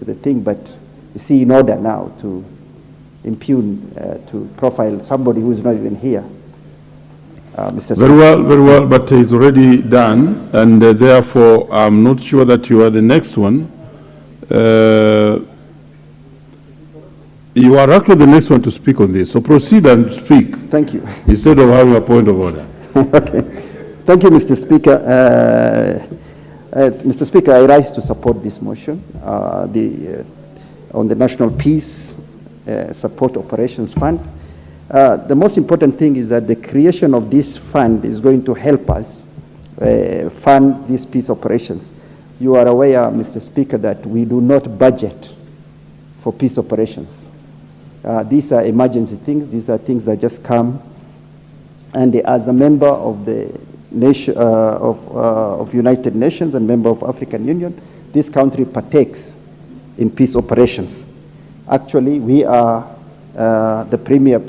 the thing, but is he in order now to impugn, to profile somebody who is not even here? Mr. Very well, but it's already done, and therefore I'm not sure that you are the next one. You are actually the next one to speak on this, so proceed and speak. Thank you. Instead of having a point of order. Okay. Thank you, Mr. Speaker. Mr. Speaker, I rise to support this motion on the National Peace Support Operations Fund. The most important thing is that the creation of this fund is going to help us fund these peace operations. You are aware, Mr. Speaker, that we do not budget for peace operations. These are emergency things. These are things that just come. And as a member of the nation, of United Nations and member of African Union, this country partakes in peace operations. Actually, we are the premier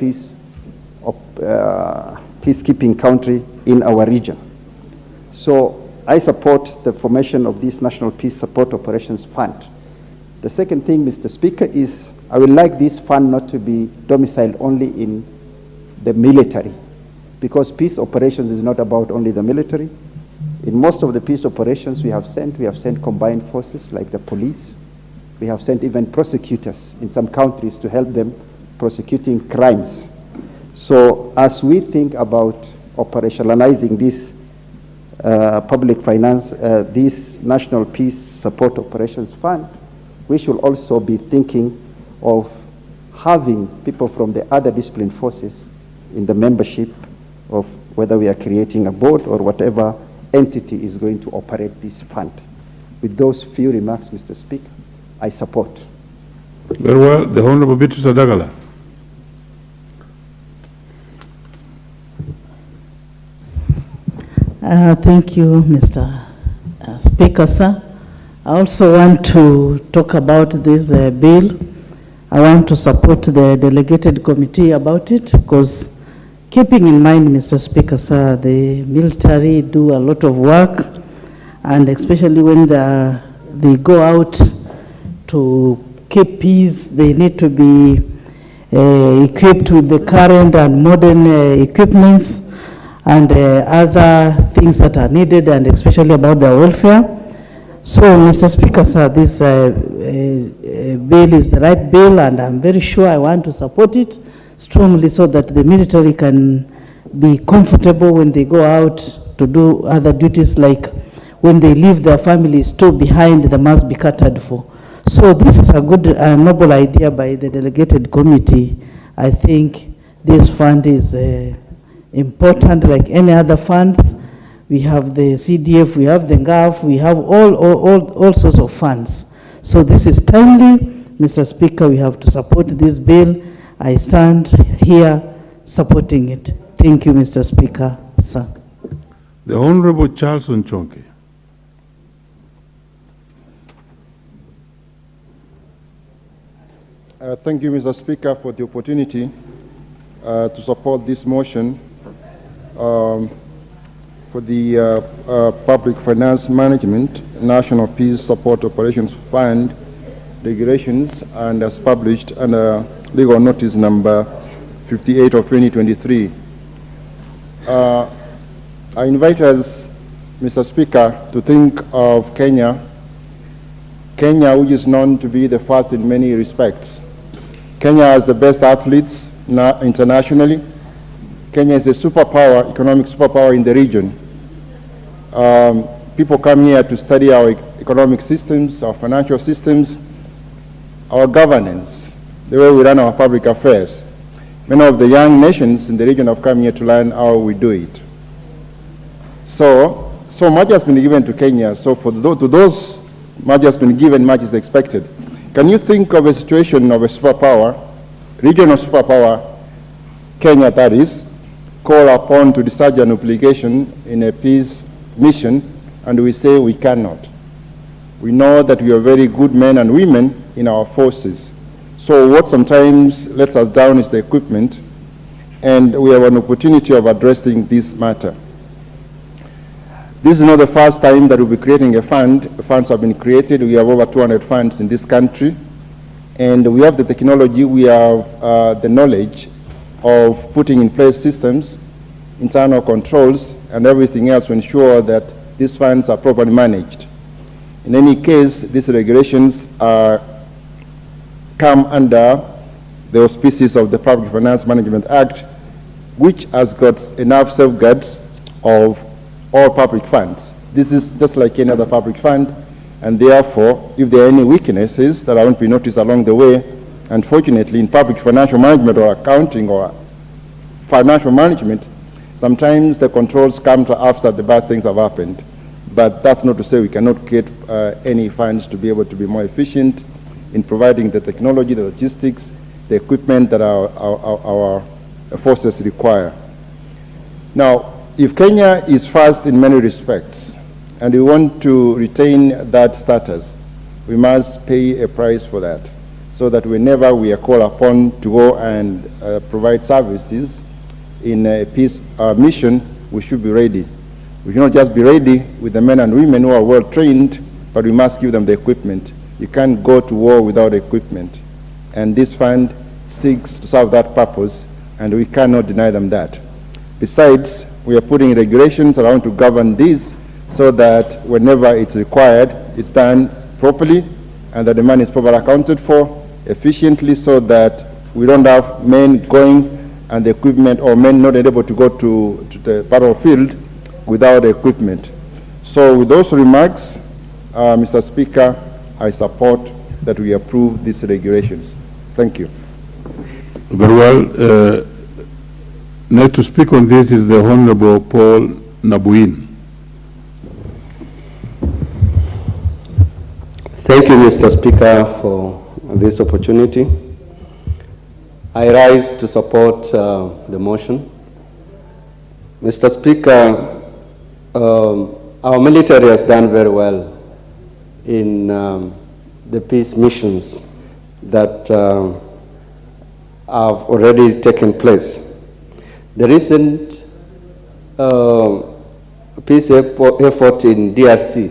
peacekeeping country in our region. So I support the formation of this National Peace Support Operations Fund. The second thing, Mr. Speaker, is I would like this fund not to be domiciled only in the military, because peace operations is not about only the military. In most of the peace operations we have sent combined forces like the police. We have sent even prosecutors in some countries to help them prosecuting crimes. So as we think about operationalizing this public finance, this National Peace Support Operations Fund, we should also be thinking of having people from the other disciplined forces in the membership of whether we are creating a board or whatever entity is going to operate this fund. With those few remarks, Mr. Speaker, I support. Very well. The Honorable Beatrice Adagala. Thank you, Mr. Speaker, sir. I also want to talk about this bill. I want to support the delegated committee about it, because keeping in mind, Mr. Speaker, sir, the military do a lot of work, and especially when they go out to keep peace, they need to be equipped with the current and modern equipments and other things that are needed, and especially about their welfare. So, Mr. Speaker, sir, this bill is the right bill, and I'm very sure I want to support it strongly so that the military can be comfortable when they go out to do other duties, like when they leave their families too behind, they must be catered for. So this is a good, noble idea by the delegated committee. I think this fund is important like any other funds. We have the CDF, we have the NGAF, we have all sorts of funds. So this is timely, Mr. Speaker. We have to support this bill, I stand here supporting it. Thank you, Mr. Speaker, sir. The Honorable Charles Nchonke. Thank you, Mr. Speaker, for the opportunity to support this motion for the Public Finance Management National Peace Support Operations Fund regulations, and as published under legal notice number 58 of 2023. I invite us, Mr. Speaker, to think of Kenya, which is known to be the first in many respects. Kenya has the best athletes internationally. Kenya is a superpower, economic superpower in the region. People come here to study our economic systems, our financial systems, our governance, the way we run our public affairs. Many of the young nations in the region have come here to learn how we do it. So much has been given to Kenya. So to those much has been given, much is expected. Can you think of a situation of a superpower, regional superpower, Kenya that is, call upon to discharge an obligation in a peace mission, and we say we cannot? We know that we are very good men and women in our forces. So what sometimes lets us down is the equipment, and we have an opportunity of addressing this matter. This is not the first time that we'll be creating a fund. Funds have been created. We have over 200 funds in this country, and we have the technology, we have the knowledge of putting in place systems, internal controls, and everything else to ensure that these funds are properly managed. In any case, these regulations come under the auspices of the Public Finance Management Act, which has got enough safeguards of all public funds. This is just like any other public fund, and therefore, if there are any weaknesses that won't be noticed along the way, unfortunately, in public financial management or accounting or financial management, sometimes the controls come to after the bad things have happened. But that's not to say we cannot create any funds to be able to be more efficient in providing the technology, the logistics, the equipment that our forces require. Now, if Kenya is first in many respects, and we want to retain that status, we must pay a price for that, so that whenever we are called upon to go and provide services in a peace mission, we should be ready. We should not just be ready with the men and women who are well trained, but we must give them the equipment. You can't go to war without equipment. And this fund seeks to serve that purpose, and we cannot deny them that. Besides, we are putting regulations around to govern this so that whenever it's required, it's done properly, and that the money is properly accounted for efficiently, so that we don't have men going and the equipment, or men not able to go to the battlefield without equipment. So with those remarks, Mr. Speaker, I support that we approve these regulations. Thank you. Very well. Next to speak on this is the Honorable Paul Nabuin. Thank you, Mr. Speaker, for this opportunity. I rise to support the motion. Mr. Speaker, our military has done very well in the peace missions that have already taken place. The recent peace effort in DRC,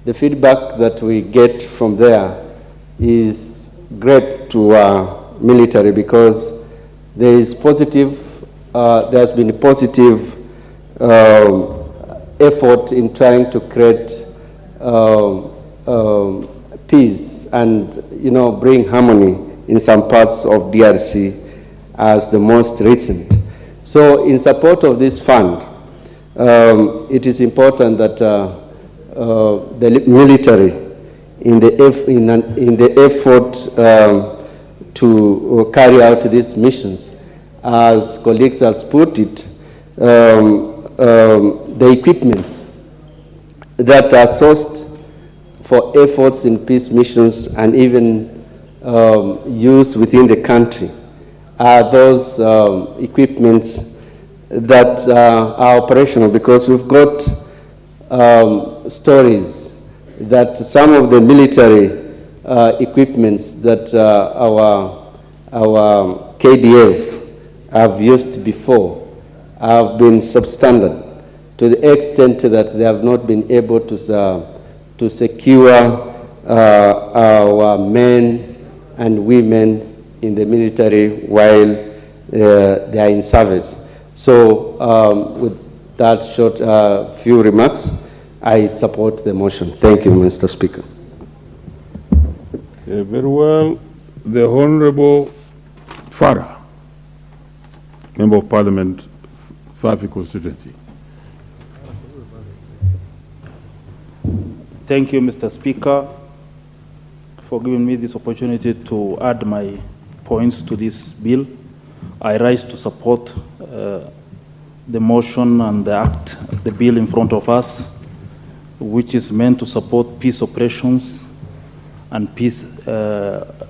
the feedback that we get from there is great to our military, because there has been a positive effort in trying to create peace and bring harmony in some parts of DRC as the most recent. So in support of this fund, it is important that the military, in the effort to carry out these missions, as colleagues have put it, the equipments that are sourced for efforts in peace missions and even used within the country are those equipments that are operational, because we've got stories that some of the military equipments that our KDF have used before have been substandard to the extent that they have not been able to secure our men and women in the military while they are in service. So with that short few remarks, I support the motion. Thank you, Mr. Speaker. Very well. The Honorable Farah, Member of Parliament, Fafi constituency. Thank you, Mr. Speaker, for giving me this opportunity to add my points to this bill. I rise to support the motion and the bill in front of us, which is meant to support peace operations and peace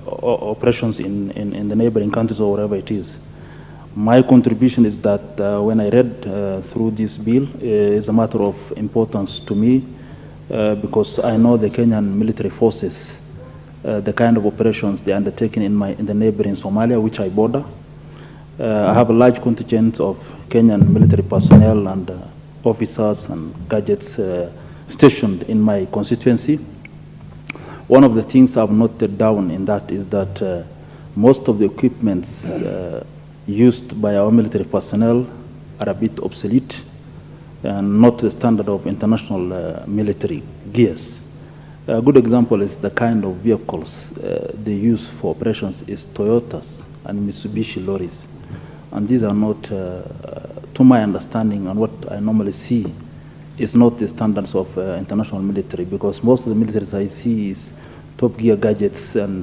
operations in the neighboring countries or wherever it is. My contribution is that when I read through this bill, it's a matter of importance to me because I know the Kenyan military forces, the kind of operations they are undertaking in the neighboring Somalia, which I border. I have a large contingent of Kenyan military personnel and officers and gadgets stationed in my constituency. One of the things I've noted down in that is that most of the equipments used by our military personnel are a bit obsolete and not the standard of international military gears. A good example is the kind of vehicles they use for operations is Toyotas and Mitsubishi lorries. And these are not, to my understanding and what I normally see, is not the standards of international military, because most of the militaries I see is top gear gadgets and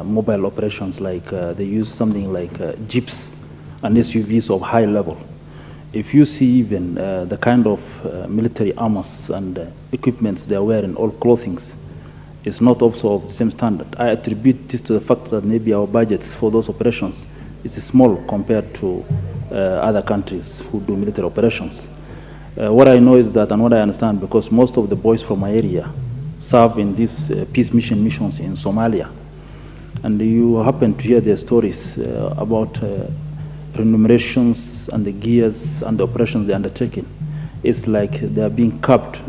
mobile operations, like they use something like jeeps and SUVs of high level. If you see even the kind of military armors and equipments they are wearing, all clothings, it's not also of the same standard. I attribute this to the fact that maybe our budgets for those operations is small compared to other countries who do military operations. What I know is that, and what I understand, because most of the boys from my area serve in these peace missions in Somalia, and you happen to hear their stories about remunerations and the gears and the operations they're undertaking. It's like they're being capped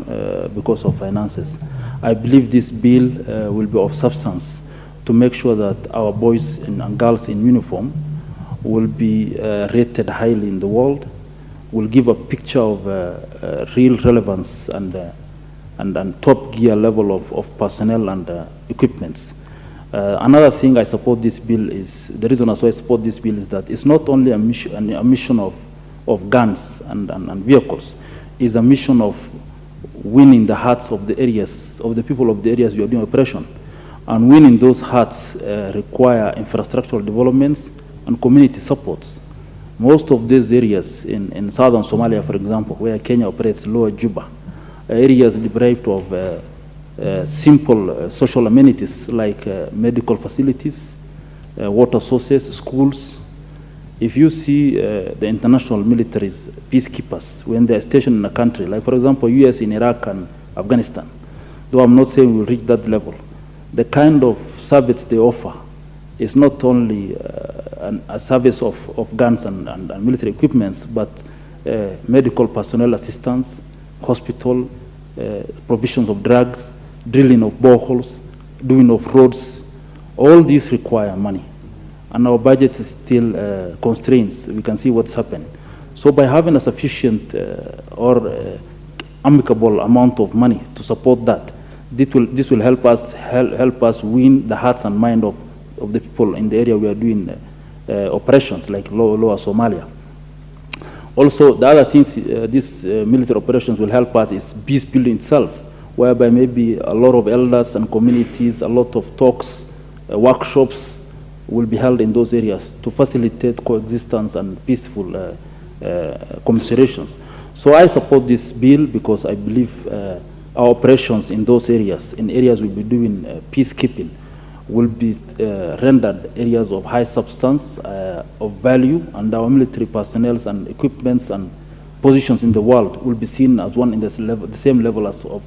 because of finances. I believe this bill will be of substance to make sure that our boys and girls in uniform will be rated highly in the world, will give a picture of real relevance and top gear level of personnel and equipments. Another thing I support this bill is, the reason I support this bill is that it's not only a mission of guns and vehicles, it's a mission of winning the hearts of the areas, of the people of the areas we are doing operation. And winning those hearts require infrastructural developments and community supports. Most of these areas in southern Somalia, for example, where Kenya operates, Lower Juba, areas deprived of simple social amenities like medical facilities, water sources, schools. If you see the international militaries, peacekeepers, when they are stationed in a country, like for example, US in Iraq and Afghanistan, though I'm not saying we'll reach that level, the kind of service they offer is not only a service of guns and military equipments, but medical personnel assistance, hospital, provisions of drugs, drilling of boreholes, doing of roads. All these require money. And our budget is still constraints. We can see what's happened. So by having a sufficient or amicable amount of money to support that, this will help us win the hearts and mind of the people in the area we are doing operations, like Lower Somalia. Also, the other things these military operations will help us is peace building itself, whereby maybe a lot of elders and communities, a lot of talks, workshops will be held in those areas to facilitate coexistence and peaceful commiserations. So I support this bill because I believe our operations in those areas, in areas we'll be doing peacekeeping, will be rendered areas of high substance, of value, and our military personnel and equipments and positions in the world will be seen as one in the same level as of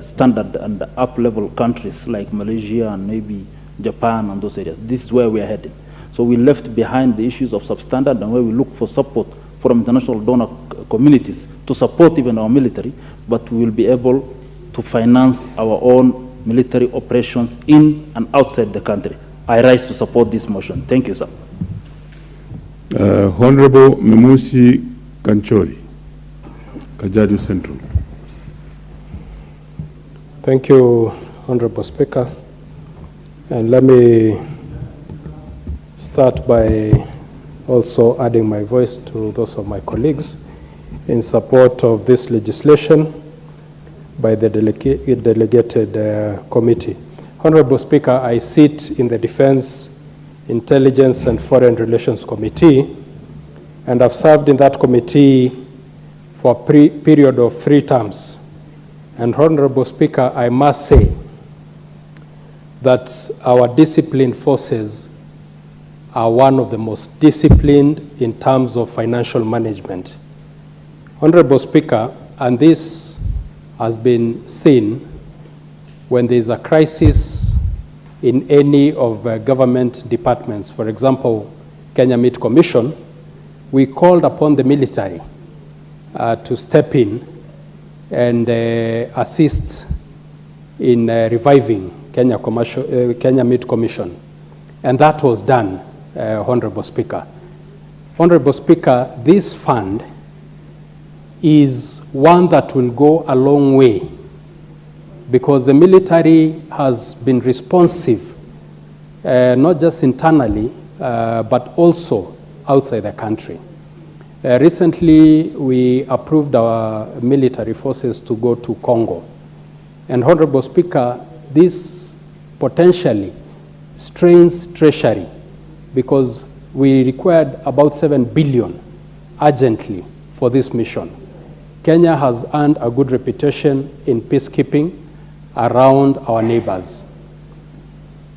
standard and up-level countries like Malaysia and maybe Japan and those areas. This is where we are heading. So we left behind the issues of substandard, and where we look for support from international donor communities to support even our military, but we will be able to finance our own military operations in and outside the country. I rise to support this motion. Thank you, sir. Honorable Memusi Kanchori, Kajiado Central. Thank you, Honorable Speaker. And let me start by also adding my voice to those of my colleagues in support of this legislation by the delegated committee. Honorable Speaker, I sit in the Defense, Intelligence and Foreign Relations Committee, and I've served in that committee for a period of 3 terms. And Honorable Speaker, I must say that our disciplined forces are one of the most disciplined in terms of financial management. Honorable Speaker, and this has been seen when there is a crisis in any of government departments. For example, Kenya Meat Commission, we called upon the military to step in and assist in reviving Kenya Meat Commission. And that was done, Honorable Speaker. Honorable Speaker, this fund is one that will go a long way because the military has been responsive, not just internally, but also outside the country. Recently, we approved our military forces to go to Congo. And Honorable Speaker, this potentially strains treasury because we required about 7 billion urgently for this mission. Kenya has earned a good reputation in peacekeeping around our neighbors.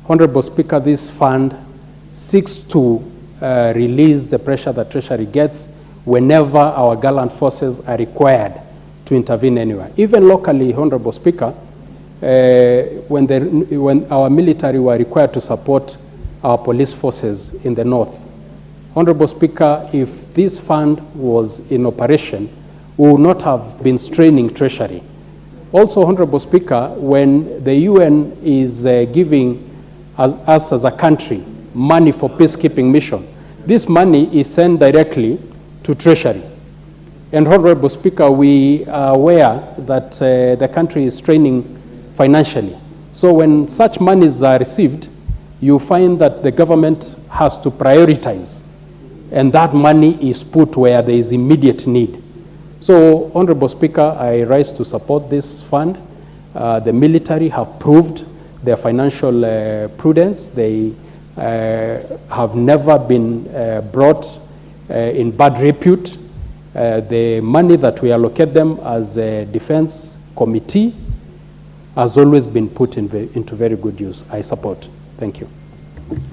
Honorable Speaker, this fund seeks to release the pressure that Treasury gets whenever our gallant forces are required to intervene anywhere. Even locally, Honorable Speaker, when our military were required to support our police forces in the north. Honorable Speaker, if this fund was in operation, we would not have been straining Treasury. Also, Honorable Speaker, when the UN is giving us as a country money for peacekeeping mission, this money is sent directly to Treasury. And Honorable Speaker, we are aware that the country is straining financially. So when such monies are received, you find that the government has to prioritize, and that money is put where there is immediate need. So, Honorable Speaker, I rise to support this fund. The military have proved their financial prudence. They have never been brought in bad repute. The money that we allocate them as a defense committee has always been put into very good use. I support. Thank you.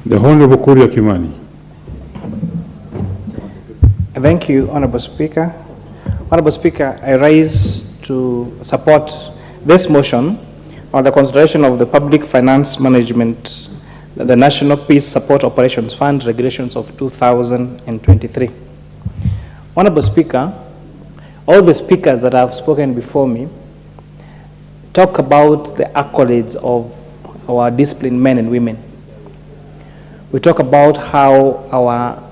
The Honorable Kuria Kimani. Thank you, Honorable Speaker. Honorable Speaker, I rise to support this motion on the consideration of the public finance management, the National Peace Support Operations Fund regulations of 2023. Honorable Speaker, all the speakers that have spoken before me talk about the accolades of our disciplined men and women. We talk about how our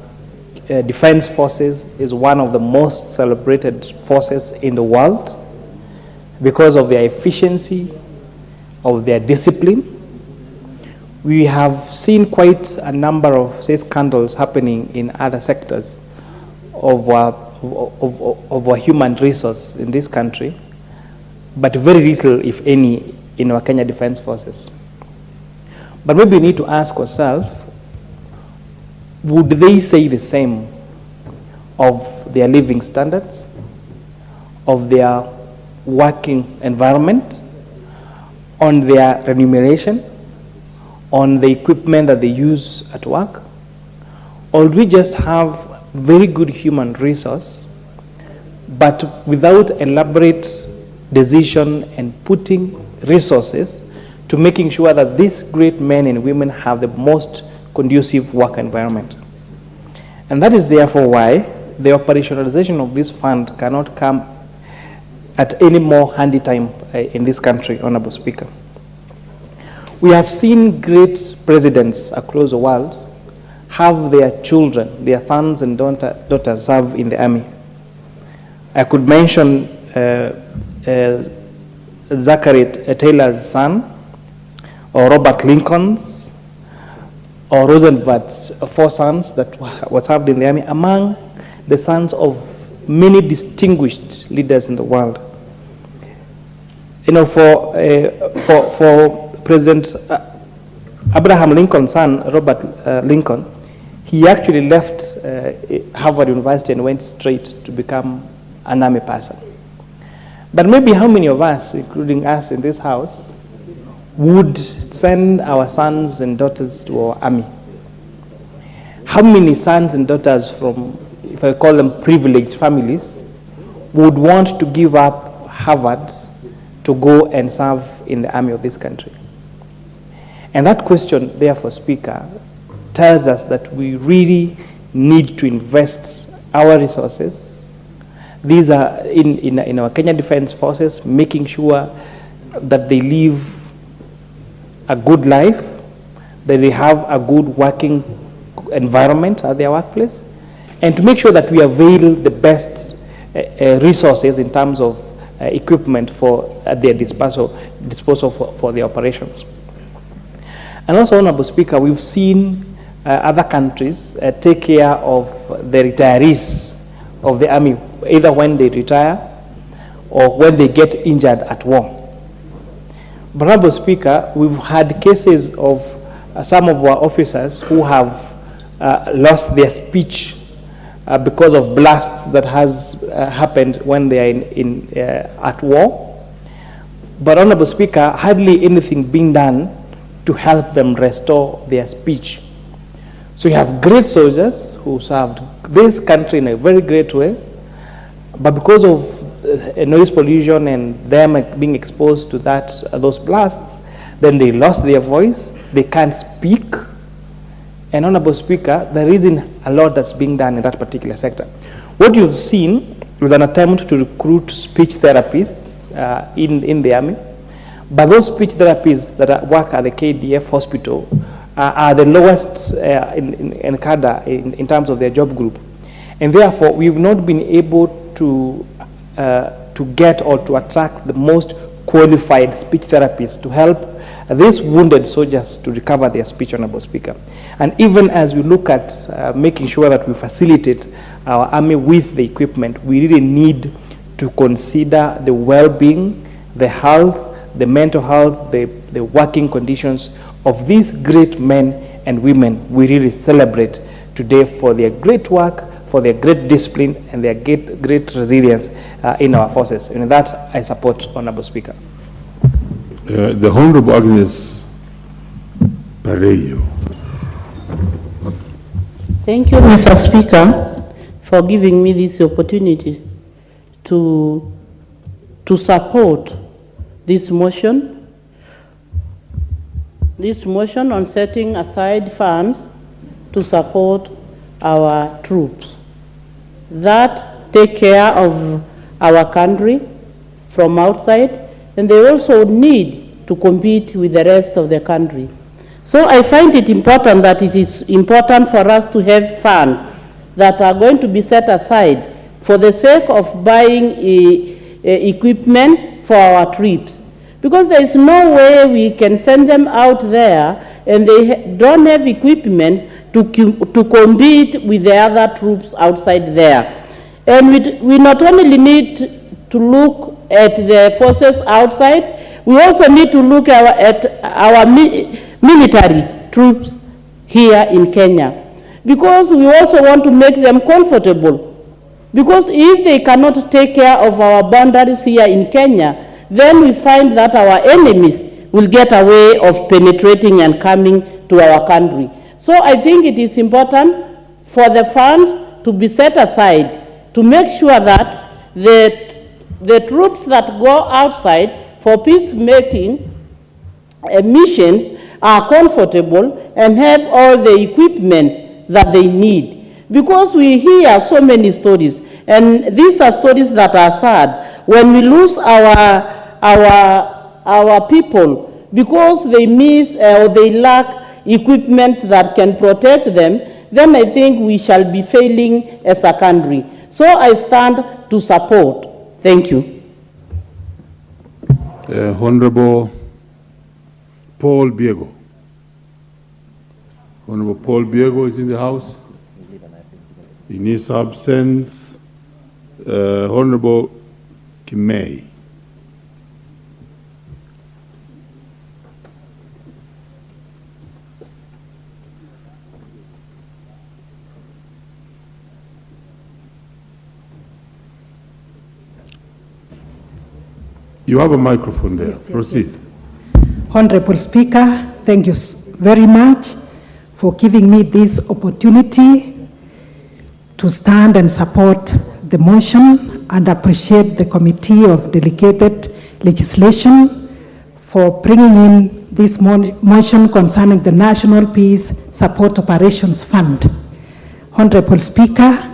defense forces is one of the most celebrated forces in the world because of their efficiency, of their discipline. We have seen quite a number of, say, scandals happening in other sectors of our human resource in this country, but very little, if any, in our Kenya Defense Forces. But maybe we need to ask ourselves, would they say the same of their living standards, of their working environment, on their remuneration, on the equipment that they use at work? Or do we just have very good human resource, but without elaborate decision and putting resources to making sure that these great men and women have the most conducive work environment? And that is therefore why the operationalization of this fund cannot come at any more handy time in this country, Honorable Speaker. We have seen great presidents across the world have their children, their sons and daughters serve in the army. I could mention Zachary Taylor's son, or Robert Lincoln's, or Roosevelt's 4 sons that were served in the army, among the sons of many distinguished leaders in the world. You know, for President Abraham Lincoln's son, Robert Lincoln, he actually left Harvard University and went straight to become an army person. But maybe how many of us, including us in this house, would send our sons and daughters to our army? How many sons and daughters from, if I call them privileged families, would want to give up Harvard to go and serve in the army of this country? And that question, therefore, Speaker, tells us that we really need to invest our resources. These are in our Kenya Defense Forces, making sure that they live a good life, that they have a good working environment at their workplace, and to make sure that we avail the best resources in terms of equipment at their disposal for the operations. And also, Honorable Speaker, we've seen other countries take care of the retirees of the army, either when they retire or when they get injured at war. But, Honorable Speaker, we've had cases of some of our officers who have lost their speech because of blasts that has happened when they are at war. But, Honorable Speaker, hardly anything being done to help them restore their speech. So you have great soldiers who served this country in a very great way, but because of noise pollution and them being exposed to those blasts, then they lost their voice, they can't speak. And, Honorable Speaker, there isn't a lot that's being done in that particular sector. What you've seen is an attempt to recruit speech therapists in the army, but those speech therapists that work at the KDF hospital are the lowest in cadre in terms of their job group. And therefore, we've not been able to get or to attract the most qualified speech therapists to help these wounded soldiers to recover their speech, Honorable Speaker. And even as we look at making sure that we facilitate our army with the equipment, we really need to consider the well-being, the health, the mental health, the working conditions of these great men and women we really celebrate today for their great work, for their great discipline, and their great resilience in our forces. And that I support, Honorable Speaker. The Honorable Agnes Pareyo. Thank you, Mr. Speaker, for giving me this opportunity to support this motion on setting aside funds to support our troops that take care of our country from outside, and they also need to compete with the rest of the country. So I find it important that it is important for us to have funds that are going to be set aside for the sake of buying equipment for our troops. Because there is no way we can send them out there and they don't have equipment to compete with the other troops outside there. And we not only need to look at the forces outside, we also need to look at our military troops here in Kenya. Because we also want to make them comfortable. Because if they cannot take care of our boundaries here in Kenya, then we find that our enemies will get a way of penetrating and coming to our country. So I think it is important for the funds to be set aside to make sure that the troops that go outside for peacemaking missions are comfortable and have all the equipments that they need. Because we hear so many stories, and these are stories that are sad. When we lose our people because they miss or they lack equipment that can protect them, then I think we shall be failing as a country. So I stand to support. Thank you. Honorable Paul Biego. Honorable Paul Biego is in the House. In his absence, Honorable Kimei. You have a microphone there. Yes, yes, Proceed. yes. Honorable Speaker, thank you very much for giving me this opportunity to stand and support the motion and appreciate the Committee of Delegated Legislation for bringing in this motion concerning the National Peace Support Operations Fund. Honorable Speaker,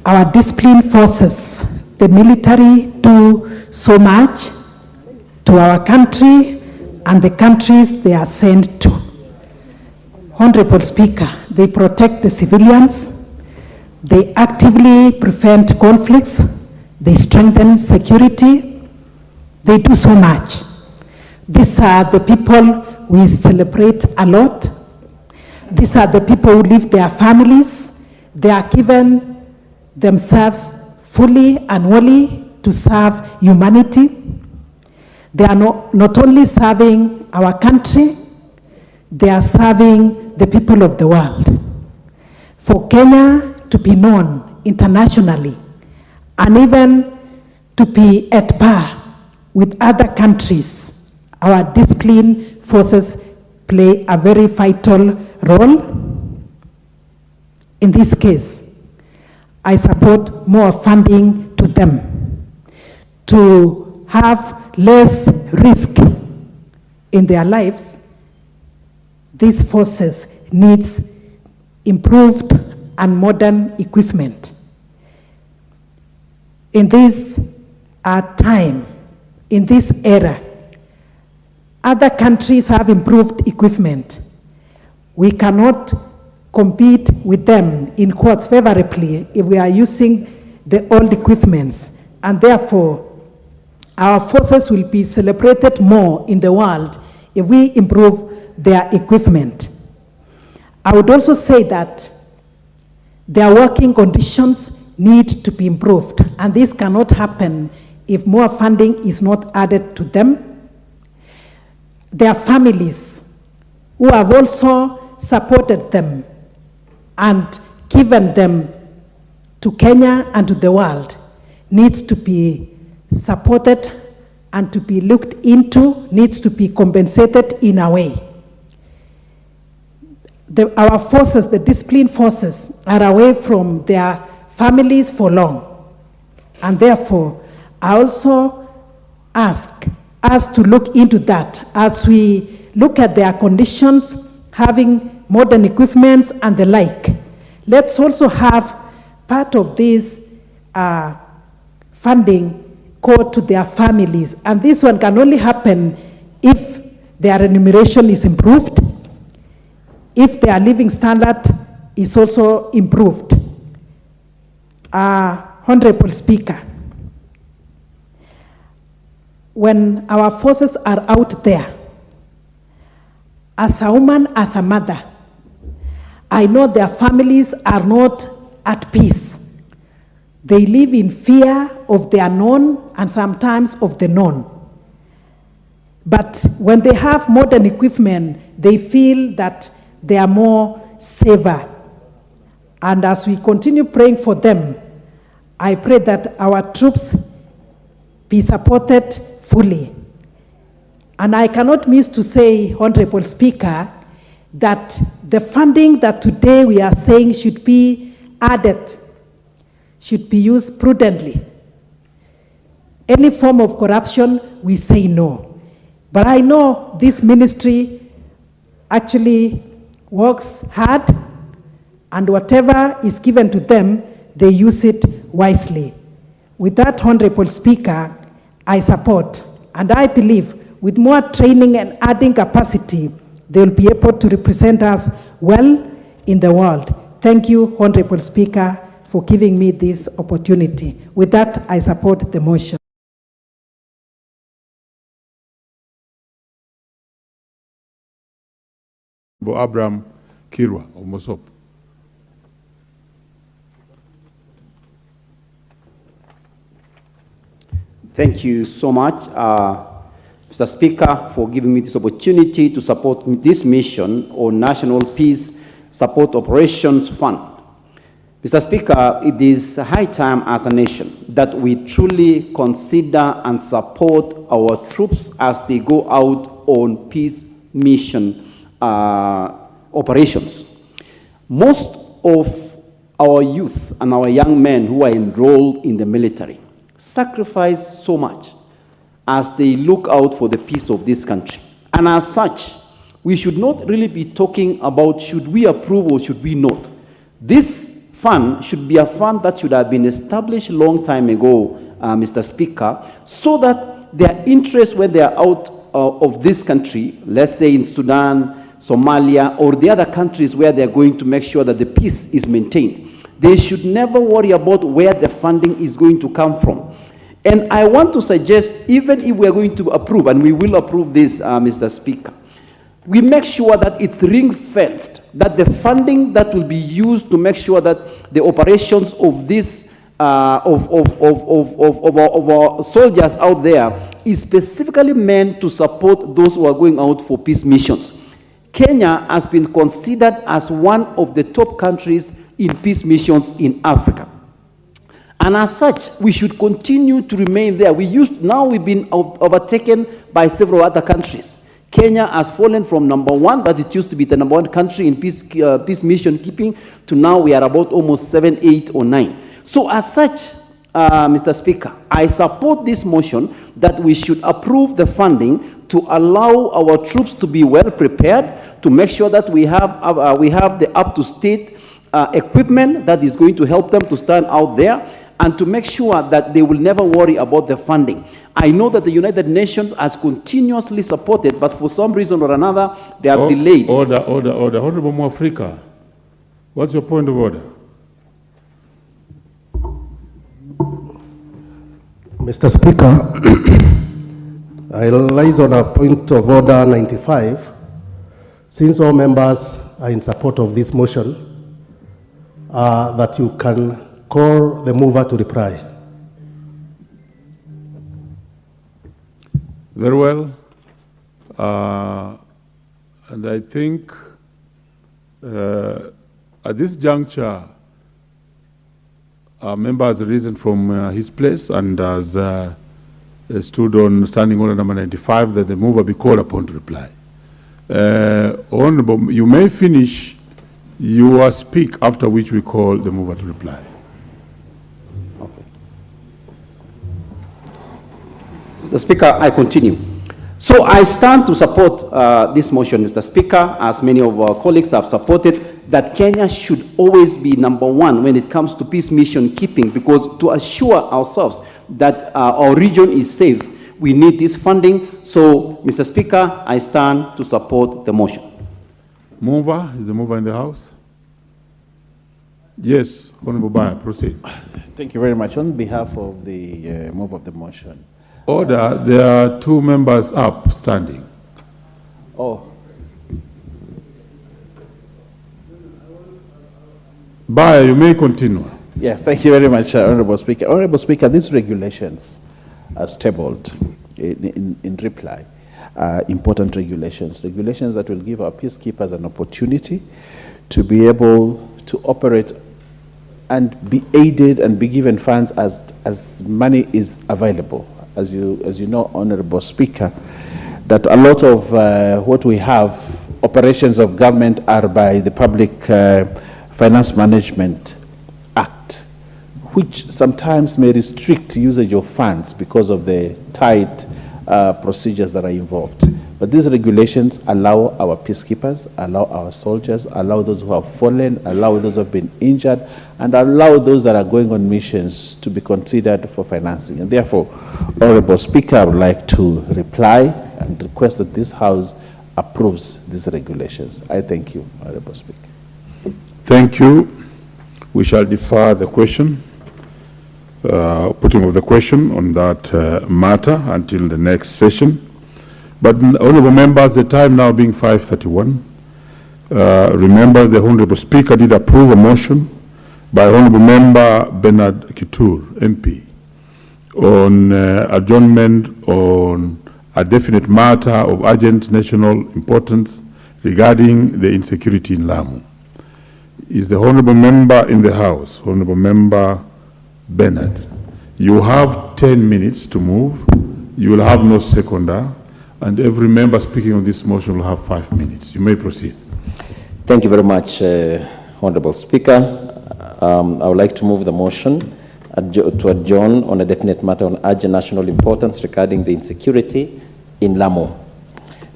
our disciplined forces, the military, do so much to our country and the countries they are sent to. Honorable Speaker, they protect the civilians, they actively prevent conflicts, they strengthen security, they do so much. These are the people we celebrate a lot. These are the people who leave their families. They are given themselves fully and wholly to serve humanity. They are not only serving our country, they are serving the people of the world. For Kenya to be known internationally and even to be at par with other countries, our disciplined forces play a very vital role. In this case, I support more funding to them to have less risk in their lives. These forces needs improved and modern equipment. In this time, in this era, other countries have improved equipment. We cannot compete with them in quotes favorably if we are using the old equipments, and therefore our forces will be celebrated more in the world if we improve their equipment. I would also say that their working conditions need to be improved, and this cannot happen if more funding is not added to them. Their families, who have also supported them and given them to Kenya and to the world, needs to be supported and to be looked into, needs to be compensated in a way. Our forces, the disciplined forces, are away from their families for long. And therefore, I also ask us to look into that as we look at their conditions, having modern equipments and the like. Let's also have part of this funding go to their families. And this one can only happen if their remuneration is improved, if their living standard is also improved. Honorable Speaker, when our forces are out there, as a woman, as a mother, I know their families are not at peace. They live in fear of the unknown and sometimes of the known. But when they have modern equipment, they feel that they are more safer. And as we continue praying for them, I pray that our troops be supported fully. And I cannot miss to say, Honorable Speaker, that the funding that today we are saying should be added, should be used prudently. Any form of corruption, we say no. But I know this ministry actually works hard, and whatever is given to them, they use it wisely. With that, Honorable Speaker, I support, and I believe with more training and adding capacity, they will be able to represent us well in the world. Thank you, Honorable Speaker, for giving me this opportunity. With that, I support the motion. Abraham Kirwa of Mosop. Thank you so much, Mr. Speaker, for giving me this opportunity to support this mission on National Peace Support Operations Fund. Mr. Speaker, it is high time as a nation that we truly consider and support our troops as they go out on peace mission operations. Most of our youth and our young men who are enrolled in the military sacrifice so much as they look out for the peace of this country. And as such, we should not really be talking about should we approve or should we not. This fund should be a fund that should have been established a long time ago, Mr. Speaker, so that their interests when they are out of this country, let's say in Sudan, Somalia, or the other countries where they're going to make sure that the peace is maintained, they should never worry about where the funding is going to come from. And I want to suggest, even if we are going to approve, and we will approve this, Mr. Speaker, we make sure that it's ring-fenced, that the funding that will be used to make sure that the operations of this, of our soldiers out there is specifically meant to support those who are going out for peace missions. Kenya has been considered as one of the top countries in peace missions in Africa. And as such, we should continue to remain there. Now we've been overtaken by several other countries. Kenya has fallen from #1, that it used to be the #1 country in peace mission keeping, to now we are about almost 7, 8, or 9. So as such, Mr. Speaker, I support this motion that we should approve the funding to allow our troops to be well prepared, to make sure that we have the up-to-state equipment that is going to help them to stand out there, and to make sure that they will never worry about the funding. I know that the United Nations has continuously supported, but for some reason or another, they have delayed. Order. Honorable Mwafrika, what's your point of order? Mr. Speaker, I rise on a point of order 95. Since all members are in support of this motion, that you can call the mover to reply. Very well. And I think at this juncture, a member has risen from his place and has stood on standing order number 95 that the mover be called upon to reply. Honorable, you may finish your speak, after which we call the mover to reply. Mr. Speaker, I continue. So I stand to support this motion, Mr. Speaker, as many of our colleagues have supported, that Kenya should always be #1 when it comes to peace mission keeping, because to assure ourselves that our region is safe, we need this funding. So, Mr. Speaker, I stand to support the motion. Mover, is the mover in the House? Yes, Honorable Baya, proceed. Thank you very much. On behalf of the mover of the motion. Order, there are two members up standing. Oh. Baya, you may continue. Yes, thank you very much, Honorable Speaker. Honorable Speaker, these regulations as tabled in reply are important regulations that will give our peacekeepers an opportunity to be able to operate and be aided and be given funds as money is available. As you know, Honorable Speaker, that a lot of what we have, operations of government, are by the Public Finance Management Act, which sometimes may restrict usage of funds because of the tight procedures that are involved. But these regulations allow our peacekeepers, allow our soldiers, allow those who have fallen, allow those who have been injured, and allow those that are going on missions to be considered for financing. And therefore, Honorable Speaker, I would like to reply and request that this House approves these regulations. I thank you, Honorable Speaker. Thank you. We shall defer the question, putting of the question on that matter until the next session. But honorable members, the time now being 5:31, remember the Honorable Speaker did approve a motion by Honorable Member Bernard Kitur, MP, on adjournment on a definite matter of urgent national importance regarding the insecurity in Lamu. Is the Honorable Member in the House, Honorable Member Bernard? You have 10 minutes to move. You will have no seconder, and every member speaking on this motion will have 5 minutes. You may proceed. Thank you very much, Honorable Speaker. I would like to move the motion to adjourn on a definite matter on urgent national importance regarding the insecurity in Lamu.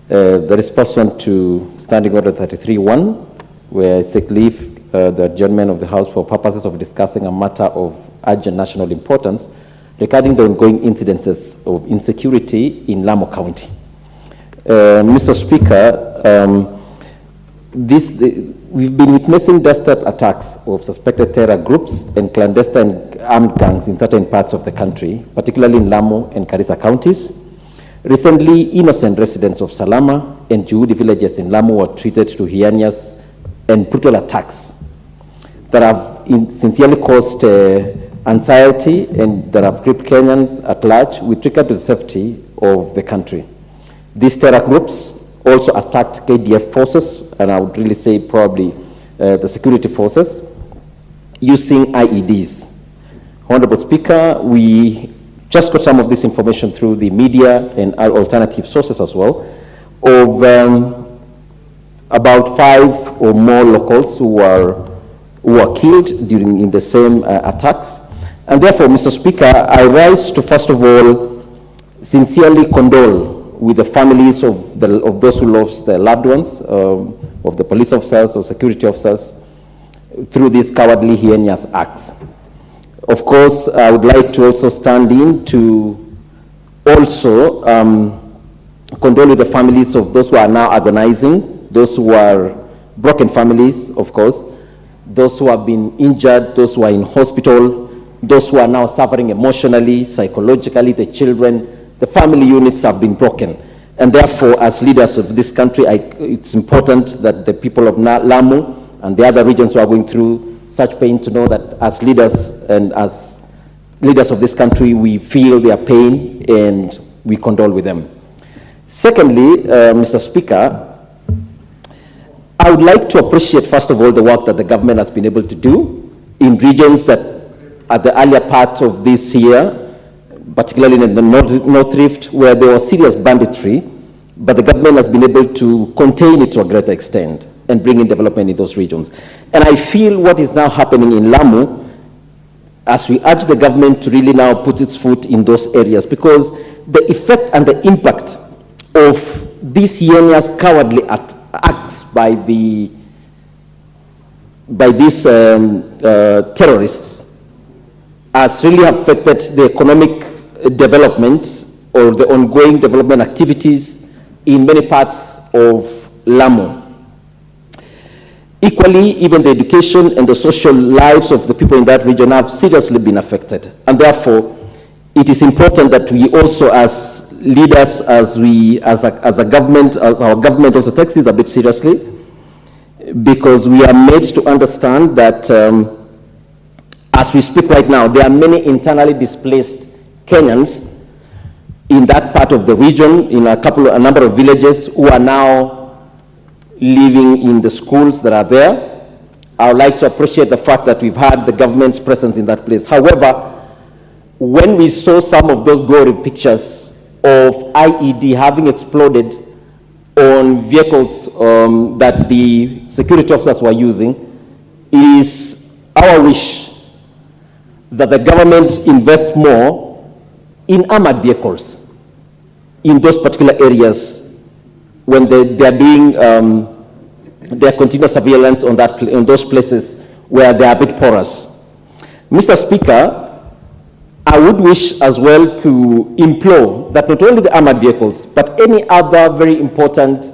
That is pursuant to Standing Order 33-1, where I seek leave the adjournment of the House for purposes of discussing a matter of urgent national importance regarding the ongoing incidences of insecurity in Lamu County. Mr. Speaker, we've been witnessing desperate attacks of suspected terror groups and clandestine armed gangs in certain parts of the country, particularly in Lamu and Garissa counties. Recently, innocent residents of Salama and Juhudi villages in Lamu were treated to heinous and brutal attacks that have sincerely caused anxiety and that have gripped Kenyans at large with regard to the safety of the country. These terror groups also attacked KDF forces, and I would really say probably the security forces, using IEDs. Honorable Speaker, we just got some of this information through the media and alternative sources as well, of about 5 or more locals who were killed in the same attacks. And therefore, Mr. Speaker, I rise to first of all sincerely condole with the families of those who lost their loved ones, of the police officers or security officers, through these cowardly, heinous acts. Of course, I would like to also stand in to also condole with the families of those who are now agonizing, those who are broken families, of course, those who have been injured, those who are in hospital, those who are now suffering emotionally, psychologically, the children. The family units have been broken. And therefore, as leaders of this country, it's important that the people of Lamu and the other regions who are going through such pain to know that as leaders and as leaders of this country, we feel their pain and we condole with them. Secondly, Mr. Speaker, I would like to appreciate, first of all, the work that the government has been able to do in regions that at the earlier part of this year, particularly in the North Rift, where there was serious banditry, but the government has been able to contain it to a greater extent and bring in development in those regions. And I feel what is now happening in Lamu, as we urge the government to really now put its foot in those areas, because the effect and the impact of these heinous, cowardly acts by these terrorists has really affected the economic development or the ongoing development activities in many parts of Lamu. Equally, even the education and the social lives of the people in that region have seriously been affected. And therefore, it is important that we also, as leaders, as a government, as our government also takes this a bit seriously, because we are made to understand that as we speak right now, there are many internally displaced Kenyans in that part of the region, in a number of villages, who are now living in the schools that are there. I would like to appreciate the fact that we've had the government's presence in that place. However, when we saw some of those gory pictures of IED having exploded on vehicles that the security officers were using, it is our wish that the government invest more in armored vehicles in those particular areas when they are doing their continuous surveillance on those places where they are a bit porous. Mr. Speaker, I would wish as well to implore that not only the armored vehicles, but any other very important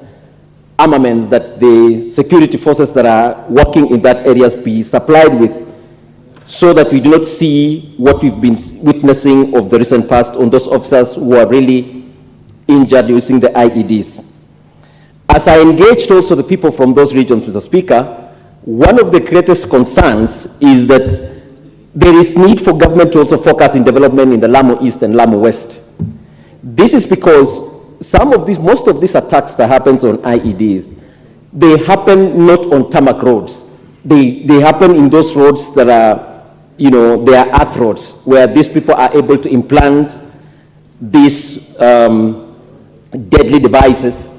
armaments that the security forces that are working in that areas be supplied with, so that we do not see what we've been witnessing of the recent past on those officers who are really injured using the IEDs. As I engaged also the people from those regions, Mr. Speaker, one of the greatest concerns is that there is need for government to also focus in development in the Lamu East and Lamu West. This is because most of these attacks that happens on IEDs, they happen not on tarmac roads. They happen in those roads that are, they are earth roads, where these people are able to implant these deadly devices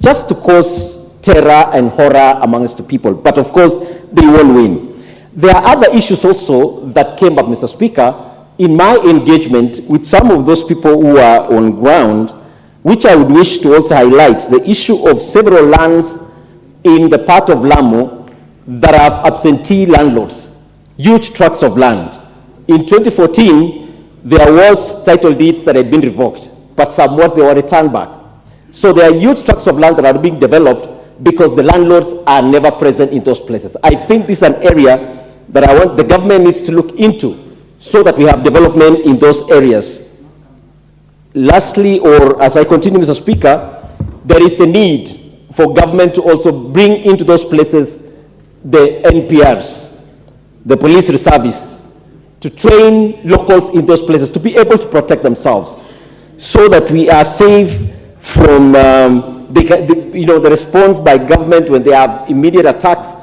just to cause terror and horror amongst the people. But of course, they won't win. There are other issues also that came up, Mr. Speaker, in my engagement with some of those people who are on ground, which I would wish to also highlight: the issue of several lands in the part of Lamu that have absentee landlords, huge tracts of land. In 2014, there was title deeds that had been revoked, but somewhat they were returned back. So there are huge tracts of land that are being developed because the landlords are never present in those places. I think this is an area that the government needs to look into so that we have development in those areas. Lastly, or as I continue, Mr. Speaker, there is the need for government to also bring into those places the NPRs, the police reservists, to train locals in those places to be able to protect themselves so that we are safe from the response by government when they have immediate attacks.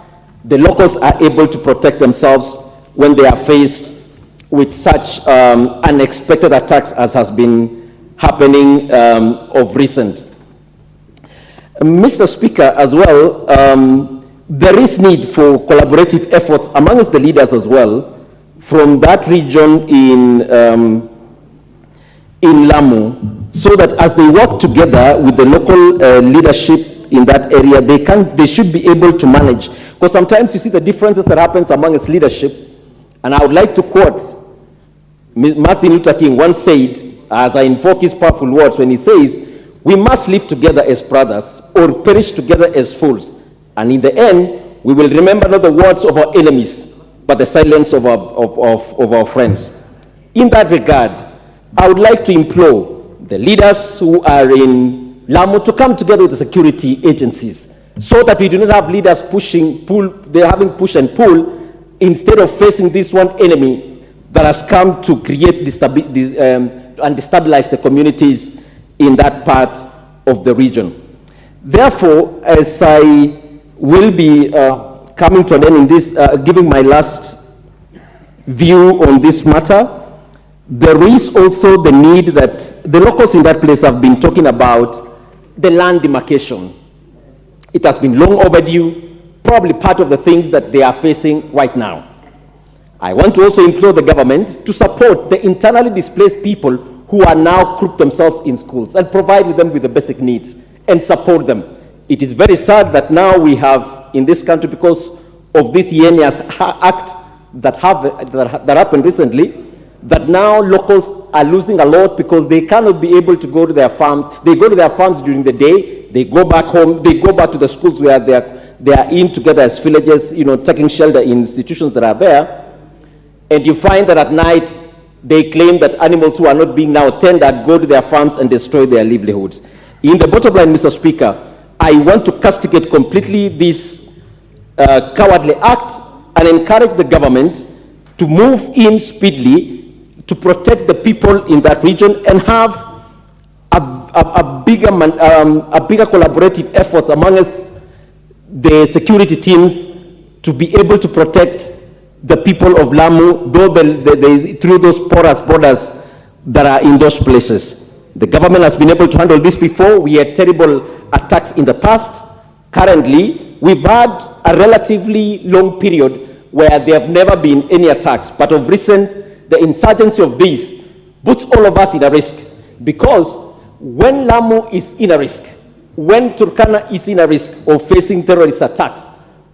The locals are able to protect themselves when they are faced with such unexpected attacks as has been happening of recent. Mr. Speaker, as well, there is need for collaborative efforts amongst the leaders as well from that region in Lamu, so that as they work together with the local leadership in that area, they should be able to manage. Because sometimes you see the differences that happens among its leadership, and I would like to quote Martin Luther King once said, as I invoke his powerful words, when he says, "We must live together as brothers or perish together as fools. And in the end, we will remember not the words of our enemies, but the silence of our friends." In that regard, I would like to implore the leaders who are in Lamu to come together with the security agencies so that we do not have leaders they're having push and pull instead of facing this one enemy that has come to create and destabilize the communities in that part of the region. Therefore, as I will be coming to an end in this, giving my last view on this matter, there is also the need that the locals in that place have been talking about the land demarcation. It has been long overdue, probably part of the things that they are facing right now. I want to also implore the government to support the internally displaced people who are now grouped themselves in schools and provide them with the basic needs and support them. It is very sad that now we have in this country, because of this heinous act that happened recently, that now locals are losing a lot because they cannot be able to go to their farms. They go to their farms during the day, they go back home, they go back to the schools where they are in together as villages, taking shelter in institutions that are there. And you find that at night, they claim that animals who are not being now tended go to their farms and destroy their livelihoods. In the bottom line, Mr. Speaker, I want to castigate completely this cowardly act and encourage the government to move in speedily to protect the people in that region and have a bigger collaborative efforts amongst the security teams to be able to protect the people of Lamu through those porous borders that are in those places. The government has been able to handle this before. We had terrible attacks in the past. Currently, we've had a relatively long period where there have never been any attacks. But of recent, the insurgency of these puts all of us in a risk, because when Lamu is in a risk, when Turkana is in a risk of facing terrorist attacks,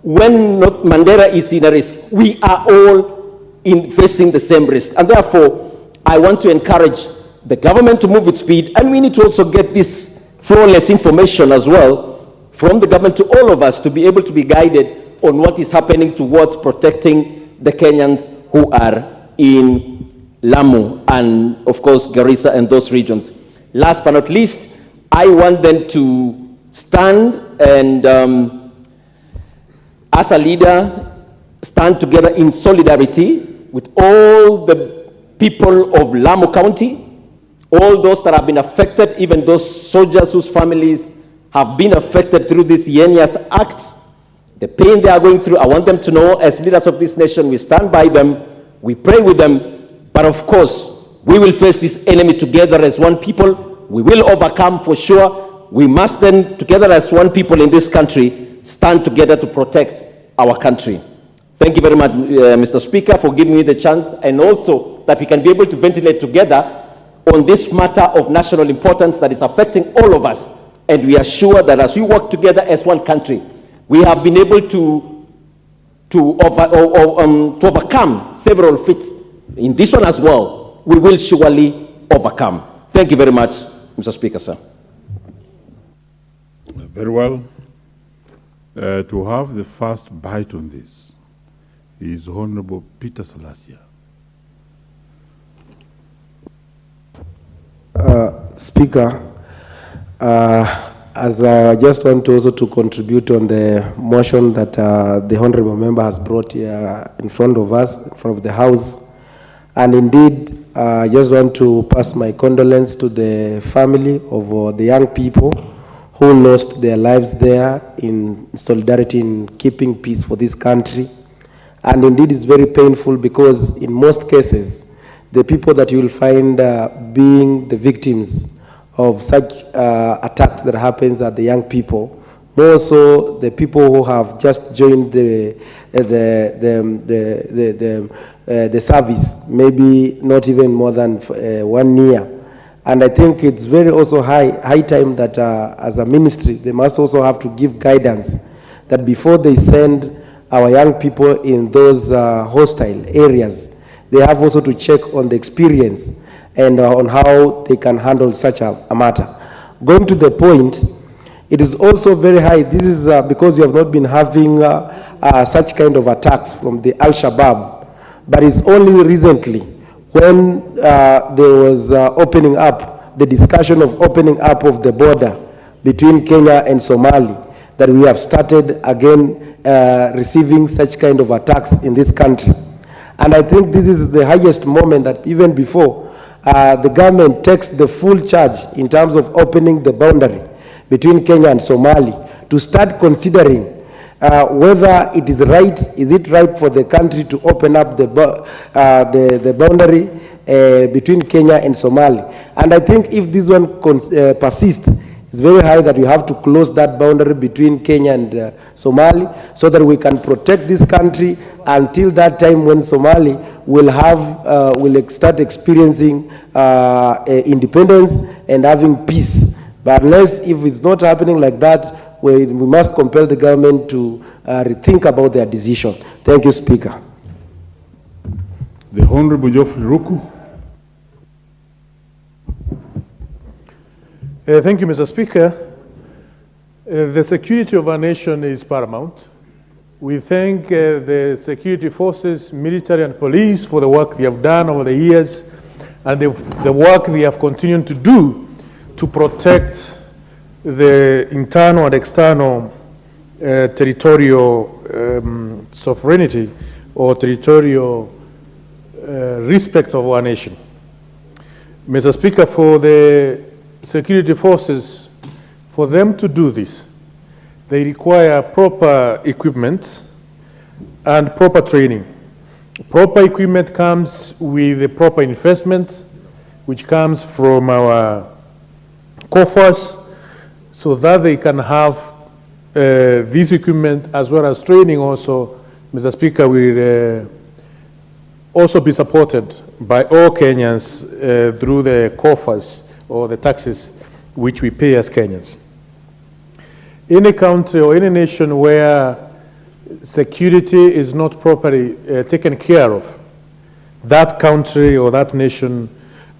when North Mandera is in a risk, we are all facing the same risk. And therefore, I want to encourage the government to move with speed, and we need to also get this flawless information as well from the government to all of us to be able to be guided on what is happening towards protecting the Kenyans who are in Lamu and, of course, Garissa and those regions. Last but not least, I want them to stand and, as a leader, stand together in solidarity with all the people of Lamu County, all those that have been affected, even those soldiers whose families have been affected through this heinous act, the pain they are going through. I want them to know, as leaders of this nation, we stand by them, we pray with them, but of course, we will face this enemy together as one people. We will overcome for sure. We must then, together as one people in this country, stand together to protect our country. Thank you very much, Mr. Speaker, for giving me the chance, and also that we can be able to ventilate together on this matter of national importance that is affecting all of us. And we are sure that as we work together as one country, we have been able to overcome several feats. In this one as well, we will surely overcome. Thank you very much, Mr. Speaker, sir. Very well. To have the first bite on this is Honorable Peter Salasia. Speaker, as I just want to also to contribute on the motion that the Honorable Member has brought here in front of us, in front of the House. And indeed, I just want to pass my condolence to the family of the young people who lost their lives there in solidarity in keeping peace for this country. And indeed, it's very painful because in most cases, the people that you will find being the victims of such attacks that happens are the young people, more so the people who have just joined the service, maybe not even more than 1 year. And I think it's very also high time that as a ministry, they must also have to give guidance that before they send our young people in those hostile areas, they have also to check on the experience and on how they can handle such a matter. Going to the point, it is also very high. This is because you have not been having such kind of attacks from the Al-Shabaab, but it's only recently when there was opening up, the discussion of opening up of the border between Kenya and Somalia, that we have started again receiving such kind of attacks in this country. And I think this is the highest moment that even before the government takes the full charge in terms of opening the boundary between Kenya and Somalia, to start considering whether it is right for the country to open up the boundary between Kenya and Somalia. And I think if this one persists, it's very high that we have to close that boundary between Kenya and Somalia so that we can protect this country until that time when Somalia will start experiencing independence and having peace. But unless, if it's not happening like that, we must compel the government to rethink about their decision. Thank you, Speaker. The Honorable Geoffrey Ruku. Thank you, Mr. Speaker. The security of our nation is paramount. We thank the security forces, military and police, for the work they have done over the years and the work they have continued to do to protect the internal and external territorial sovereignty or territorial respect of our nation. Mr. Speaker, for the security forces, for them to do this, they require proper equipment and proper training. Proper equipment comes with the proper investment, which comes from our coffers so that they can have this equipment as well as training also, Mr. Speaker, will also be supported by all Kenyans through the coffers or the taxes which we pay as Kenyans. Any country or any nation where security is not properly taken care of, that country or that nation,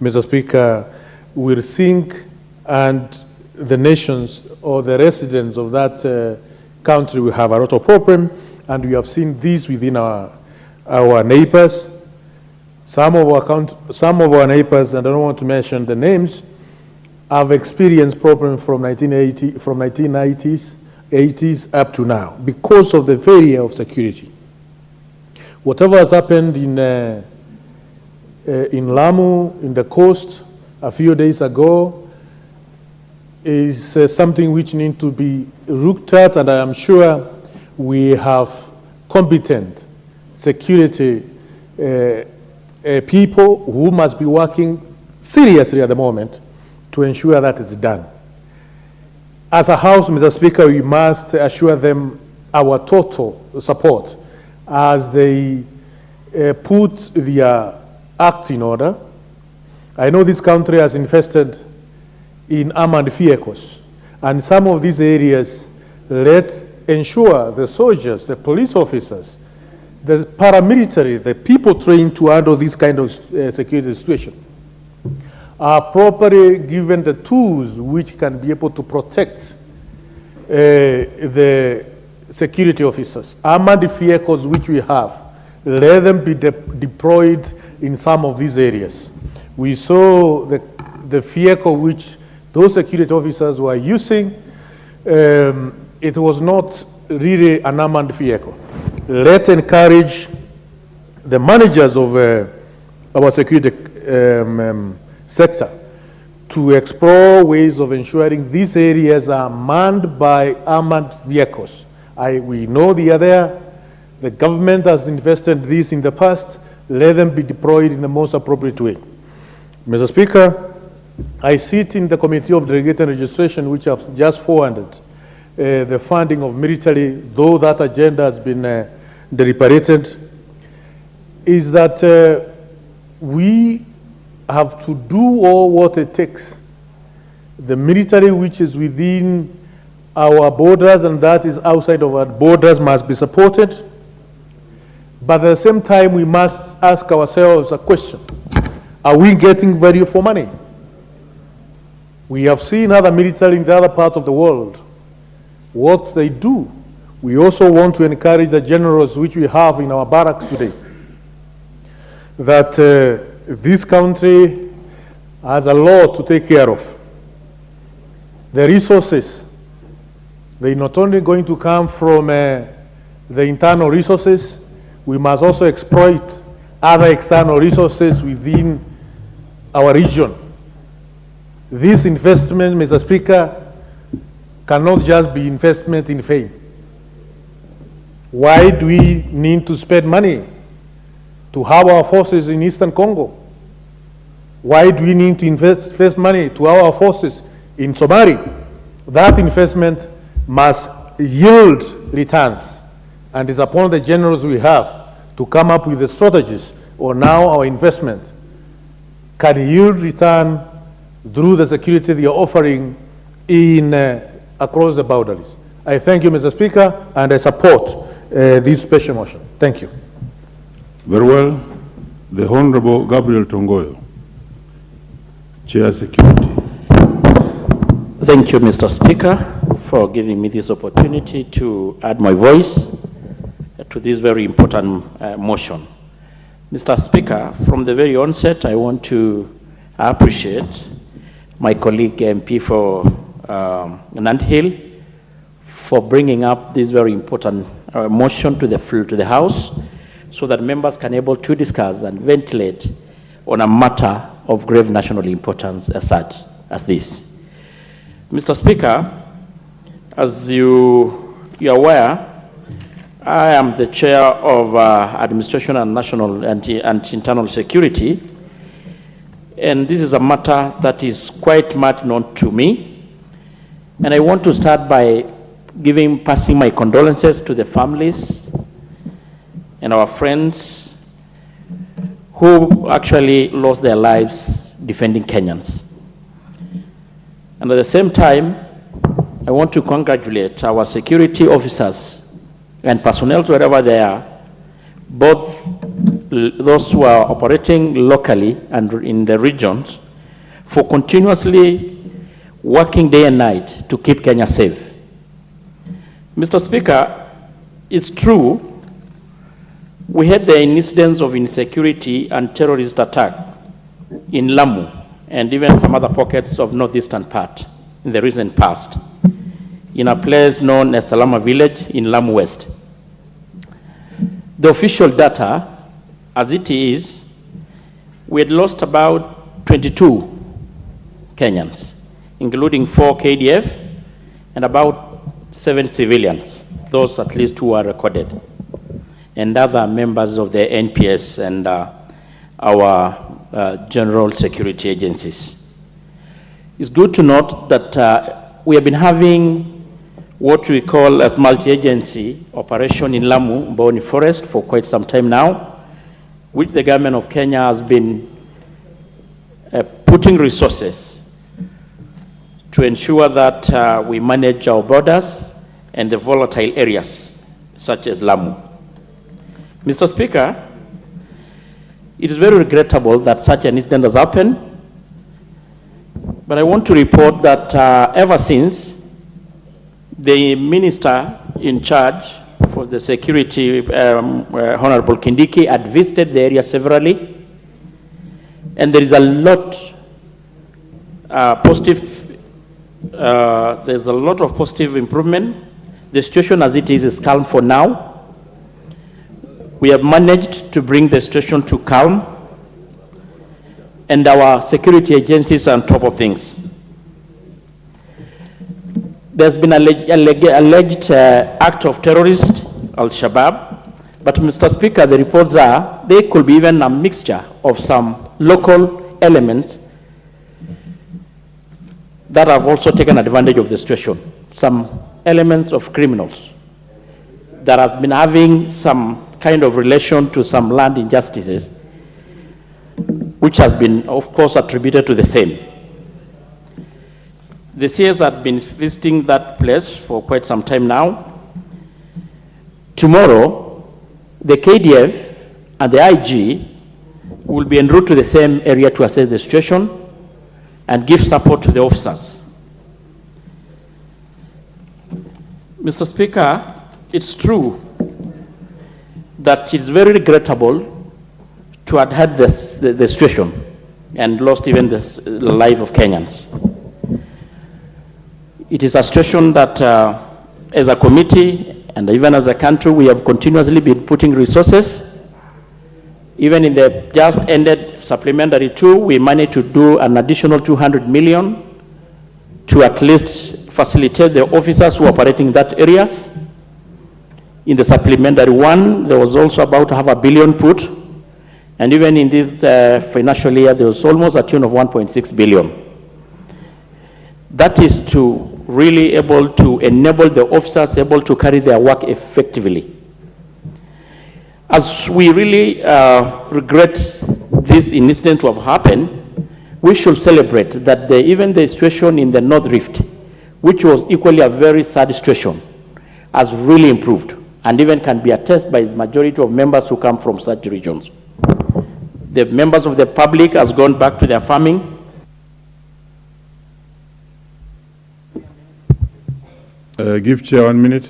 Mr. Speaker, will sink, and the nations or the residents of that country will have a lot of problem, and we have seen this within our neighbors. Some of our neighbors, and I don't want to mention the names, have experienced problems from 1990s, 80s up to now because of the failure of security. Whatever has happened in Lamu, in the coast, a few days ago, is something which needs to be looked at, and I am sure we have competent security people who must be working seriously at the moment to ensure that is done. As a House, Mr. Speaker, we must assure them our total support as they put their act in order. I know this country has invested in armored vehicles, and some of these areas, let's ensure the soldiers, the police officers, the paramilitary, the people trained to handle this kind of security situation, are properly given the tools which can be able to protect the security officers. Armored vehicles which we have, let them be deployed in some of these areas. We saw the vehicle which those security officers were using. It was not really an armored vehicle. Let's encourage the managers of our security sector to explore ways of ensuring these areas are manned by armored vehicles. We know they are there. The government has invested this in the past. Let them be deployed in the most appropriate way. Mr. Speaker, I sit in the Committee of Delegated Registration, which have just forwarded the funding of military, though that agenda has been deliberated, is that we have to do all what it takes. The military which is within our borders and that is outside of our borders must be supported. But at the same time, we must ask ourselves a question. Are we getting value for money? We have seen other military in the other parts of the world, what they do. We also want to encourage the generals which we have in our barracks today, that this country has a lot to take care of. The resources, they're not only going to come from the internal resources, we must also exploit other external resources within our region. This investment, Mr. Speaker, cannot just be investment in fame. Why do we need to spend money to have our forces in Eastern Congo? Why do we need to invest money to our forces in Somalia? That investment must yield returns, and it's upon the generals we have to come up with the strategies or now our investment can yield return through the security they are offering in across the boundaries. I thank you, Mr. Speaker, and I support this special motion. Thank you. Very well. The Honorable Gabriel Tongoyo, Chair Security. Thank you, Mr. Speaker, for giving me this opportunity to add my voice to this very important motion. Mr. Speaker, from the very onset, I want to appreciate my colleague MP for Nanthill for bringing up this very important motion to the House so that members can able to discuss and ventilate on a matter of grave national importance as such as this. Mr. Speaker, as you are aware, I am the chair of Administration and National and Internal Security. and this is a matter that is quite much known to me. And I want to start by passing my condolences to the families and our friends who actually lost their lives defending Kenyans. And at the same time, I want to congratulate our security officers and personnel wherever they are, both those who are operating locally and in the regions, for continuously working day and night to keep Kenya safe. Mr. Speaker, it's true, we had the incidents of insecurity and terrorist attack in Lamu and even some other pockets of northeastern part in the recent past, in a place known as Salama Village in Lamu West. The official data, as it is, we had lost about 22 Kenyans, including 4 KDF and about 7 civilians, those at least who are recorded, and other members of the NPS and our general security agencies. It's good to note that we have been having what we call a multi-agency operation in Lamu, Mboni Forest, for quite some time now, which the government of Kenya has been putting resources to ensure that we manage our borders and the volatile areas, such as Lamu. Mr. Speaker, it is very regrettable that such an incident has happened, but I want to report that ever since the minister in charge for the security, Honorable Kindiki, had visited the area severally, and there is a lot there's a lot of positive improvement. The situation as it is calm for now. We have managed to bring the situation to calm, and our security agencies are on top of things. There's been alleged act of terrorist, Al-Shabaab, but Mr. Speaker, the reports are there could be even a mixture of some local elements that have also taken advantage of the situation. Some elements of criminals that has been having some kind of relation to some land injustices, which has been, of course, attributed to the same. The CS had been visiting that place for quite some time now. Tomorrow, the KDF and the IG will be en route to the same area to assess the situation and give support to the officers. Mr. Speaker, it's true that it's very regrettable to have had the situation and lost even the life of Kenyans. It is a situation that as a committee and even as a country, we have continuously been putting resources. Even in the just ended Supplementary 2, we managed to do an additional 200 million to at least facilitate the officers who are operating in that areas. In the Supplementary 1, there was also about to have $1 billion put. And even in this financial year, there was almost a tune of 1.6 billion. That is to really able to enable the officers able to carry their work effectively. As we really regret this incident to have happened, we should celebrate that even the situation in the North Rift, which was equally a very sad situation, has really improved and even can be attested by the majority of members who come from such regions. The members of the public has gone back to their farming. Give Chair 1 minute.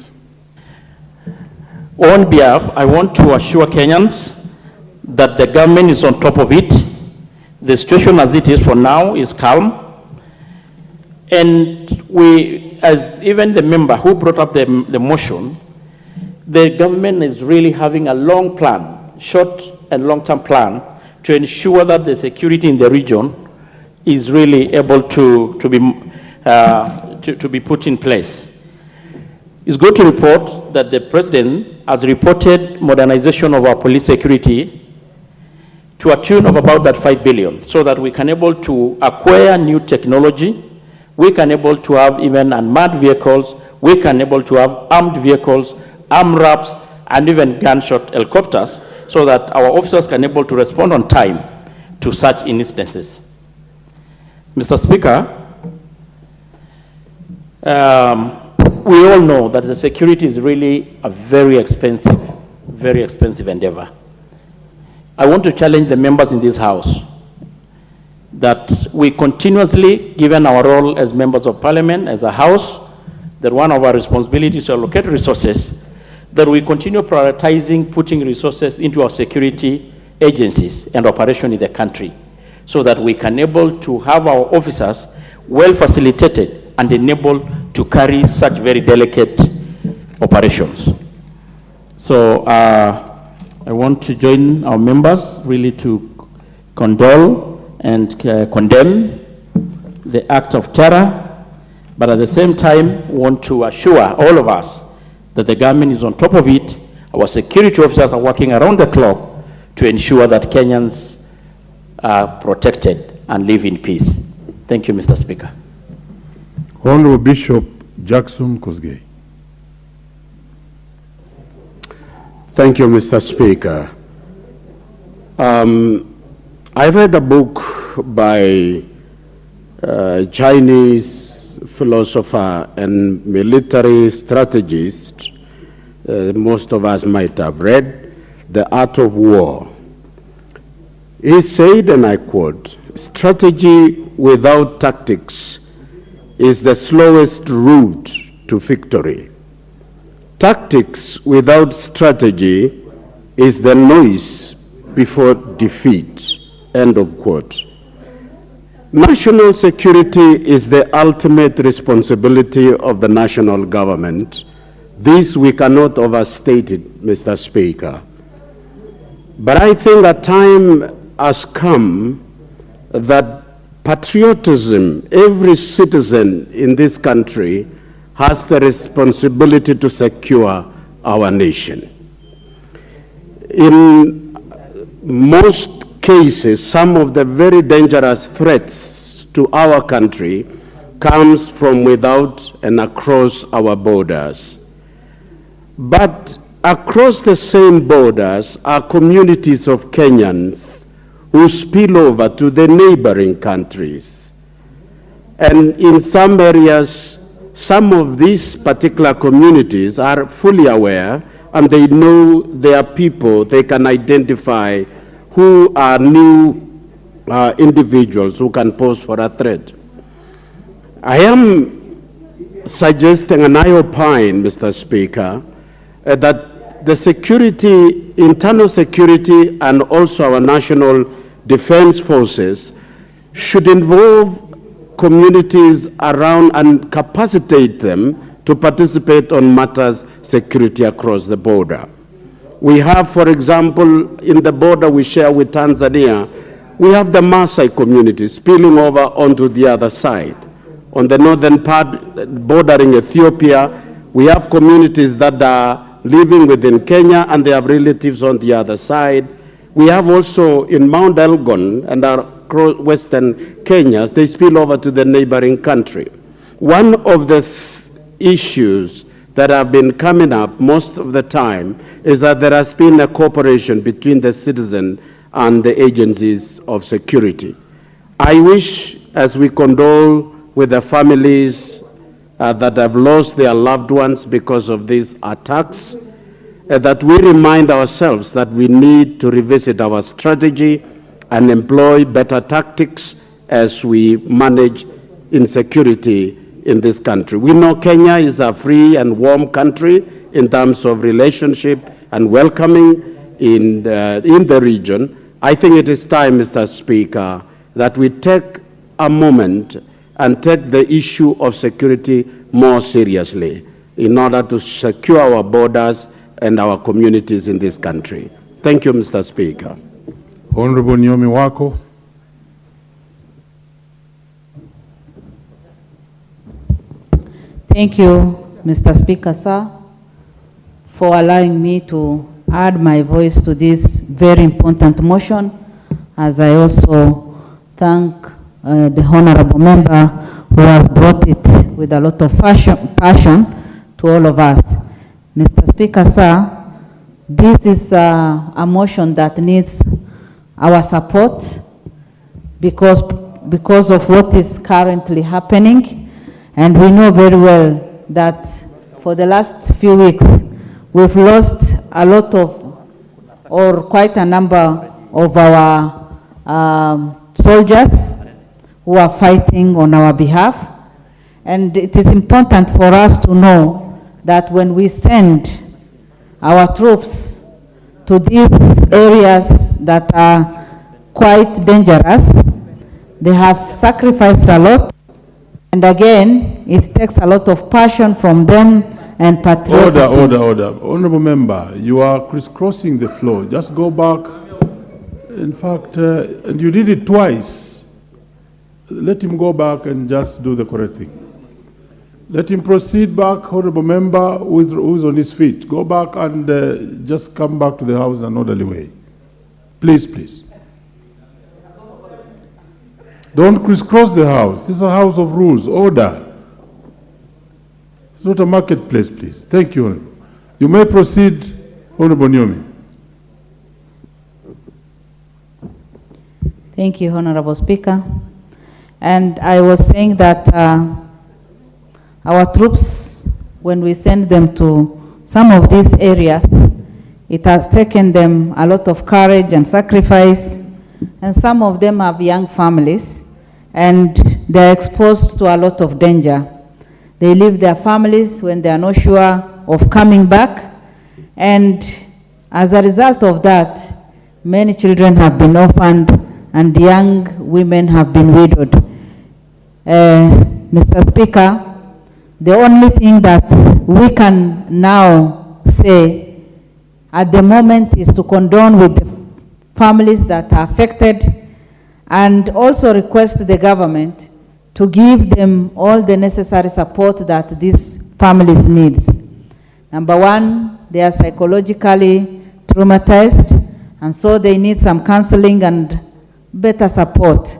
On behalf, I want to assure Kenyans that the government is on top of it. The situation as it is for now is calm. And we, as even the member who brought up the motion, the government is really having a long plan, short and long-term plan, to ensure that the security in the region is really able to be put in place. It's good to report that the President has reported modernization of our police security, to a tune of about that 5 billion, so that we can able to acquire new technology, we can able to have even unmanned vehicles, we can able to have armed vehicles, AMRAPs, and even gunshot helicopters, so that our officers can able to respond on time to such instances. Mr. Speaker, we all know that the security is really a very expensive endeavor. I want to challenge the members in this House that we continuously, given our role as members of Parliament, as a House, that one of our responsibilities to allocate resources, that we continue prioritizing putting resources into our security agencies and operation in the country, so that we can able to have our officers well facilitated and enabled to carry such very delicate operations. So I want to join our members really to condole and condemn the act of terror, but at the same time want to assure all of us that the government is on top of it. Our security officers are working around the clock to ensure that Kenyans are protected and live in peace. Thank you, Mr. Speaker. Honorable Bishop Jackson Kosgei. Thank you, Mr. Speaker. I read a book by a Chinese philosopher and military strategist, most of us might have read, The Art of War. He said, and I quote, "Strategy without tactics is the slowest route to victory. Tactics without strategy is the noise before defeat." End of quote. National security is the ultimate responsibility of the national government. This we cannot overstate it, Mr. Speaker. But I think a time has come that patriotism, every citizen in this country has the responsibility to secure our nation. In most cases, some of the very dangerous threats to our country comes from without and across our borders. But across the same borders are communities of Kenyans who spill over to the neighboring countries. And in some areas, some of these particular communities are fully aware and they know their people, they can identify who are new individuals who can pose for a threat. I am suggesting, and I opine, Mr. Speaker, that the security, internal security, and also our national defense forces should involve communities around and capacitate them to participate on matters security across the border. We have, for example, in the border we share with Tanzania, we have the Maasai community spilling over onto the other side. On the northern part, bordering Ethiopia, we have communities that are living within Kenya and they have relatives on the other side. We have also in Mount Elgon and our western Kenya, they spill over to the neighboring country. One of the issues that have been coming up most of the time is that there has been a cooperation between the citizen and the agencies of security. I wish, as we condole with the families that have lost their loved ones because of these attacks, that we remind ourselves that we need to revisit our strategy and employ better tactics as we manage insecurity in this country. We know Kenya is a free and warm country in terms of relationship and welcoming in the region. I think it is time, Mr. Speaker, that we take a moment and take the issue of security more seriously in order to secure our borders and our communities in this country. Thank you, Mr. Speaker. Honorable Nyomi Wako. Thank you, Mr. Speaker, sir, for allowing me to add my voice to this very important motion as I also thank the honorable member who has brought it with a lot of passion to all of us. Mr. Speaker, sir, this is a motion that needs our support because of what is currently happening. And we know very well that for the last few weeks, we've lost a lot of, or quite a number of our soldiers who are fighting on our behalf. And it is important for us to know that when we send our troops to these areas that are quite dangerous, they have sacrificed a lot. And again, it takes a lot of passion from them and patriotism. Order. Honorable member, you are crisscrossing the floor. Just go back. In fact, and you did it twice. Let him go back and just do the correct thing. Let him proceed back, honorable member who's on his feet. Go back and just come back to the house in an orderly way. Please, please. Don't crisscross the house. This is a house of rules, order. It's not a marketplace, please. Thank you, Honorable. You may proceed, Honorable Nyomi. Thank you, Honorable Speaker. And I was saying that our troops, when we send them to some of these areas, it has taken them a lot of courage and sacrifice, and some of them have young families, and they're exposed to a lot of danger. They leave their families when they are not sure of coming back, and as a result of that, many children have been orphaned and young women have been widowed. Mr. Speaker, the only thing that we can now say at the moment is to condone with the families that are affected and also request the government to give them all the necessary support that these families need. Number one, they are psychologically traumatized, and so they need some counseling and better support.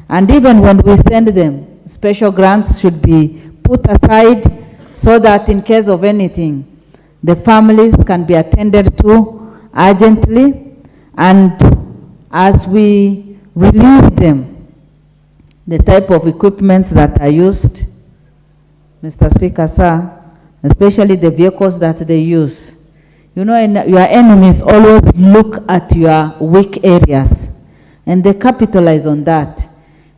And even when we send them, special grants should be put aside so that in case of anything, the families can be attended to urgently. And as we release them, the type of equipments that are used, Mr. Speaker, sir, especially the vehicles that they use, you know, your enemies always look at your weak areas and they capitalize on that.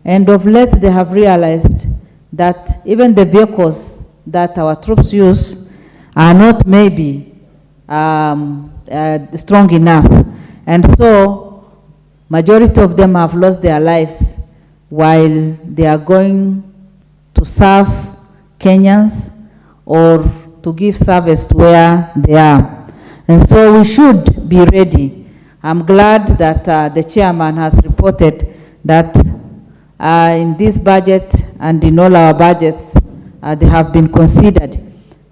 And of late, they have realized that even the vehicles that our troops use are not maybe strong enough. And so, majority of them have lost their lives while they are going to serve Kenyans or to give service to where they are. And so we should be ready. I'm glad that the chairman has reported that in this budget and in all our budgets, they have been considered.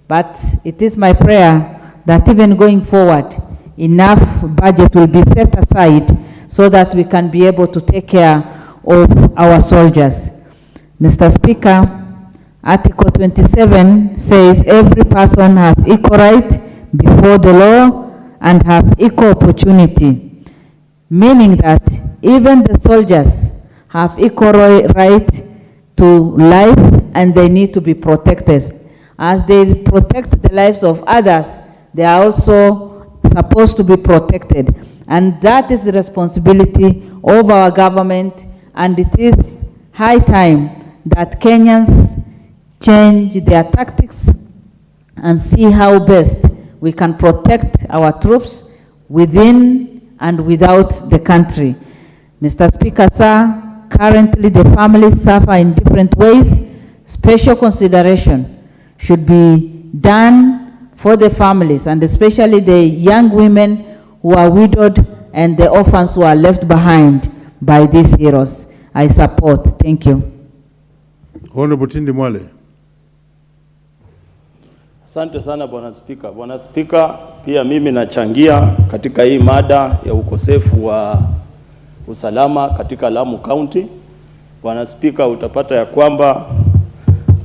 But it is my prayer that even going forward, enough budget will be set aside so that we can be able to take care of our soldiers. Mr. Speaker, Article 27 says every person has equal right before the law and have equal opportunity, meaning that even the soldiers have equal right to life and they need to be protected. As they protect the lives of others, they are also supposed to be protected. And that is the responsibility of our government, and it is high time that Kenyans change their tactics and see how best we can protect our troops within and without the country. Mr. Speaker, sir, currently the families suffer in different ways. Special consideration should be done for the families, and especially the young women who are widowed and the orphans who are left behind by these heroes. I support. Thank you. Honorable Tindi Mwale. Asante sana Bwana Spika. Bwana Spika, pia mimi nachangia katika hii mada ya ukosefu wa usalama katika Lamu County. Bwana Spika, utapata ya kwamba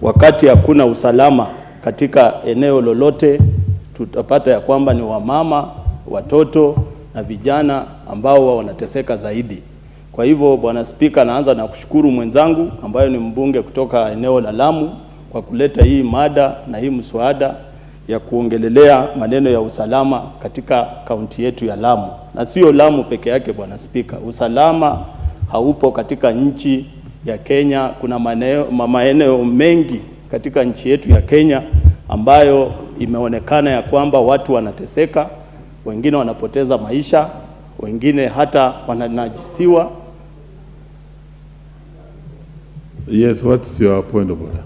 wakati hakuna usalama katika eneo lolote, tutapata ya kwamba ni wamama, watoto na vijana ambao wanateseka zaidi. Kwa hivyo Bwana Spika, naanza na kushukuru mwenzangu ambaye ni mbunge kutoka eneo la Lamu kwa kuleta hii mada na hii mswada ya kuongelelea maneno ya usalama katika kaunti yetu ya Lamu. Na sio Lamu peke yake Bwana Spika, usalama haupo katika nchi ya Kenya. Kuna maeneo mengi katika nchi yetu ya Kenya ambayo imeonekana ya kwamba watu wanateseka, wengine wanapoteza maisha, wengine hata wananajisiwa. Yes, what's your point of order?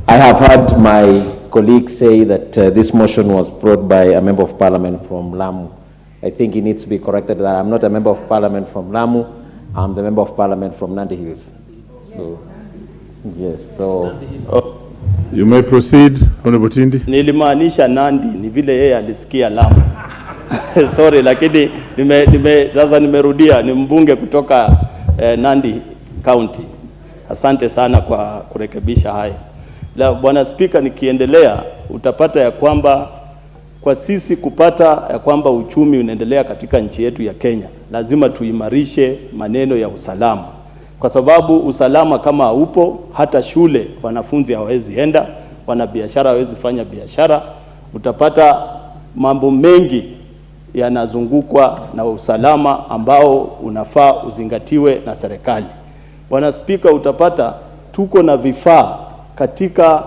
I have heard my colleague say that this motion was brought by a member of parliament from Lamu. I think it needs to be corrected that I'm not a member of parliament from Lamu. I'm the member of parliament from Nandi Hills. So, yes, so... You may proceed, Honorable Tindi. Nilimaanisha Nandi, ni vile yeye alisikia Lamu. Sorry, lakini sasa nimerudia, ni mbunge kutoka Nandi County. Asante sana kwa kurekebisha haya. Bwana Spika, nikiendelea, utapata ya kwamba kwa sisi kupata ya kwamba uchumi unaendelea katika nchi yetu ya Kenya, lazima tuimarishe maneno ya usalama. Kwa sababu usalama kama haupo, hata shule wanafunzi hawawezi enda, wanabiashara hawawezi fanya biashara. Utapata mambo mengi yanazungukwa na usalama ambao unafaa uzingatiwe na serikali. Bwana Spika, utapata tuko na vifaa katika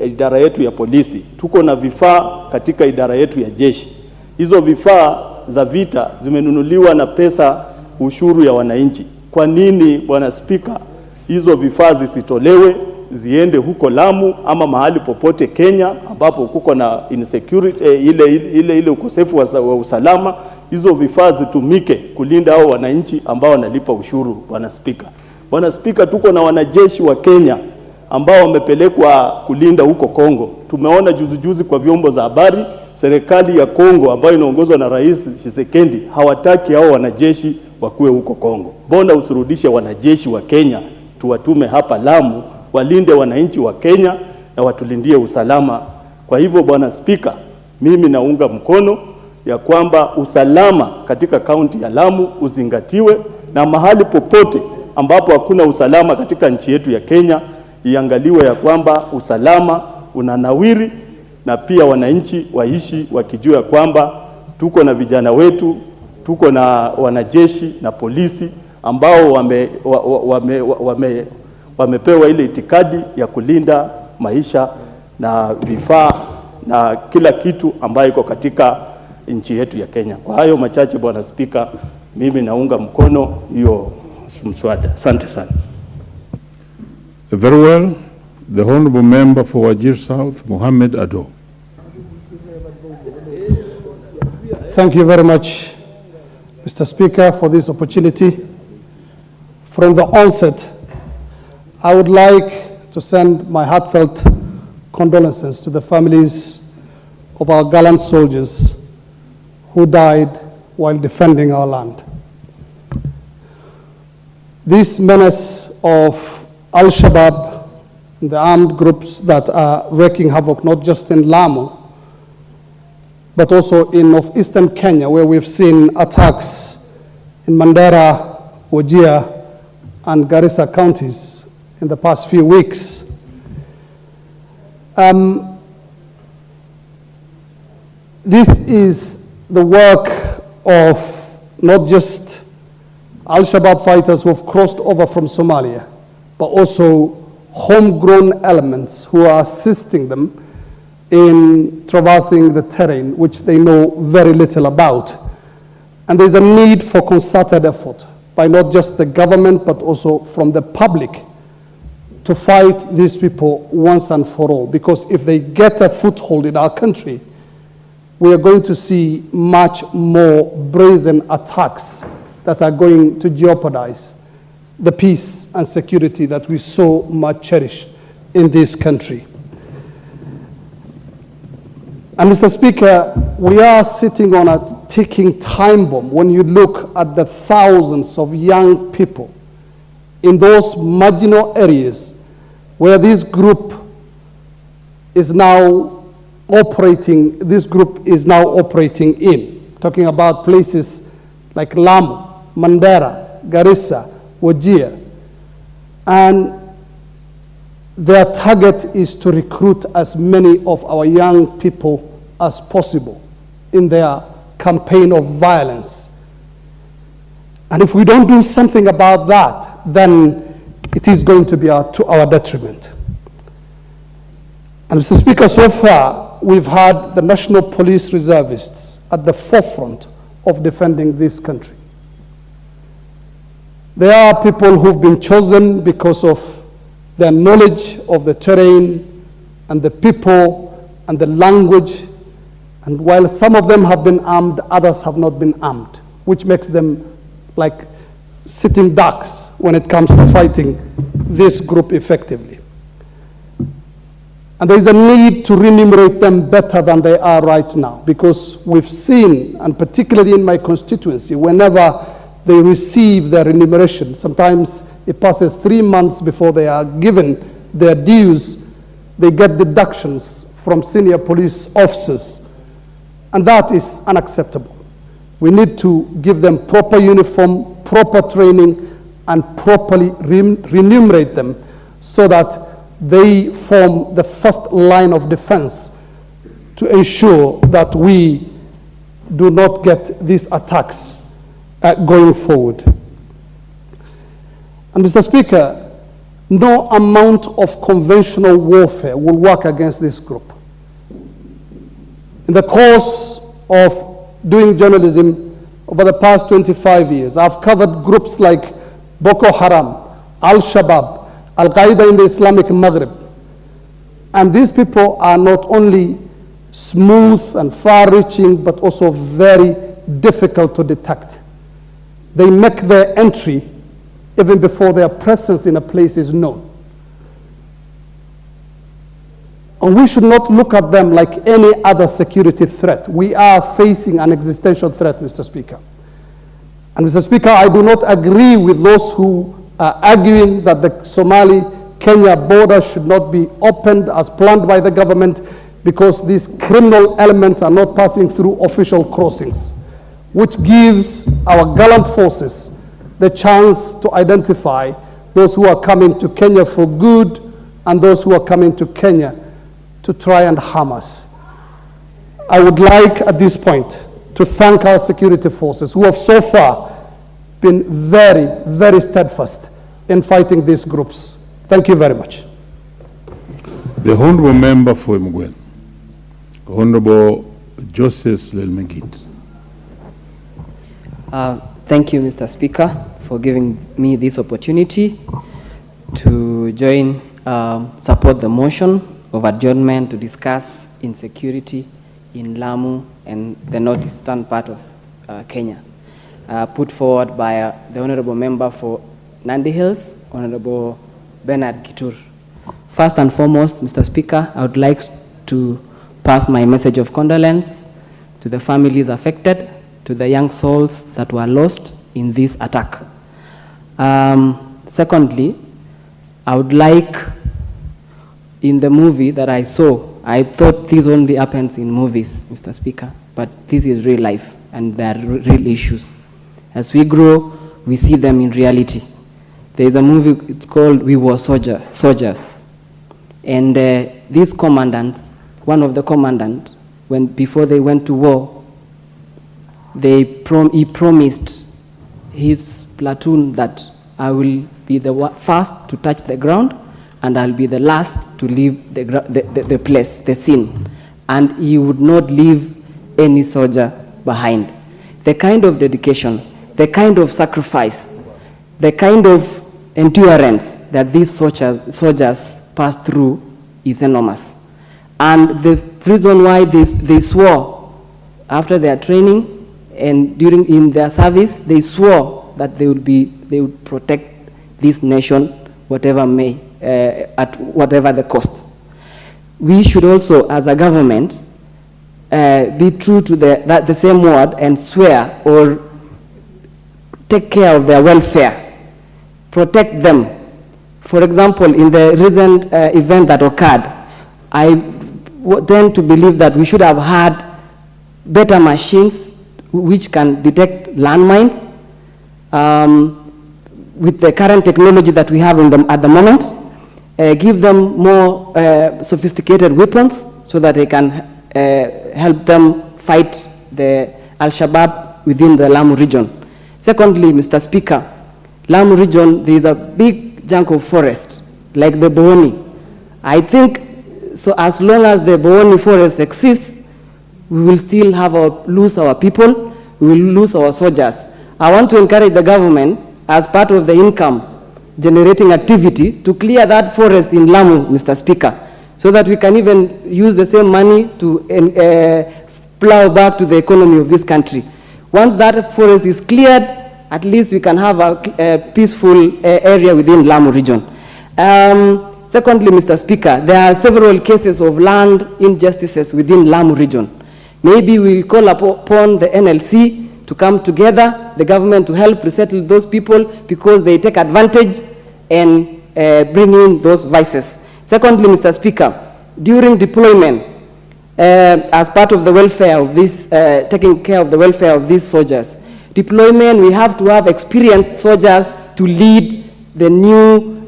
idara yetu ya polisi, tuko na vifaa katika idara yetu ya jeshi. Hizo vifaa za vita zimenunuliwa na pesa ushuru ya wananchi. Kwa nini Bwana Spika hizo vifaa zisitolewe ziende huko Lamu ama mahali popote Kenya ambapo kuko na insecurity ile ukosefu wa usalama? Hizo vifaa zitumike kulinda hao wananchi ambao wanalipa ushuru. Bwana Spika, Bwana Spika, tuko na wanajeshi wa Kenya ambao wamepelekwa kulinda huko Kongo. Tumeona juzi kwa vyombo za habari, serikali ya Kongo ambayo inaongozwa na Rais Tshisekedi hawataki hao wanajeshi wakuwe huko Kongo. Mbona usirudishe wanajeshi wa Kenya tuwatume hapa Lamu walinde wananchi wa Kenya na watulindie usalama? Kwa hivyo Bwana Spika, mimi naunga mkono ya kwamba usalama katika kaunti ya Lamu uzingatiwe, na mahali popote ambapo hakuna usalama katika nchi yetu ya Kenya iangaliwe ya kwamba usalama unanawiri, na pia wananchi waishi wakijua ya kwamba tuko na vijana wetu, tuko na wanajeshi na polisi ambao wamepewa ile itikadi ya kulinda maisha na vifaa na kila kitu ambayo iko katika nchi yetu ya Kenya. Kwa hayo machache Bwana Spika, mimi naunga mkono hiyo mswada. Asante sana. Very well. The Honorable Member for Wajir South, Mohammed Ado. Thank you very much, Mr. Speaker, for this opportunity. From the onset, I would like to send my heartfelt condolences to the families of our gallant soldiers who died while defending our land. This menace of Al-Shabaab, the armed groups that are wreaking havoc not just in Lamu, but also in northeastern Kenya, where we've seen attacks in Mandera, Wajir, and Garissa counties in the past few weeks. This is the work of not just Al-Shabaab fighters who have crossed over from Somalia, but also homegrown elements who are assisting them in traversing the terrain, which they know very little about. And there's a need for concerted effort by not just the government, but also from the public to fight these people once and for all. Because if they get a foothold in our country, we are going to see much more brazen attacks that are going to jeopardize the peace and security that we so much cherish in this country. And Mr. Speaker, we are sitting on a ticking time bomb when you look at the thousands of young people in those marginal areas where this group is now operating in. Talking about places like Lamu, Mandera, Garissa, Wajir. And their target is to recruit as many of our young people as possible in their campaign of violence. And if we don't do something about that, then it is going to be to our detriment. And Mr. Speaker, so far, we've had the National Police Reservists at the forefront of defending this country. There are people who've been chosen because of their knowledge of the terrain and the people and the language. And while some of them have been armed, others have not been armed, which makes them like sitting ducks when it comes to fighting this group effectively. And there is a need to remunerate them better than they are right now, because we've seen, and particularly in my constituency, whenever they receive their remuneration, sometimes it passes 3 months before they are given their dues, they get deductions from senior police officers. And that is unacceptable. We need to give them proper uniform, proper training, and properly remunerate them so that they form the first line of defense to ensure that we do not get these attacks going forward. And Mr. Speaker, no amount of conventional warfare will work against this group. In the course of doing journalism over the past 25 years, I've covered groups like Boko Haram, Al-Shabaab, Al-Qaeda in the Islamic Maghreb. And these people are not only smooth and far-reaching, but also very difficult to detect. They make their entry even before their presence in a place is known. And we should not look at them like any other security threat. We are facing an existential threat, Mr. Speaker. And Mr. Speaker, I do not agree with those who are arguing that the Somali-Kenya border should not be opened as planned by the government because these criminal elements are not passing through official crossings, which gives our gallant forces the chance to identify those who are coming to Kenya for good and those who are coming to Kenya to try and harm us. I would like at this point to thank our security forces who have so far been very, very steadfast in fighting these groups. Thank you very much. The Honourable Member for Mgwen, Honourable Joseph Lelmegit. Thank you, Mr. Speaker, for giving me this opportunity to join, support the motion of adjournment to discuss insecurity in Lamu and the northeastern part of Kenya, put forward by the Honourable Member for Nandi Hills, Honourable Bernard Kitur. First and foremost, Mr. Speaker, I would like to pass my message of condolence to the families affected, to the young souls that were lost in this attack. Secondly, I would like, in the movie that I saw, I thought this only happens in movies, Mr. Speaker, but this is real life and there are real issues. As we grow, we see them in reality. There is a movie, it's called We Were Soldiers. And these commandants, one of the commandants, before they went to war, he promised his platoon that I will be the first to touch the ground and I'll be the last to leave the place, the scene. And he would not leave any soldier behind. The kind of dedication, the kind of sacrifice, the kind of endurance that these soldiers passed through is enormous. And the reason why they swore after their training and in their service, they swore that they would protect this nation, whatever at whatever the cost. We should also, as a government, be true to the same word and swear or take care of their welfare, protect them. For example, in the recent event that occurred, I tend to believe that we should have had better machines which can detect landmines with the current technology that we have at the moment, give them more sophisticated weapons so that they can help them fight the Al-Shabaab within the Lamu region. Secondly, Mr. Speaker, Lamu region, there is a big chunk of forest, like the Booni. I think, so as long as the Booni forest exists, we will still lose our people, we will lose our soldiers. I want to encourage the government, as part of the income generating activity, to clear that forest in Lamu, Mr. Speaker, so that we can even use the same money to plow back to the economy of this country. Once that forest is cleared, at least we can have a peaceful area within Lamu region. Secondly, Mr. Speaker, there are several cases of land injustices within Lamu region. Maybe we call upon the NLC to come together, the government to help resettle those people because they take advantage and bring in those vices. Secondly, Mr. Speaker, during deployment, as part of the welfare of this, taking care of the welfare of these soldiers, deployment, we have to have experienced soldiers to lead the new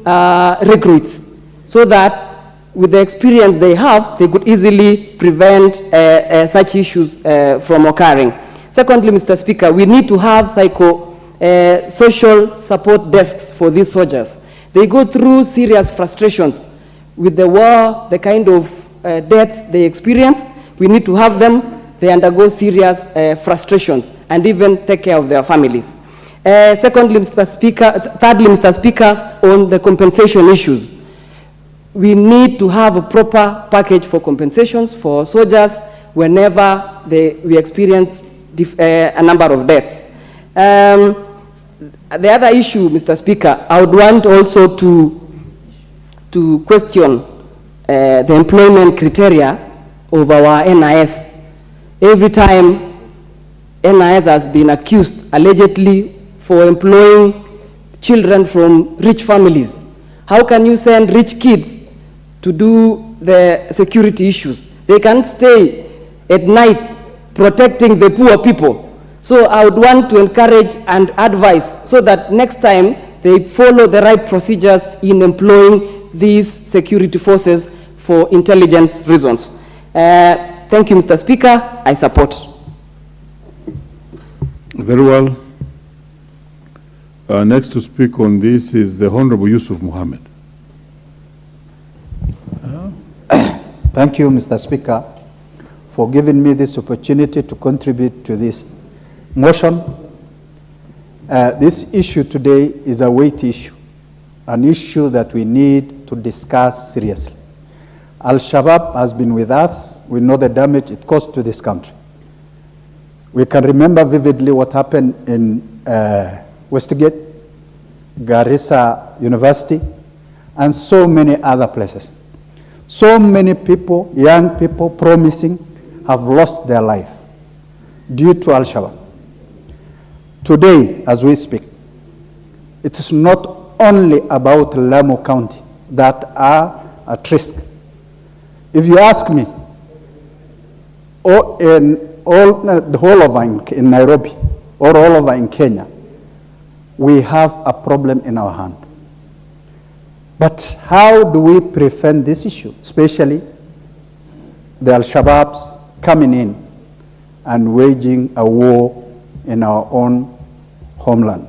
recruits, so that with the experience they have, they could easily prevent such issues from occurring. Secondly, Mr. Speaker, we need to have social support desks for these soldiers. They go through serious frustrations with the war, the kind of deaths they experience. We need to have them. They undergo serious frustrations and even take care of their families. Thirdly, Mr. Speaker, on the compensation issues, we need to have a proper package for compensations for soldiers whenever we experience a number of deaths. The other issue, Mr. Speaker, I would want also to question the employment criteria of our NIS. Every time NIS has been accused, allegedly, for employing children from rich families. How can you send rich kids to do the security issues? They can't stay at night protecting the poor people. So I would want to encourage and advise so that next time they follow the right procedures in employing these security forces for intelligence reasons. Thank you, Mr. Speaker. I support. Very well. Next to speak on this is the Honorable Yusuf Mohammed. Thank you, Mr. Speaker, for giving me this opportunity to contribute to this motion. This issue today is a weighty issue, an issue that we need to discuss seriously. Al-Shabaab has been with us. We know the damage it caused to this country. We can remember vividly what happened in Westgate, Garissa University, and so many other places. So many people, young people promising, have lost their life due to Al-Shabaab. Today, as we speak, it is not only about Lamu County that are at risk. If you ask me, the whole of in Nairobi or all over in Kenya, we have a problem in our hand. But how do we prevent this issue, especially the Al-Shabaabs coming in and waging a war in our own homeland?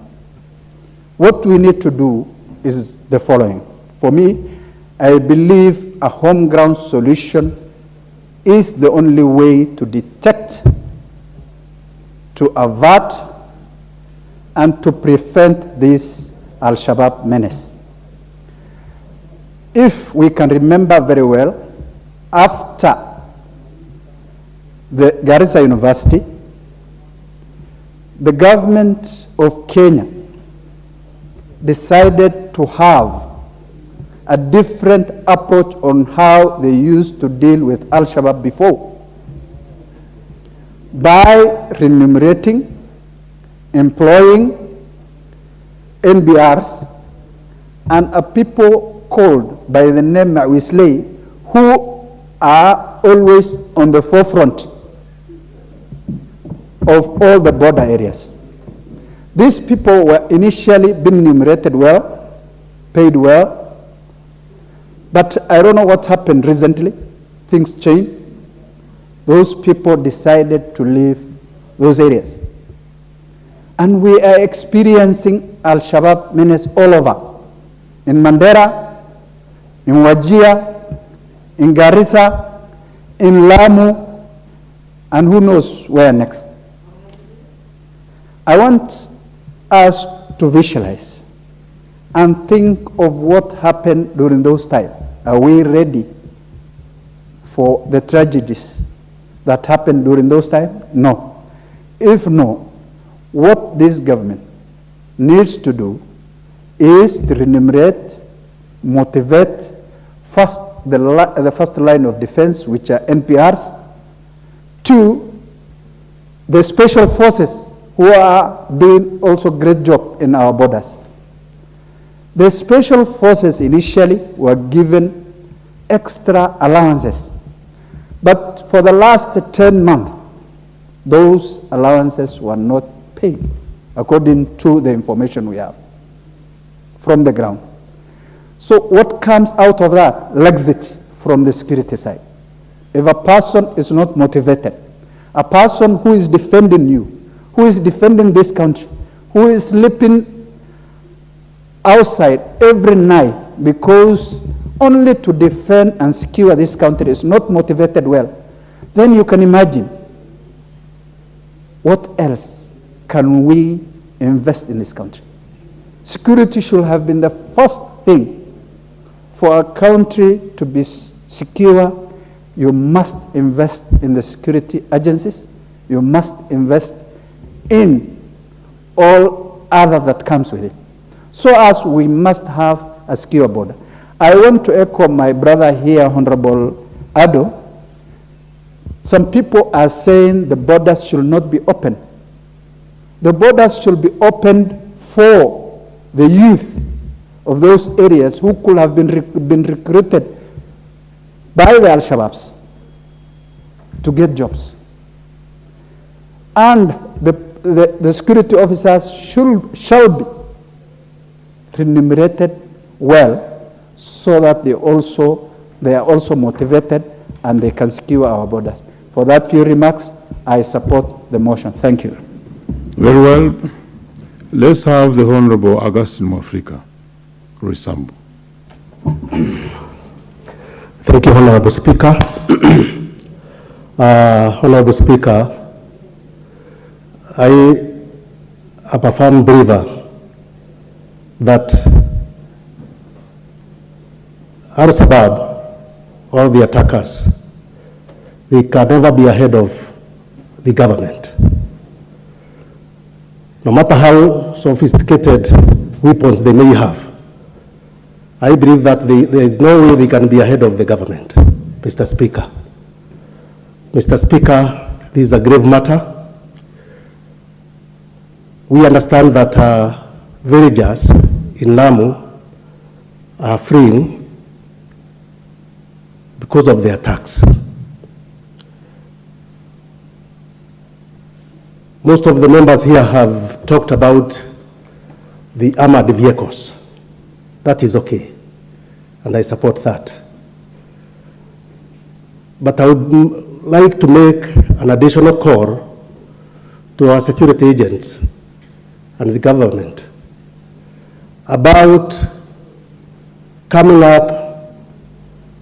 What we need to do is the following. For me, I believe a home ground solution is the only way to detect, to avert, and to prevent this Al-Shabaab menace. If we can remember very well, after the Garissa University, the government of Kenya decided to have a different approach on how they used to deal with Al-Shabaab before. by remunerating, employing NBRs and a people called by the name Mawisley, who are always on the forefront of all the border areas. These people were initially being remunerated well, paid well, but I don't know what happened recently. Things changed. Those people decided to leave those areas. And we are experiencing Al-Shabaab menace all over. In Mandera, in Wajir, in Garissa, in Lamu, and who knows where next. I want us to visualize and think of what happened during those times. Are we ready for the tragedies that happened during those times? No. If no, what this government needs to do is to remunerate, motivate, first the first line of defense, which are NPRs, to the special forces who are doing also great job in our borders. The special forces initially were given extra allowances, but for the last 10 months, those allowances were not paid, according to the information we have from the ground. So what comes out of that? Exit from the security side. If a person is not motivated, a person who is defending you, who is defending this country, who is sleeping outside every night because only to defend and secure this country is not motivated well, then you can imagine what else can we invest in this country. Security should have been the first thing. For a country to be secure, you must invest in the security agencies. You must invest in all other that comes with it. So as we must have a secure border. I want to echo my brother here, Honorable Ado. Some people are saying the borders should not be open. The borders should be opened for the youth of those areas who could have been recruited by the Al-Shabaabs to get jobs. And the security officers shall be remunerated well so that they are also motivated and they can secure our borders. For that few remarks, I support the motion. Thank you. Very well. Let's have the Honorable Augustine Mwafrika Risambu. Thank you, Honorable Speaker. Honorable Speaker, I am a firm believer that Al-Shabaab, all the attackers, they can never be ahead of the government. No matter how sophisticated weapons they may have, I believe that there is no way they can be ahead of the government, Mr. Speaker. Mr. Speaker, this is a grave matter. We understand that villagers in Lamu are fleeing because of the attacks. Most of the members here have talked about the armored vehicles. That is okay, and I support that. But I would like to make an additional call to our security agents and the government about coming up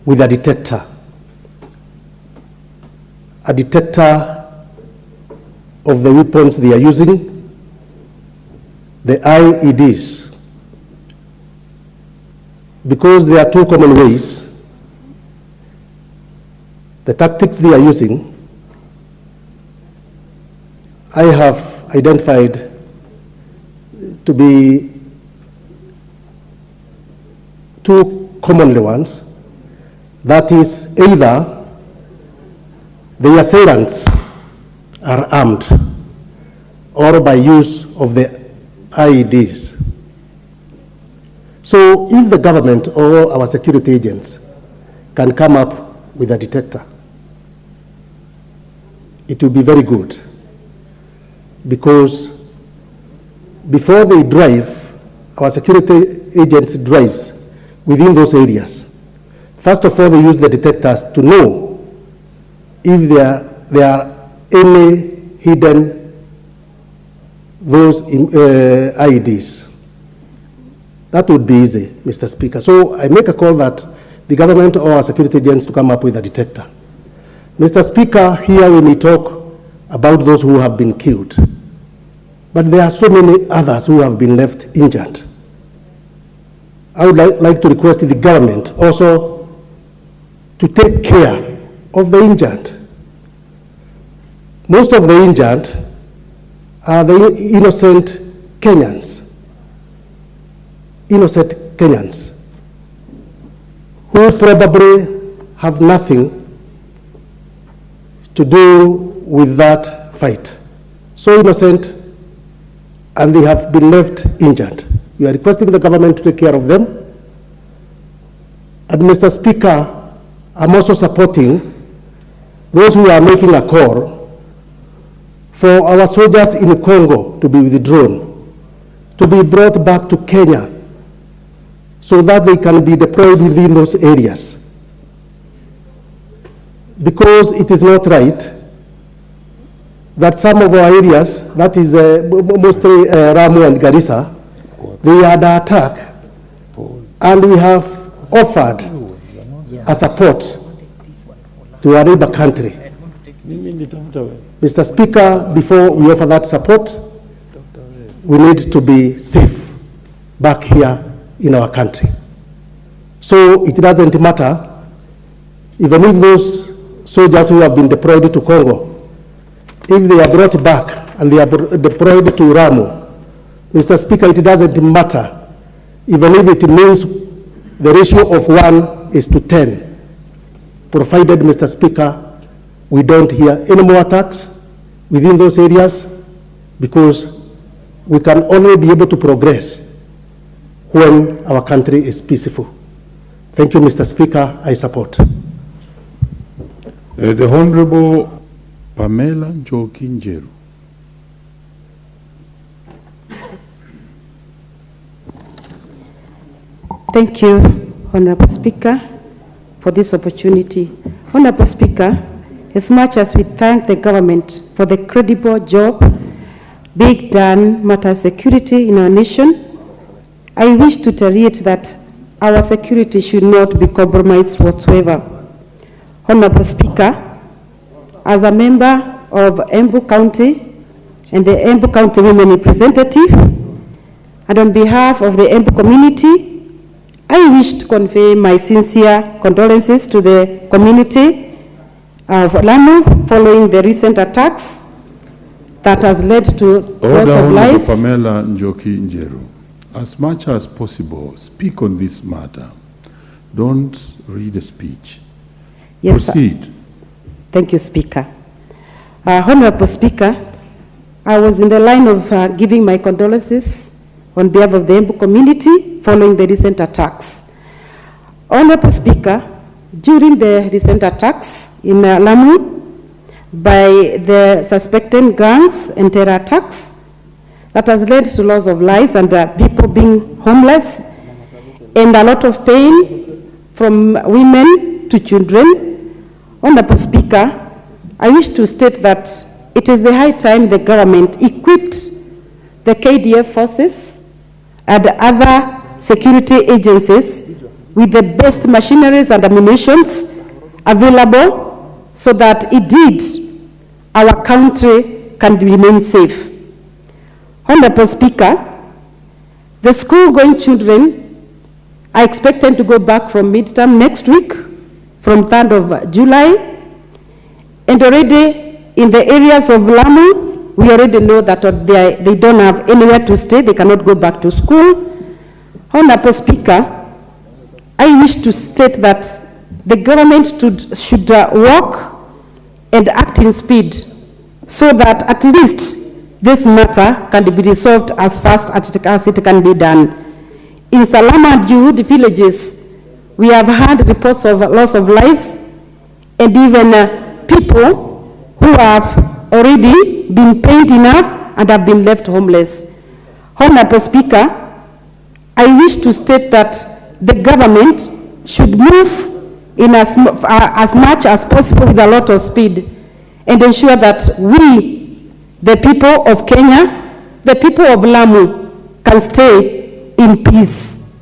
with a detector of the weapons they are using, the IEDs, because there are two common ways. The tactics they are using, I have identified to be two commonly ones. That is, either the assailants are armed or by use of the IEDs. So if the government or our security agents can come up with a detector, it will be very good, because before they drive, our security agents drives within those areas. First of all, they use the detectors to know if there are any hidden those IEDs. That would be easy, Mr. Speaker. So I make a call that the government or our security agents to come up with a detector. Mr. Speaker, here we may talk about those who have been killed, but there are so many others who have been left injured. I would like to request the government also to take care of the injured. Most of the injured are the innocent Kenyans. Innocent Kenyans who probably have nothing to do with that fight. So innocent, and they have been left injured. We are requesting the government to take care of them. And Mr. Speaker, I'm also supporting those who are making a call for our soldiers in Congo to be withdrawn, to be brought back to Kenya, so that they can be deployed within those areas. Because it is not right that some of our areas, that is mostly Ramu and Garissa, they had an attack, and we have offered a support to a neighbor country. Mr. Speaker, before we offer that support, we need to be safe back here in our country. So it doesn't matter, even if those soldiers who have been deployed to Congo, if they are brought back and they are deployed to Ramu, Mr. Speaker, it doesn't matter, even if it means the ratio of 1:10, provided, Mr. Speaker, we don't hear any more attacks within those areas, because we can only be able to progress when our country is peaceful. Thank you, Mr. Speaker. I support. The Honorable Pamela Njoki-Njeru. Thank you, Honorable Speaker, for this opportunity. Honorable Speaker, as much as we thank the government for the credible job being done matter security in our nation, I wish to reiterate that our security should not be compromised whatsoever. Honorable Speaker, as a member of Embu County and the Embu County Women Representative, and on behalf of the Embu community, I wish to convey my sincere condolences to the community of Lamu following the recent attacks that has led to loss of lives. Pamela Njoki-Njeru, as much as possible, speak on this matter. Don't read a speech. Yes, proceed. Sir. Thank you, Speaker. Honorable Speaker, I was in the line of giving my condolences on behalf of the Embu community following the recent attacks. Honorable Speaker, during the recent attacks in Lamu by the suspected gangs and terror attacks that has led to loss of lives and people being homeless and a lot of pain from women to children. Honorable Speaker, I wish to state that it is the high time the government equipped the KDF forces and other security agencies with the best machineries and ammunitions available so that indeed our country can remain safe. Honorable Speaker, the school-going children are expected to go back from midterm next week, from 3rd of July, and already in the areas of Lamu, we already know that they don't have anywhere to stay, they cannot go back to school. Honorable Speaker, I wish to state that the government should work and act in speed so that at least this matter can be resolved as fast as it can be done. In Salama and Juhud villages, we have had reports of loss of lives and even people who have already been paid enough and have been left homeless. Honorable Speaker, I wish to state that the government should move in as much as possible with a lot of speed and ensure that we, the people of Kenya, the people of Lamu, can stay in peace.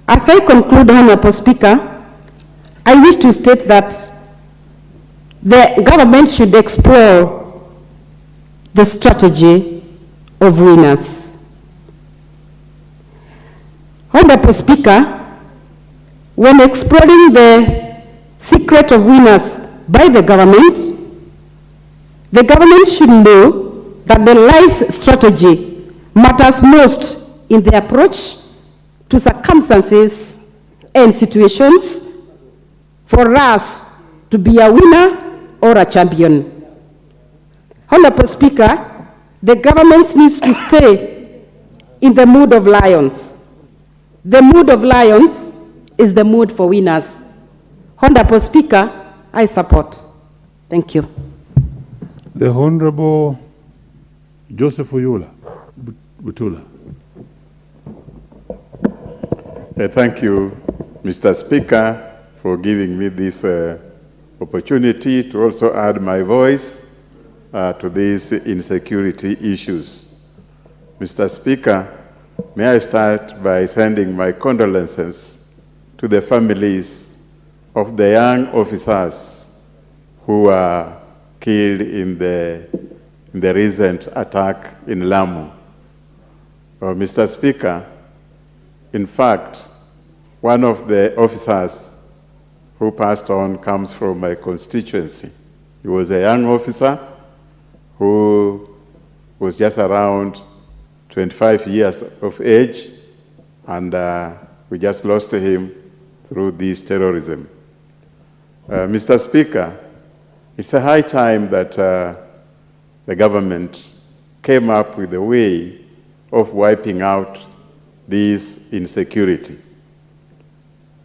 As I conclude, Honorable Speaker, I wish to state that the government should explore the strategy of winners. Honorable Speaker, when exploring the secret of winners by the government should know that the life strategy matters most in the approach to circumstances and situations for us to be a winner or a champion. Honorable Speaker, the government needs to stay in the mood of lions. The mood of lions is the mood for winners. Honorable Speaker, I support. Thank you. The Honorable Joseph Oyula Butula. Thank you, Mr. Speaker, for giving me this opportunity to also add my voice to these insecurity issues. Mr. Speaker, may I start by sending my condolences to the families of the young officers who were killed in the recent attack in Lamu. Mr. Speaker, in fact, one of the officers who passed on comes from my constituency. He was a young officer who was just around 25 years of age, and we just lost him through this terrorism. Mr. Speaker, it's a high time that the government came up with a way of wiping out this insecurity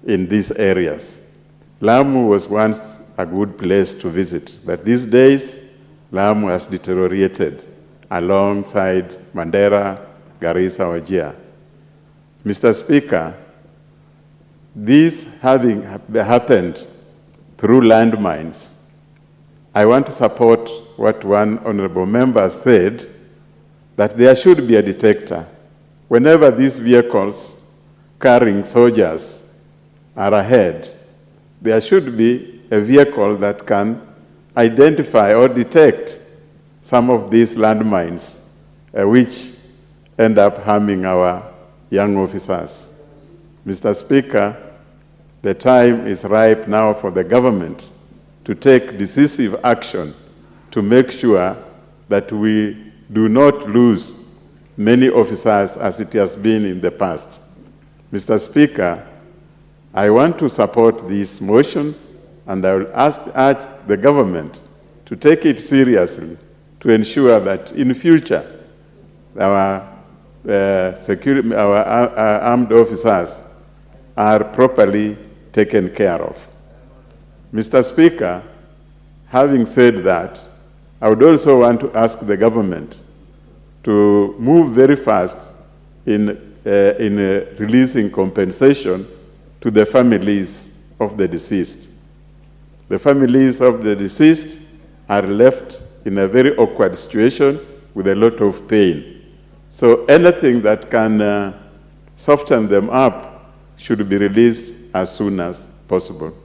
in these areas. Lamu was once a good place to visit, but these days, Lamu has deteriorated alongside Mandera, Garissa, Wajir. Mr. Speaker, this having happened through landmines, I want to support what one honorable member said, that there should be a detector. Whenever these vehicles carrying soldiers are ahead, there should be a vehicle that can identify or detect some of these landmines, which end up harming our young officers. Mr. Speaker, the time is ripe now for the government to take decisive action to make sure that we do not lose many officers as it has been in the past. Mr. Speaker, I want to support this motion, and I will urge the government to take it seriously to ensure that in future our armed officers are properly taken care of. Mr. Speaker, having said that, I would also want to ask the government to move very fast in releasing compensation to the families of the deceased. The families of the deceased are left in a very awkward situation with a lot of pain. So anything that can soften them up should be released as soon as possible.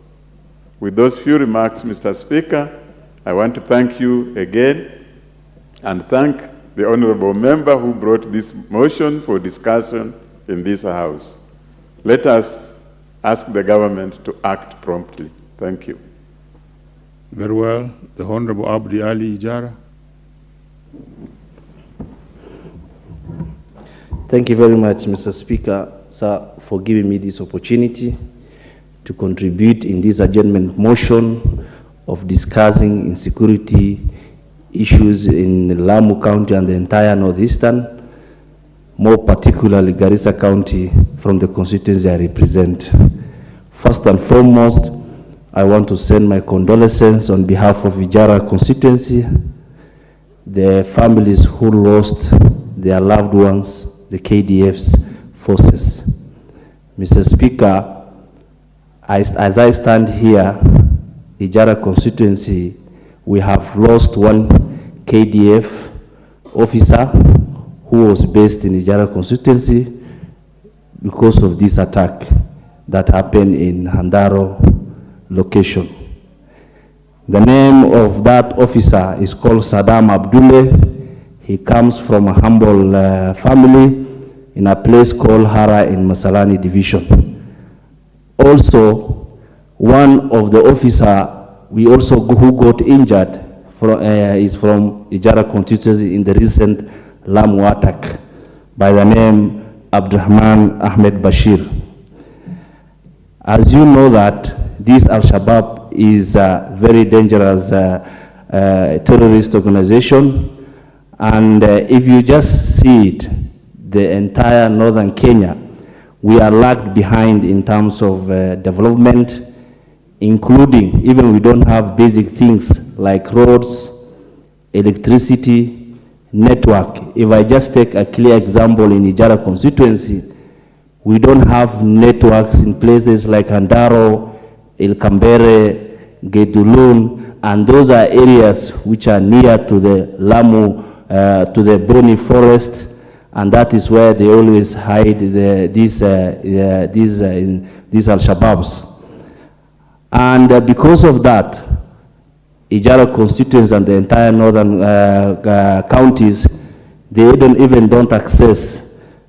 With those few remarks, Mr. Speaker, I want to thank you again and thank the honorable member who brought this motion for discussion in this House. Let us ask the government to act promptly. Thank you. Very well. The Honorable Abdi Ali Ijara. Thank you very much, Mr. Speaker, sir, for giving me this opportunity to contribute in this adjournment motion of discussing insecurity issues in Lamu County and the entire Northeastern, more particularly Garissa County, from the constituency I represent. First and foremost, I want to send my condolences on behalf of Ijara constituency, the families who lost their loved ones, the KDF's forces. Mr. Speaker, as I stand here, Ijara constituency, we have lost one KDF officer who was based in Ijara constituency because of this attack that happened in Handaro location. The name of that officer is called Saddam Abdullah. He comes from a humble family in a place called Hara in Masalani division. Also, one of the officer who got injured is from Ijara constituency in the recent Lamu attack by the name Abdurrahman Ahmed Bashir. As you know that this Al-Shabaab is a very dangerous terrorist organization, and if you just see it, the entire northern Kenya, we are lagged behind in terms of development, including even we don't have basic things like roads, electricity, network. If I just take a clear example in Ijara constituency, we don't have networks in places like Handaro, El Kambere, Gedulun, and those are areas which are near to the Lamu, to the Boni forest, and that is where they always hide these Al-Shabaabs. And because of that, Ijara constituents and the entire northern counties, they don't access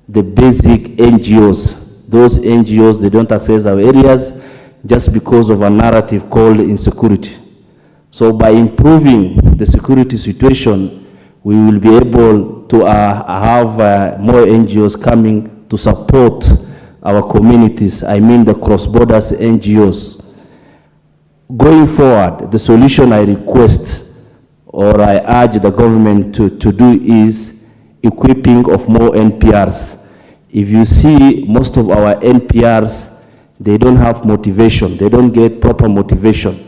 the basic NGOs. Those NGOs, they don't access our areas just because of a narrative called insecurity. So by improving the security situation, we will be able to have more NGOs coming to support our communities. I mean the cross-border NGOs. Going forward, the solution I request or I urge the government to do is equipping of more NPRs. If you see most of our NPRs, they don't have motivation. They don't get proper motivation.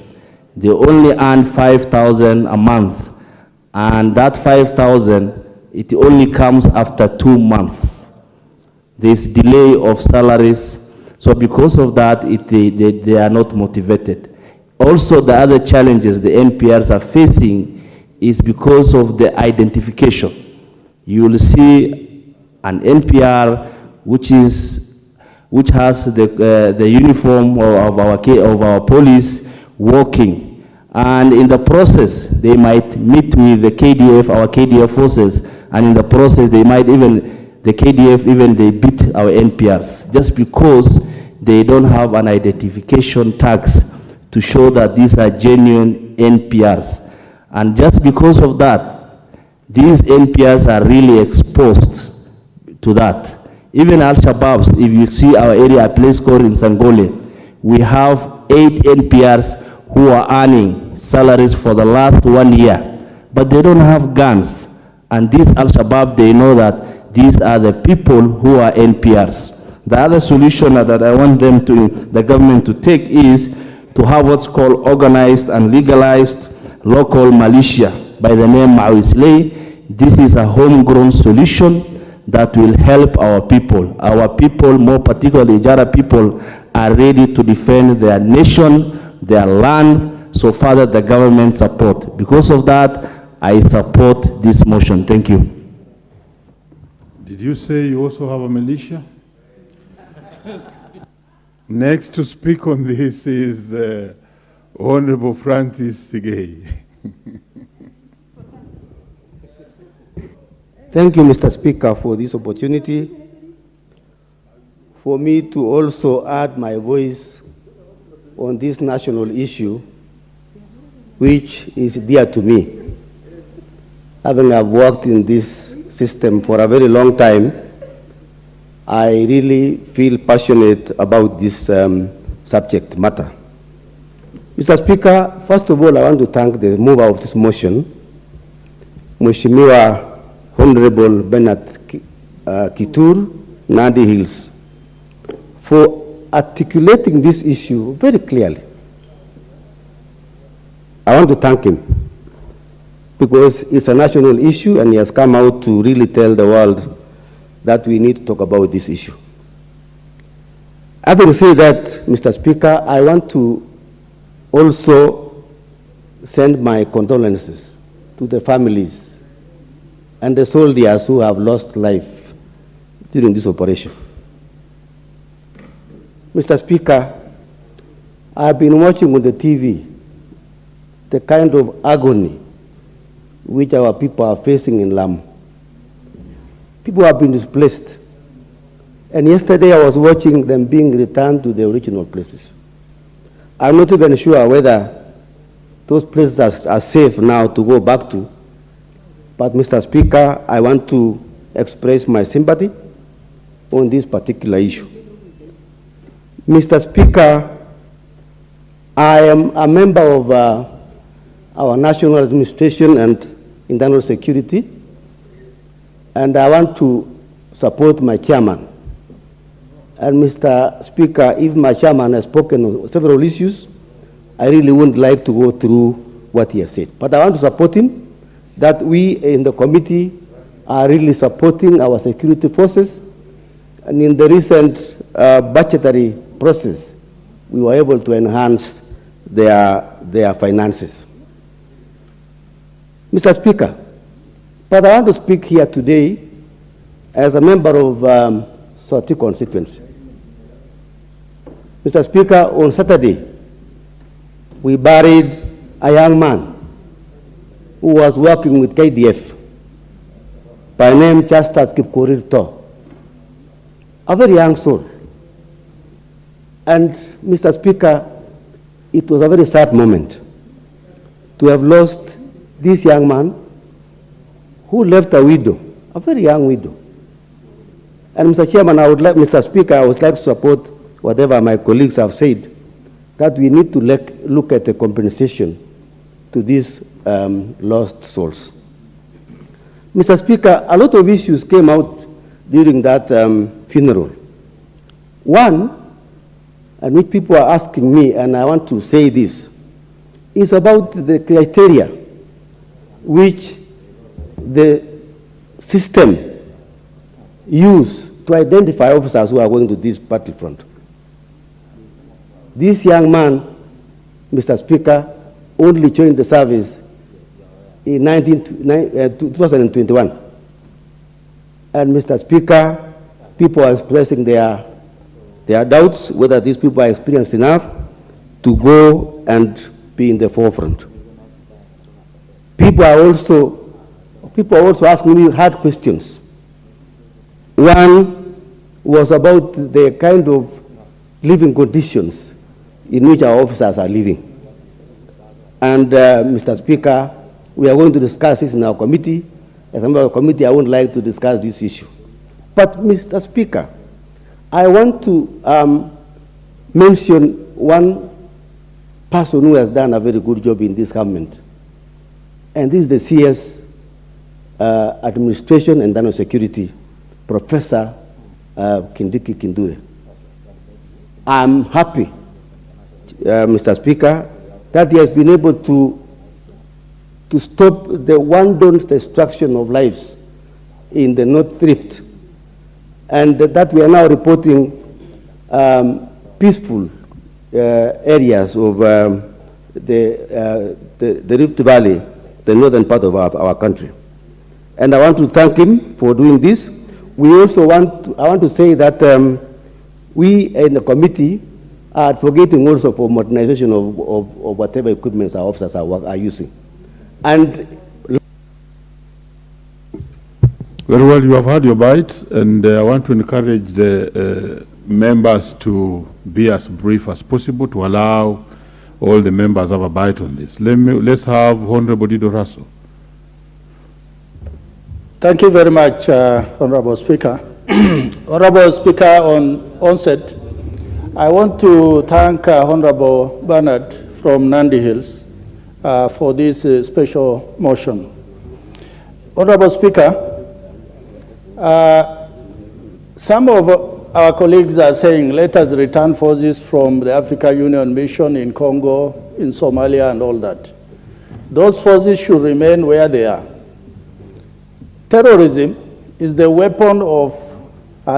They only earn 5,000 a month. And that 5,000, it only comes after 2 months. There's delay of salaries. So because of that, they are not motivated. Also, the other challenges the NPRs are facing is because of the identification. You will see an NPR which has the uniform of our police working, and in the process they might meet with the KDF, our KDF forces, and in the process they might the KDF they beat our NPRs just because they don't have an identification tags to show that these are genuine NPRs. And just because of that, these NPRs are really exposed to that. Even Al-Shabaabs, if you see our area, a place called in Sangole, we have 8 NPRs who are earning salaries for the last 1 year, but they don't have guns. And these Al-Shabaab, they know that these are the people who are NPRs. The other solution that I want the government to take is to have what's called organized and legalized local militia by the name Mawisley. This is a homegrown solution that will help our people. Our people, more particularly Ijara people, are ready to defend their nation, their land, so far that the government support. Because of that, I support this motion. Thank you. Did you say you also have a militia? Next to speak on this is Honorable Francis Sigei. Thank you, Mr. Speaker, for this opportunity for me to also add my voice on this national issue, which is dear to me. Having worked in this system for a very long time, I really feel passionate about this subject matter. Mr. Speaker, first of all, I want to thank the mover of this motion Mheshimiwa Honorable Bernard Kitur, Nandi Hills, for articulating this issue very clearly. I want to thank him because it's a national issue and he has come out to really tell the world that we need to talk about this issue. Having said that, Mr. Speaker, I want to also send my condolences to the families and the soldiers who have lost life during this operation. Mr. Speaker, I've been watching on the TV the kind of agony which our people are facing in Lamu. People have been displaced. And yesterday I was watching them being returned to the original places. I'm not even sure whether those places are safe now to go back to. But Mr. Speaker, I want to express my sympathy on this particular issue. Mr. Speaker, I am a member of our National Administration and Internal Security, and I want to support my chairman. And Mr. Speaker, if my chairman has spoken on several issues, I really wouldn't like to go through what he has said. But I want to support him, that we in the committee are really supporting our security forces. And in the recent budgetary process, we were able to enhance their finances. Mr. Speaker, but I want to speak here today as a member of Soti constituency. Mr. Speaker, on Saturday, we buried a young man who was working with KDF by name Justus Kipkorir, a very young soul. And Mr. Speaker, it was a very sad moment to have lost this young man who left a widow, a very young widow. And Mr. Chairman, Mr. Speaker, I would like to support whatever my colleagues have said, that we need to look at the compensation to these lost souls. Mr. Speaker, a lot of issues came out during that funeral. One, and which people are asking me, and I want to say this, is about the criteria which the system use to identify officers who are going to this battlefront. This young man, Mr. Speaker, only joined the service in 2021. And Mr. Speaker, people are expressing their doubts whether these people are experienced enough to go and be in the forefront. People are also asking me hard questions. One was about the kind of living conditions in which our officers are living. And Mr. Speaker, we are going to discuss this in our committee. As a member of the committee, I would like to discuss this issue. But Mr. Speaker, I want to mention one person who has done a very good job in this government. And this is the CS Administration and National Security, Professor Kindiki Kindure. I'm happy, Mr. Speaker, that he has been able to stop the wanton destruction of lives in the North Rift, and that we are now reporting peaceful areas of the Rift Valley, the northern part of our country. And I want to thank him for doing this. We also I want to say that we in the committee are advocating also for modernization of whatever equipment our officers are using. And very well, you have had your bite, and I want to encourage the members to be as brief as possible to allow all the members have a bite on this. Let's have Honorable Dido Raso. Thank you very much, Honorable Speaker. Honorable Speaker, on onset, I want to thank Honorable Bernard from Nandi Hills for this special motion. Honorable Speaker, some of our colleagues are saying, let us return forces from the African Union mission in Congo, in Somalia, and all that. Those forces should remain where they are. Terrorism is the weapon of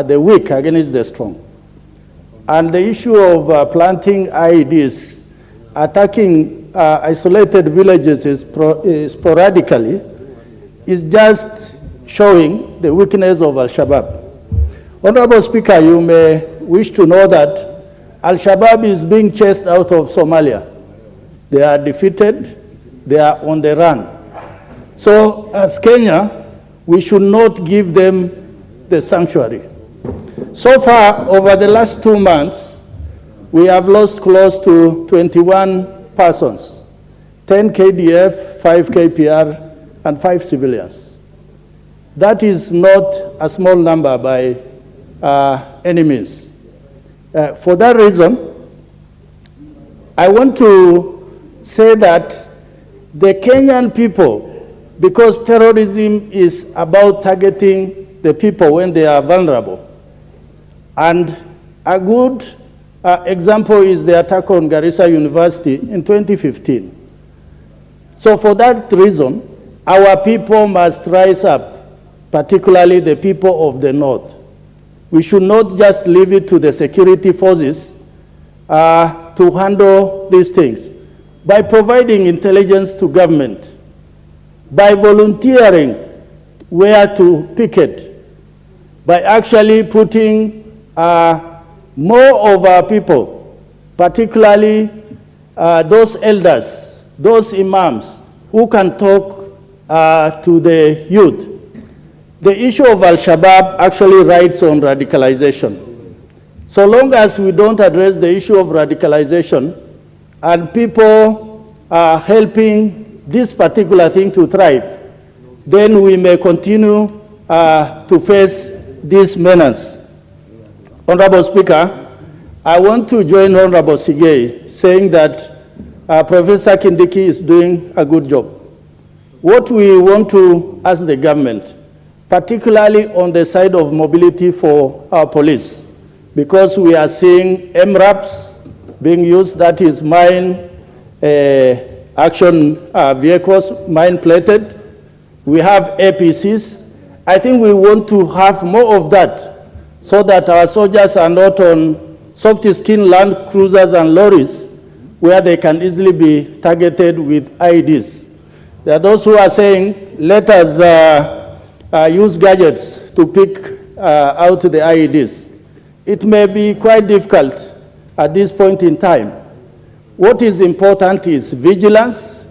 the weak against the strong. And the issue of planting IEDs, attacking isolated villages sporadically, is just showing the weakness of Al-Shabaab. Honorable Speaker, you may wish to know that Al-Shabaab is being chased out of Somalia. They are defeated, they are on the run. So as Kenya, we should not give them the sanctuary. So far, over the last 2 months, we have lost close to 21 persons, 10 KDF, 5 KPR, and 5 civilians. That is not a small number by any means. For that reason, I want to say that the Kenyan people, because terrorism is about targeting the people when they are vulnerable, and a good example is the attack on Garissa University in 2015. So for that reason, our people must rise up, particularly the people of the North. We should not just leave it to the security forces to handle these things. By providing intelligence to government, by volunteering where to picket, by actually putting more of our people, particularly those elders, those imams who can talk to the youth. The issue of Al-Shabaab actually rides on radicalization. So long as we don't address the issue of radicalization and people are helping this particular thing to thrive, then we may continue to face this menace. Honorable Speaker, I want to join Honorable Sigei saying that Professor Kindiki is doing a good job. What we want to ask the government, particularly on the side of mobility for our police, because we are seeing MRAPs being used, that is mine action vehicles, mine plated. We have APCs. I think we want to have more of that so that our soldiers are not on soft-skin land cruisers and lorries where they can easily be targeted with IEDs. There are those who are saying, let us use gadgets to pick out the IEDs. It may be quite difficult at this point in time. What is important is vigilance,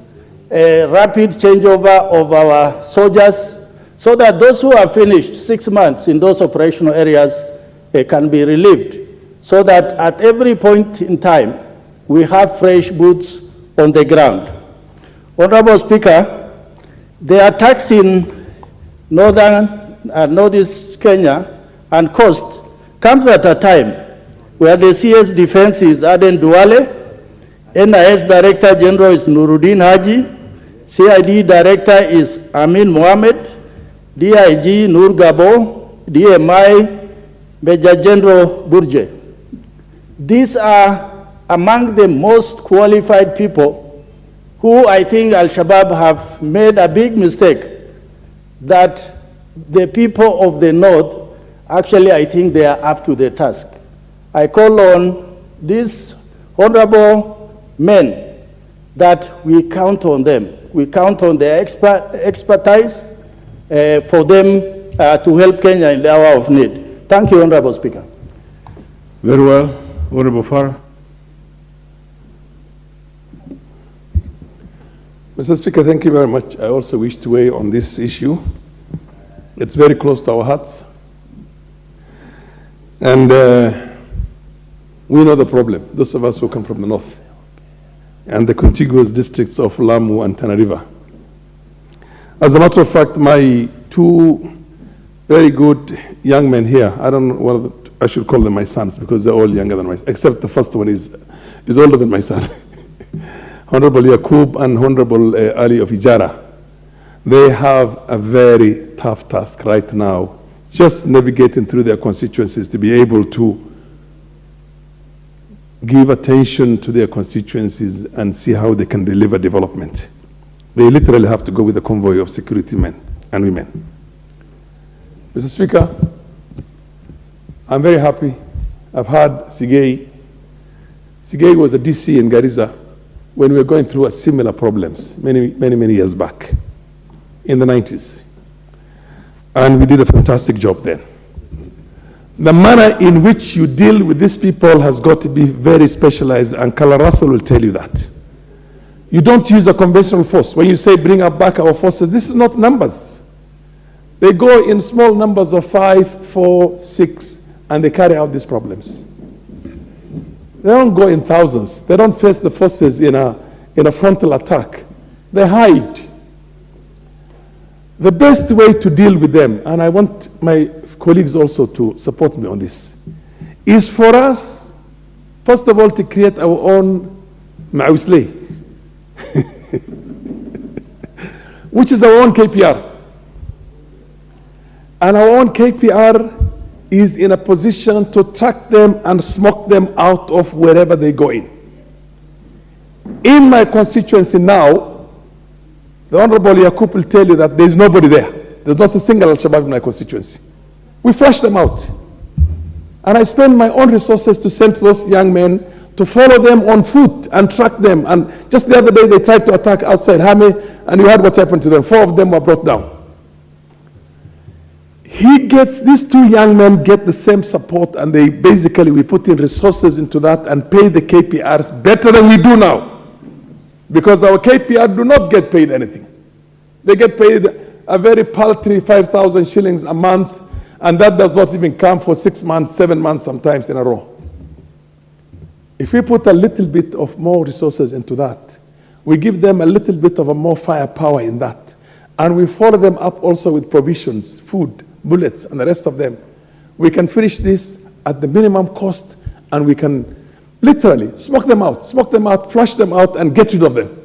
a rapid changeover of our soldiers, so that those who have finished 6 months in those operational areas can be relieved, so that at every point in time, we have fresh boots on the ground. Honorable Speaker, the attacks in northeast Kenya and coast comes at a time where the CS defense is Aden Duale, NIS Director General is Nuruddin Haji, CID Director is Amin Mohammed, DIG Nur Gabo, DMI Major General Burje. These are among the most qualified people who I think Al-Shabaab have made a big mistake that the people of the North, actually I think they are up to the task. I call on these honorable men that we count on them. We count on their expertise for them to help Kenya in the hour of need. Thank you, Honorable Speaker. Very well. Honorable Farah. Mr. Speaker, thank you very much. I also wish to weigh on this issue. It's very close to our hearts. And we know the problem, those of us who come from the north and the contiguous districts of Lamu and Tana River. As a matter of fact, my two very good young men here, I don't know what I should call them my sons because they're all younger than my son, except the first one is older than my son. Honorable Yaqub and Honorable Ali of Ijara. they have a very tough task right now, just navigating through their constituencies to be able to give attention to their constituencies and see how they can deliver development. They literally have to go with a convoy of security men and women. Mr. Speaker, I'm very happy. I've had Sigei. Sigei was a DC in Garissa when we were going through a similar problems many years back in the 90s. And we did a fantastic job then. The manner in which you deal with these people has got to be very specialized, and Kala Russell will tell you that. You don't use a conventional force. When you say bring up back our forces, this is not numbers. They go in small numbers of 5, 4, 6, and they carry out these problems. They don't go in thousands. They don't face the forces in a frontal attack. They hide. The best way to deal with them, and I want my colleagues also to support me on this, is for us, first of all, to create our own Ma'usley, which is our own KPR. And our own KPR is in a position to track them and smoke them out of wherever they go in. In my constituency now, the Honorable Yakub will tell you that there is nobody there. There's not a single Al-Shabaab in my constituency. We flush them out. And I spend my own resources to send those young men to follow them on foot and track them. And just the other day, they tried to attack outside Hame, and you heard what happened to them. 4 of them were brought down. These 2 young men get the same support, and we put in resources into that and pay the KPRs better than we do now. Because our KPR do not get paid anything. They get paid a very paltry 5,000 shillings a month, and that does not even come for 6 months, 7 months sometimes in a row. If we put a little bit of more resources into that, we give them a little bit of a more firepower in that, and we follow them up also with provisions, food, bullets, and the rest of them, we can finish this at the minimum cost, and we can literally smoke them out, flush them out, and get rid of them.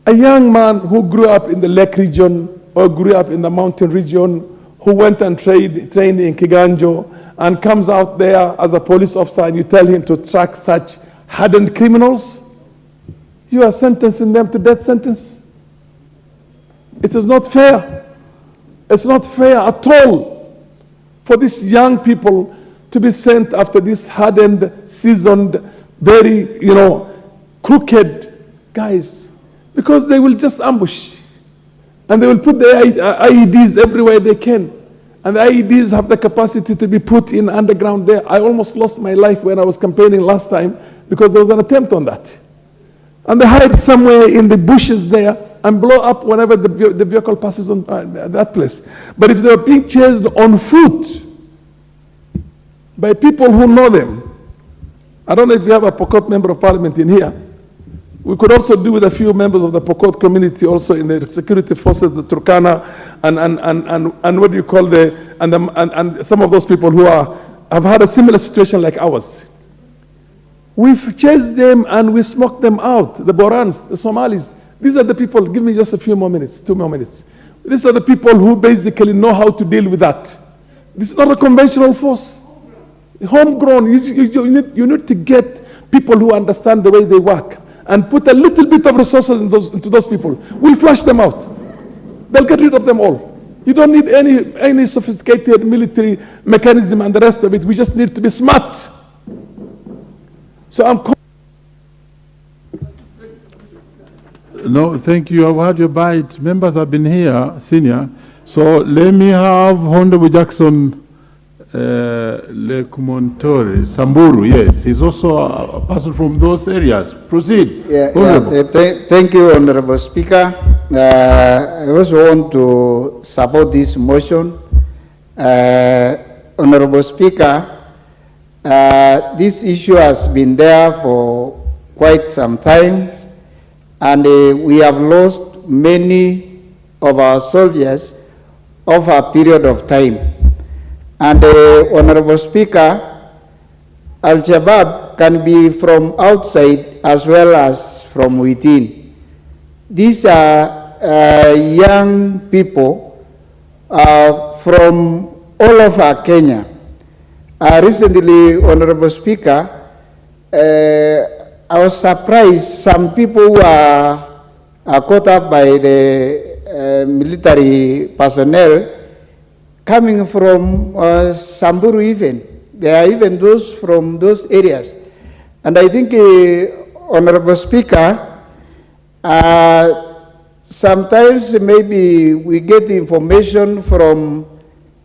A young man who grew up in the Lake region or grew up in the mountain region, who went and trained in Kiganjo and comes out there as a police officer, and you tell him to track such hardened criminals, you are sentencing them to death sentence. It is not fair. It's not fair at all for these young people to be sent after these hardened, seasoned, very, crooked guys, because they will just ambush. And they will put the IEDs everywhere they can. And the IEDs have the capacity to be put in underground there. I almost lost my life when I was campaigning last time because there was an attempt on that. And they hide somewhere in the bushes there and blow up whenever the vehicle passes on that place. But if they are being chased on foot by people who know them, I don't know if you have a Pokot member of parliament in here. We could also do with a few members of the Pokot community also in the security forces, the Turkana, and what do you call and some of those people who have had a similar situation like ours. We've chased them and we smoked them out. The Borans, the Somalis. These are the people, give me just a few more minutes, 2 more minutes. These are the people who basically know how to deal with that. This is not a conventional force. Homegrown, you need to get people who understand the way they work and put a little bit of resources into those people. We'll flush them out. They'll get rid of them all. You don't need any sophisticated military mechanism and the rest of it. We just need to be smart. So I'm... No, thank you. I've had your bite. Members have been here, senior. So let me have Honorable Jackson Lekumontori, Samburu, yes. He's also a person from those areas. Proceed. Thank you, Honorable Speaker. I also want to support this motion. Honorable Speaker, this issue has been there for quite some time, and we have lost many of our soldiers over a period of time. And Honorable Speaker, Al-Shabaab can be from outside as well as from within. These are young people from all over Kenya. Recently, Honorable Speaker, I was surprised some people who are caught up by the military personnel coming from Samburu even. There are even those from those areas. And I think, Honorable Speaker, sometimes maybe we get information from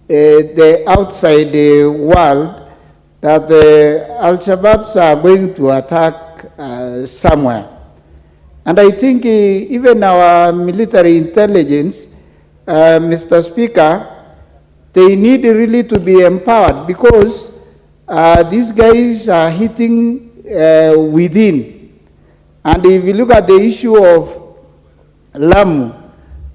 the outside world that Al-Shabaabs are going to attack somewhere. And I think even our military intelligence, Mr. Speaker, they need really to be empowered because these guys are hitting within. And if you look at the issue of Lamu,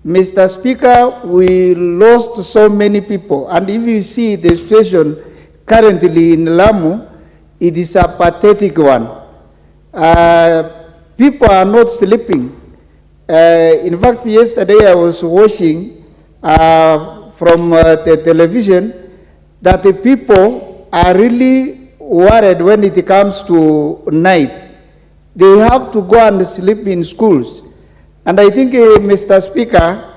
Mr. Speaker, we lost so many people. And if you see the situation currently in Lamu, it is a pathetic one. People are not sleeping. In fact, yesterday I was watching from the television that the people are really worried when it comes to night. They have to go and sleep in schools. And I think, Mr. Speaker,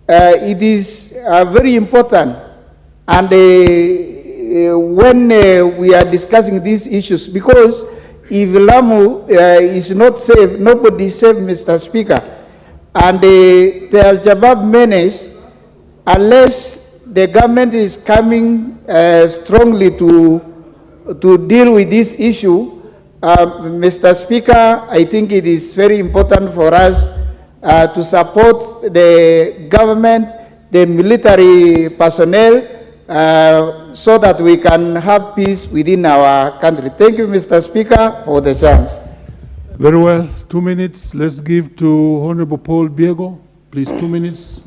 it is very important. And when we are discussing these issues, because if Lamu is not safe, nobody is safe, Mr. Speaker. And the Al-Shabaab menace, unless the government is coming strongly to deal with this issue, Mr. Speaker, I think it is very important for us to support the government, the military personnel, so that we can have peace within our country. Thank you, Mr. Speaker, for the chance. Very well. 2 minutes. Let's give to Honorable Paul Biego. Please, 2 minutes.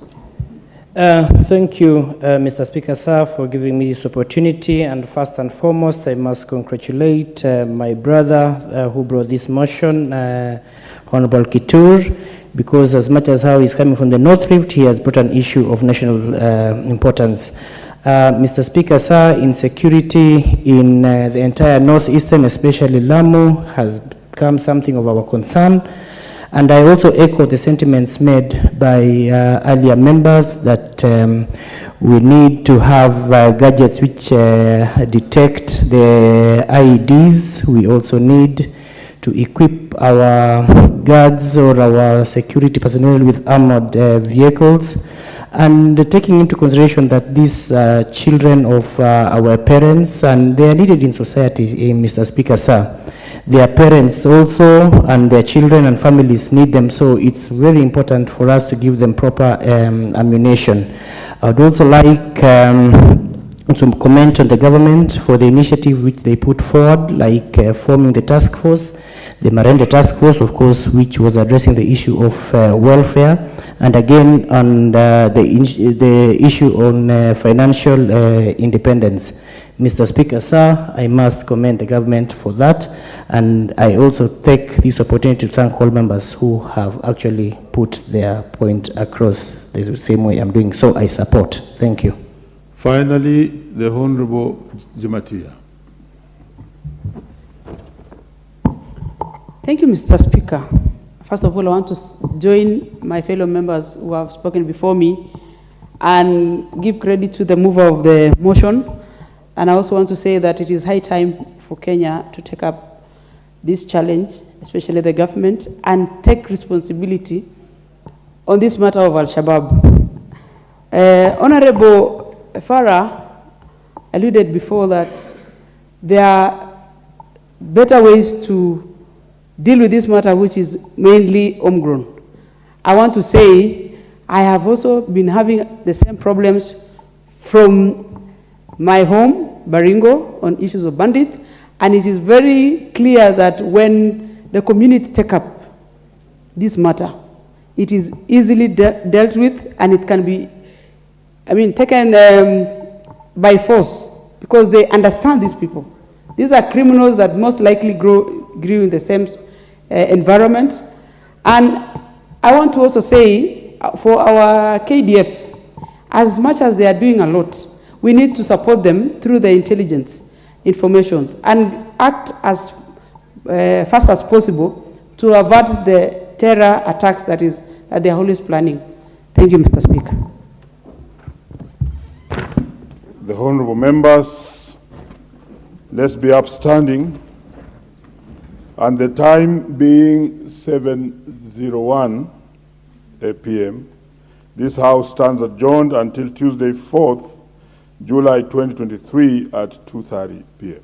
Thank you, Mr. Speaker, sir, for giving me this opportunity. And first and foremost, I must congratulate my brother who brought this motion, Honorable Kitur, because as much as how he's coming from the North Rift, he has brought an issue of national importance. Mr. Speaker, sir, insecurity in the entire Northeastern, especially Lamu, has become something of our concern. And I also echo the sentiments made by earlier members that we need to have gadgets which detect the IEDs. We also need to equip our guards or our security personnel with armored vehicles. And taking into consideration that these children of our parents, and they are needed in society, Mr. Speaker, sir. Their parents also and their children and families need them, so it's very important for us to give them proper ammunition. I would also like to comment on the government for the initiative which they put forward, like forming the task force, the Marende task force, of course, which was addressing the issue of welfare, and again on the issue on financial independence. Mr. Speaker, sir, I must commend the government for that, and I also take this opportunity to thank all members who have actually put their point across the same way I'm doing. So I support. Thank you. Finally, the Honorable Jematia. Thank you, Mr. Speaker. First of all, I want to join my fellow members who have spoken before me and give credit to the mover of the motion. And I also want to say that it is high time for Kenya to take up this challenge, especially the government, and take responsibility on this matter of Al-Shabaab. Honorable Farah alluded before that there are better ways to deal with this matter, which is mainly homegrown. I want to say I have also been having the same problems from my home, Baringo, on issues of bandits, and it is very clear that when the community take up this matter, it is easily dealt with, and it can be, taken by force, because they understand these people. These are criminals that most likely grew in the same environment. And I want to also say for our KDF, as much as they are doing a lot, we need to support them through the intelligence information and act as fast as possible to avert the terror attacks that they are always planning. Thank you, Mr. Speaker. The honorable members, let's be upstanding. And the time being 7:01 p.m., this House stands adjourned until Tuesday, 4th July 2023 at 2:30 p.m.